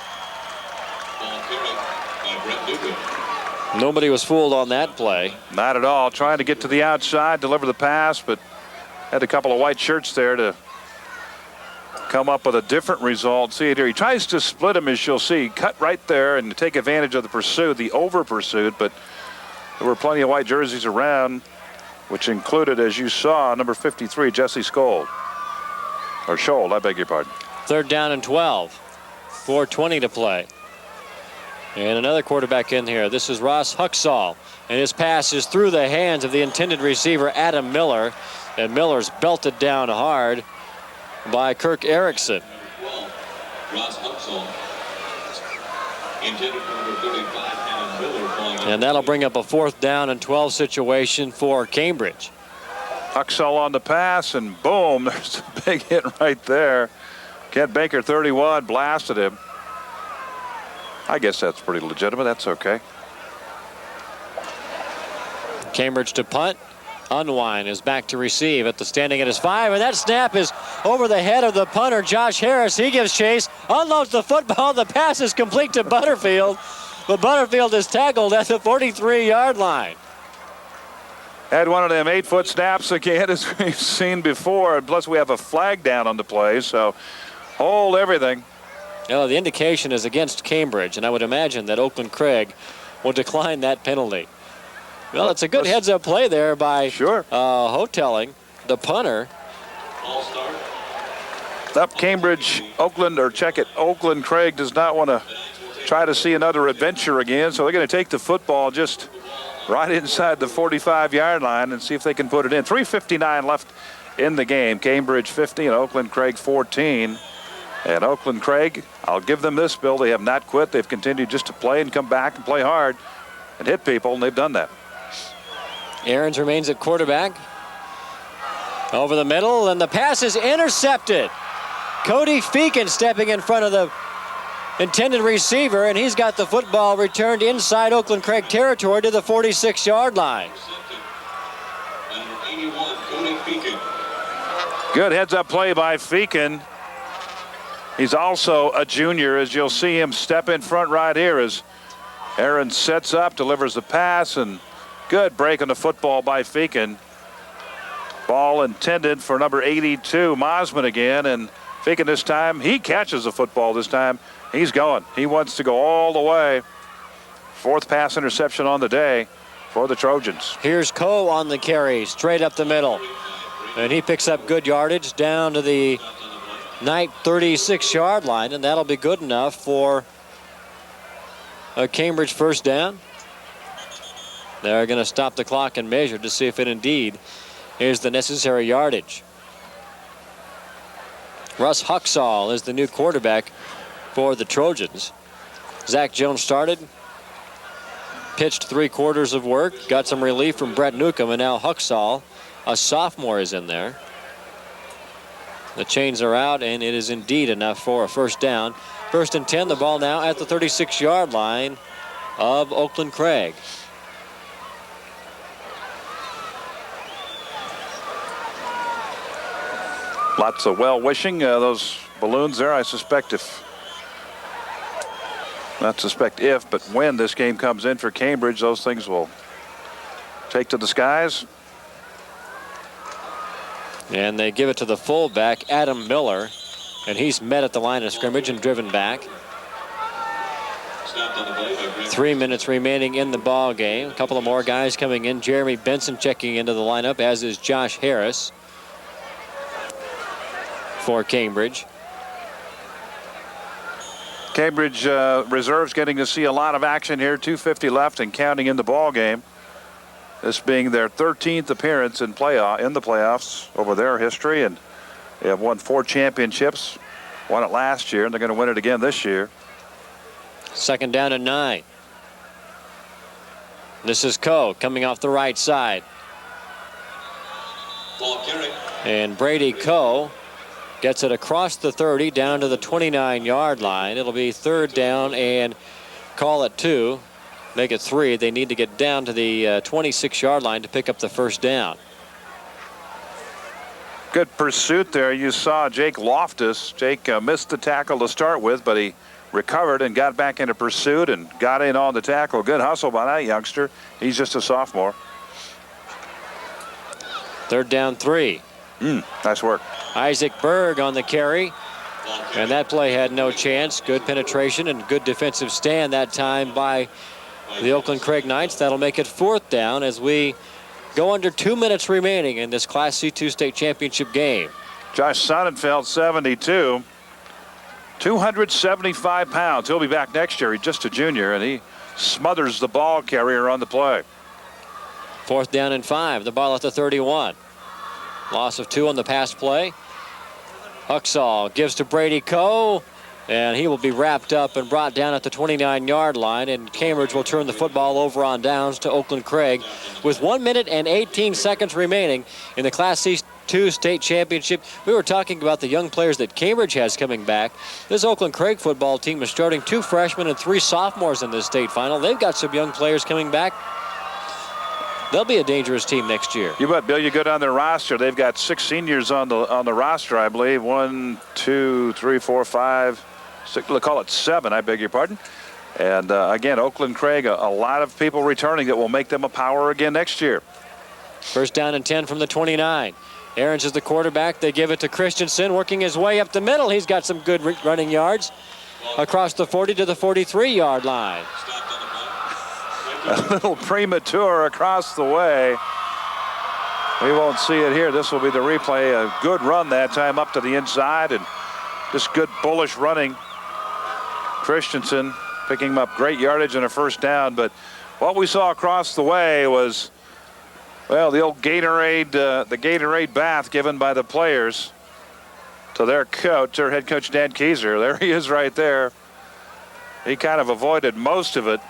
Nobody was fooled on that play. Not at all. Trying to get to the outside, deliver the pass, but had a couple of white shirts there to come up with a different result. See it here. He tries to split him, as you'll see. Cut right there and take advantage of the pursuit, the over pursuit, but there were plenty of white jerseys around, which included, as you saw, number 53, Jesse Skold. Or Scholl, I beg your pardon. 3rd down and 12. 4:20 to play. And another quarterback in here. This is Ross Huxall. And his pass is through the hands of the intended receiver, Adam Miller. And Miller's belted down hard by Kirk Erickson. Ross Huxall. Intended for number 35, Adam Miller. And that'll bring up a 4th down and 12 situation for Cambridge. Huxall on the pass, and boom, there's a big hit right there. Kent Baker, 31, blasted him. I guess that's pretty legitimate. That's okay. Cambridge to punt. Unwine is back to receive at the standing at his 5, and that snap is over the head of the punter, Josh Harris. He gives chase, unloads the football. The pass is complete to Butterfield, but Butterfield is tackled at the 43-yard line. Had one of them 8-foot snaps again, as we've seen before, and plus we have a flag down on the play, so hold everything. The indication is against Cambridge, and I would imagine that Oakland-Craig will decline that penalty. Well, it's a good heads-up play there by Hotelling, the punter. Up Cambridge, Oakland, or check it. Oakland-Craig does not want to try to see another adventure again, so they're going to take the football just right inside the 45-yard line and see if they can put it in. 3:59 left in the game. Cambridge 50 and Oakland-Craig 14. And Oakland-Craig, I'll give them this, Bill. They have not quit. They've continued just to play and come back and play hard and hit people, and they've done that. Aarons remains at quarterback. Over the middle, and the pass is intercepted. Cody Feakin stepping in front of the intended receiver, and he's got the football returned inside Oakland-Craig territory to the 46-yard line. Number 81, Cody Feakin. Good heads-up play by Feakin. He's also a junior, as you'll see him step in front right here as Aaron sets up, delivers the pass, and good break on the football by Feakin. Ball intended for number 82, Mosman again, and Feakin this time, he catches the football this time. He's going. He wants to go all the way. 4th pass interception on the day for the Trojans. Here's Coe on the carry, straight up the middle. And he picks up good yardage down to the Knight 36-yard line, and that'll be good enough for a Cambridge first down. They're going to stop the clock and measure to see if it indeed is the necessary yardage. Russ Huxall is the new quarterback for the Trojans. Zach Jones started, pitched 3/4 of work, got some relief from Brett Newcomb, and now Huxall, a sophomore, is in there. The chains are out, and it is indeed enough for a first down. 1st and 10, the ball now at the 36-yard line of Oakland-Craig. Lots of well-wishing. Those balloons there, I suspect but when this game comes in for Cambridge, those things will take to the skies. And they give it to the fullback, Adam Miller, and he's met at the line of scrimmage and driven back. 3 minutes remaining in the ball game. A couple of more guys coming in. Jeremy Benson checking into the lineup, as is Josh Harris for Cambridge. Cambridge reserves getting to see a lot of action here. 2:50 left and counting in the ball game. This being their 13th appearance in the playoffs over their history, and they have won 4 championships. Won it last year, and they're going to win it again this year. 2nd down and 9. This is Coe coming off the right side. And Brady Coe gets it across the 30 down to the 29-yard line. It'll be 3rd down and call it 2. Make it 3. They need to get down to the 26-yard line to pick up the first down. Good pursuit there. You saw Jake Loftus. Jake missed the tackle to start with, but he recovered and got back into pursuit and got in on the tackle. Good hustle by that youngster. He's just a sophomore. 3rd down 3. Nice work. Isaac Berg on the carry. And that play had no chance. Good penetration and good defensive stand that time by the Oakland-Craig Knights. That'll make it 4th down as we go under 2 minutes remaining in this Class C2 state championship game. Josh Sonnenfeld, 72. 275 pounds. He'll be back next year. He's just a junior, and he smothers the ball carrier on the play. 4th down and 5. The ball at the 31. Loss of 2 on the pass play. Huxall gives to Brady Coe, and he will be wrapped up and brought down at the 29-yard line, and Cambridge will turn the football over on downs to Oakland-Craig with 1 minute and 18 seconds remaining in the Class C2 state championship. We were talking about the young players that Cambridge has coming back. This Oakland-Craig football team is starting 2 freshmen and 3 sophomores in this state final. They've got some young players coming back. They'll be a dangerous team next year. You bet, Bill. You go down their roster. They've got 6 seniors on the roster, I believe. 1, 2, 3, 4, 5, 6. We'll call it 7. I beg your pardon. And again, Oakland-Craig, a lot of people returning that will make them a power again next year. 1st down and 10 from the 29. Aarons is the quarterback. They give it to Christensen, working his way up the middle. He's got some good running yards across the 40 to the 43-yard line. A little premature across the way. We won't see it here. This will be the replay. A good run that time up to the inside, and just good bullish running. Christensen picking up great yardage and a first down, but what we saw across the way was, well, the old Gatorade, the Gatorade bath given by the players to their coach, their head coach Dan Keyser. There he is right there. He kind of avoided most of it,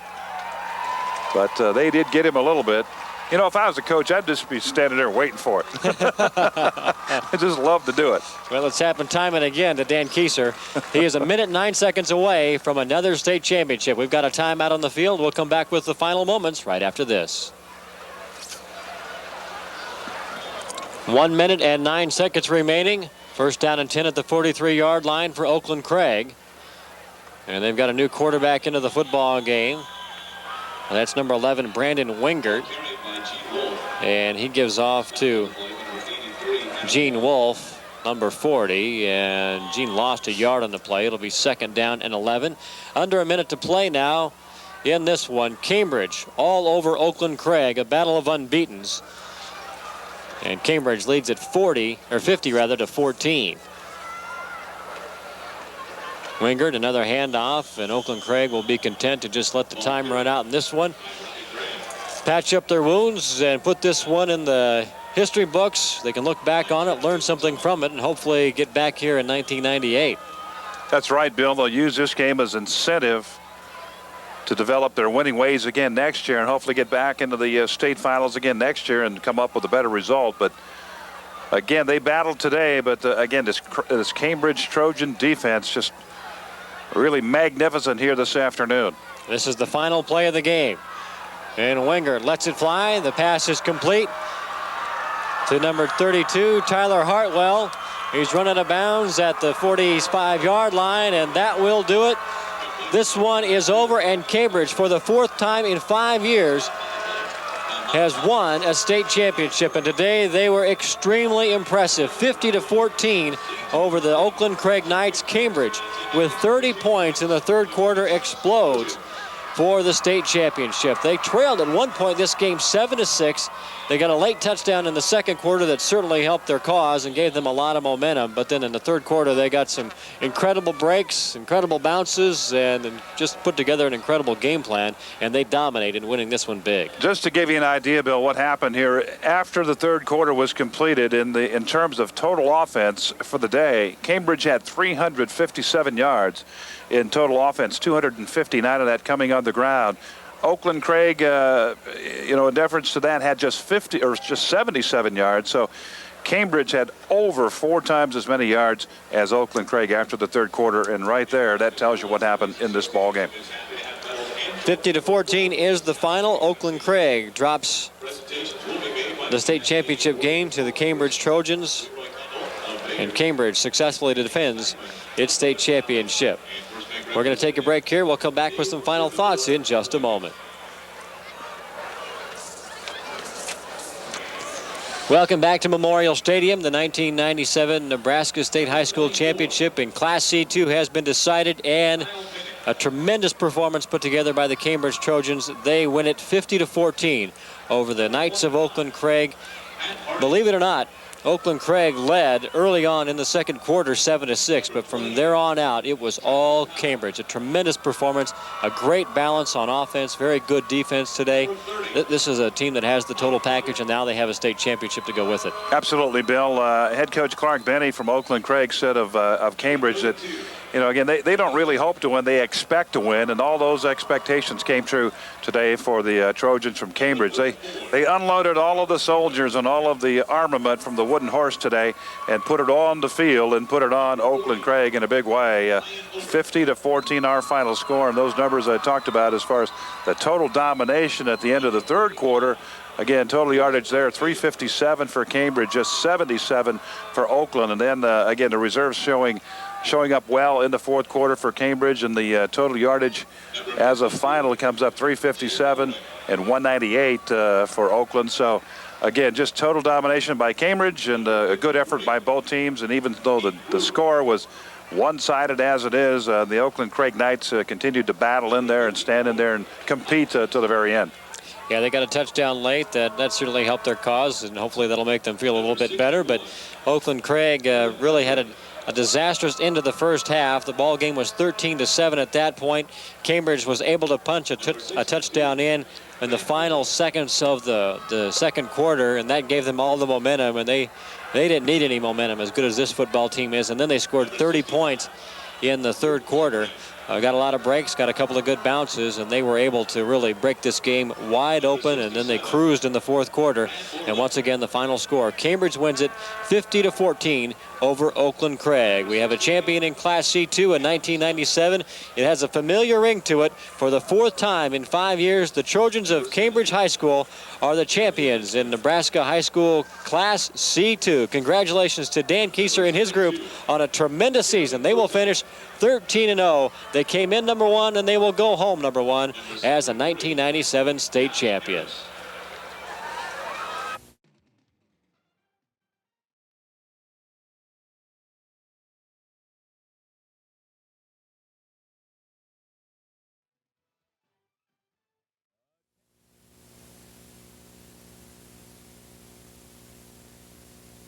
but they did get him a little bit. You know, if I was a coach, I'd just be standing there waiting for it. I just love to do it. Well, it's happened time and again to Dan Keyser. He is 1 minute 9 seconds away from another state championship. We've got a timeout on the field. We'll come back with the final moments right after this. 1 minute and 9 seconds remaining. 1st down and 10 at the 43-yard line for Oakland-Craig. And they've got a new quarterback into the football game. And that's number 11, Brandon Wingert. And he gives off to Gene Wolf, number 40. And Gene lost a yard on the play. It'll be 2nd down and 11. Under a minute to play now in this one. Cambridge all over Oakland-Craig, a battle of unbeatens. And Cambridge leads at 50 to 14. Wingert, another handoff, and Oakland-Craig will be content to just let the time run out in this one. Patch up their wounds and put this one in the history books. They can look back on it, learn something from it, and hopefully get back here in 1998. That's right, Bill. They'll use this game as incentive to develop their winning ways again next year and hopefully get back into the state finals again next year and come up with a better result. But again, they battled today, but again, this Cambridge Trojan defense just really magnificent here this afternoon. This is the final play of the game. And Wingert lets it fly. The pass is complete to number 32, Tyler Hartwell. He's run out of bounds at the 45-yard line, and that will do it. This one is over, and Cambridge, for the 4th time in 5 years, has won a state championship. And today they were extremely impressive. 50 to 14 over the Oakland-Craig Knights. Cambridge, with 30 points in the 3rd quarter, explodes for the state championship. They trailed at one point this game 7-6. They got a late touchdown in the 2nd quarter that certainly helped their cause and gave them a lot of momentum. But then in the 3rd quarter, they got some incredible breaks, incredible bounces, and just put together an incredible game plan, and they dominated, winning this one big. Just to give you an idea, Bill, what happened here after the 3rd quarter was completed in terms of total offense for the day, Cambridge had 357 yards in total offense, 259 of that coming on the ground. Oakland-Craig, in deference to that, had just 77 yards. So Cambridge had over 4 times as many yards as Oakland-Craig after the 3rd quarter. And right there, that tells you what happened in this ball game. 50 to 14 is the final. Oakland-Craig drops the state championship game to the Cambridge Trojans. And Cambridge successfully defends its state championship. We're going to take a break here. We'll come back with some final thoughts in just a moment. Welcome back to Memorial Stadium. The 1997 Nebraska State High School Championship in Class C2 has been decided, and a tremendous performance put together by the Cambridge Trojans. They win it 50 to 14 over the Knights of Oakland-Craig. Believe it or not, Oakland-Craig led early on in the 2nd quarter 7-6, but from there on out, it was all Cambridge. A tremendous performance, a great balance on offense, very good defense today. This is a team that has the total package, and now they have a state championship to go with it. Absolutely, Bill. Head coach Clark Benny from Oakland-Craig said of Cambridge that, again, they don't really hope to win. They expect to win, and all those expectations came true today for the Trojans from Cambridge. They unloaded all of the soldiers and all of the armament from the wooden horse today and put it on the field and put it on Oakland-Craig in a big way. 50 to 14 our final score, and those numbers I talked about as far as the total domination at the end of the 3rd quarter. Again, total yardage there, 357 for Cambridge, just 77 for Oakland. And then, again, the reserves showing up well in the 4th quarter for Cambridge, and the total yardage as a final comes up 357 and 198 for Oakland. So, again, just total domination by Cambridge and a good effort by both teams. And even though the score was one-sided as it is, the Oakland-Craig Knights continued to battle in there and stand in there and compete to the very end. Yeah, they got a touchdown late. That certainly helped their cause, and hopefully that'll make them feel a little bit better. But Oakland-Craig really had a disastrous end of the first half. The ball game was 13-7 at that point. Cambridge was able to punch a touchdown in the final seconds of the 2nd quarter, and that gave them all the momentum, and they didn't need any momentum, as good as this football team is. And then they scored 30 points in the 3rd quarter. Got a lot of breaks, got a couple of good bounces, and they were able to really break this game wide open, and then they cruised in the 4th quarter. And once again, the final score, Cambridge wins it 50 to 14 over Oakland-Craig. We have a champion in Class C2 in 1997. It has a familiar ring to it. For the 4th time in 5 years, the Trojans of Cambridge High School are the champions in Nebraska High School Class C2. Congratulations to Dan Kieser and his group on a tremendous season. They will finish 13-0. They came in number 1, and they will go home number 1 as a 1997 state champion.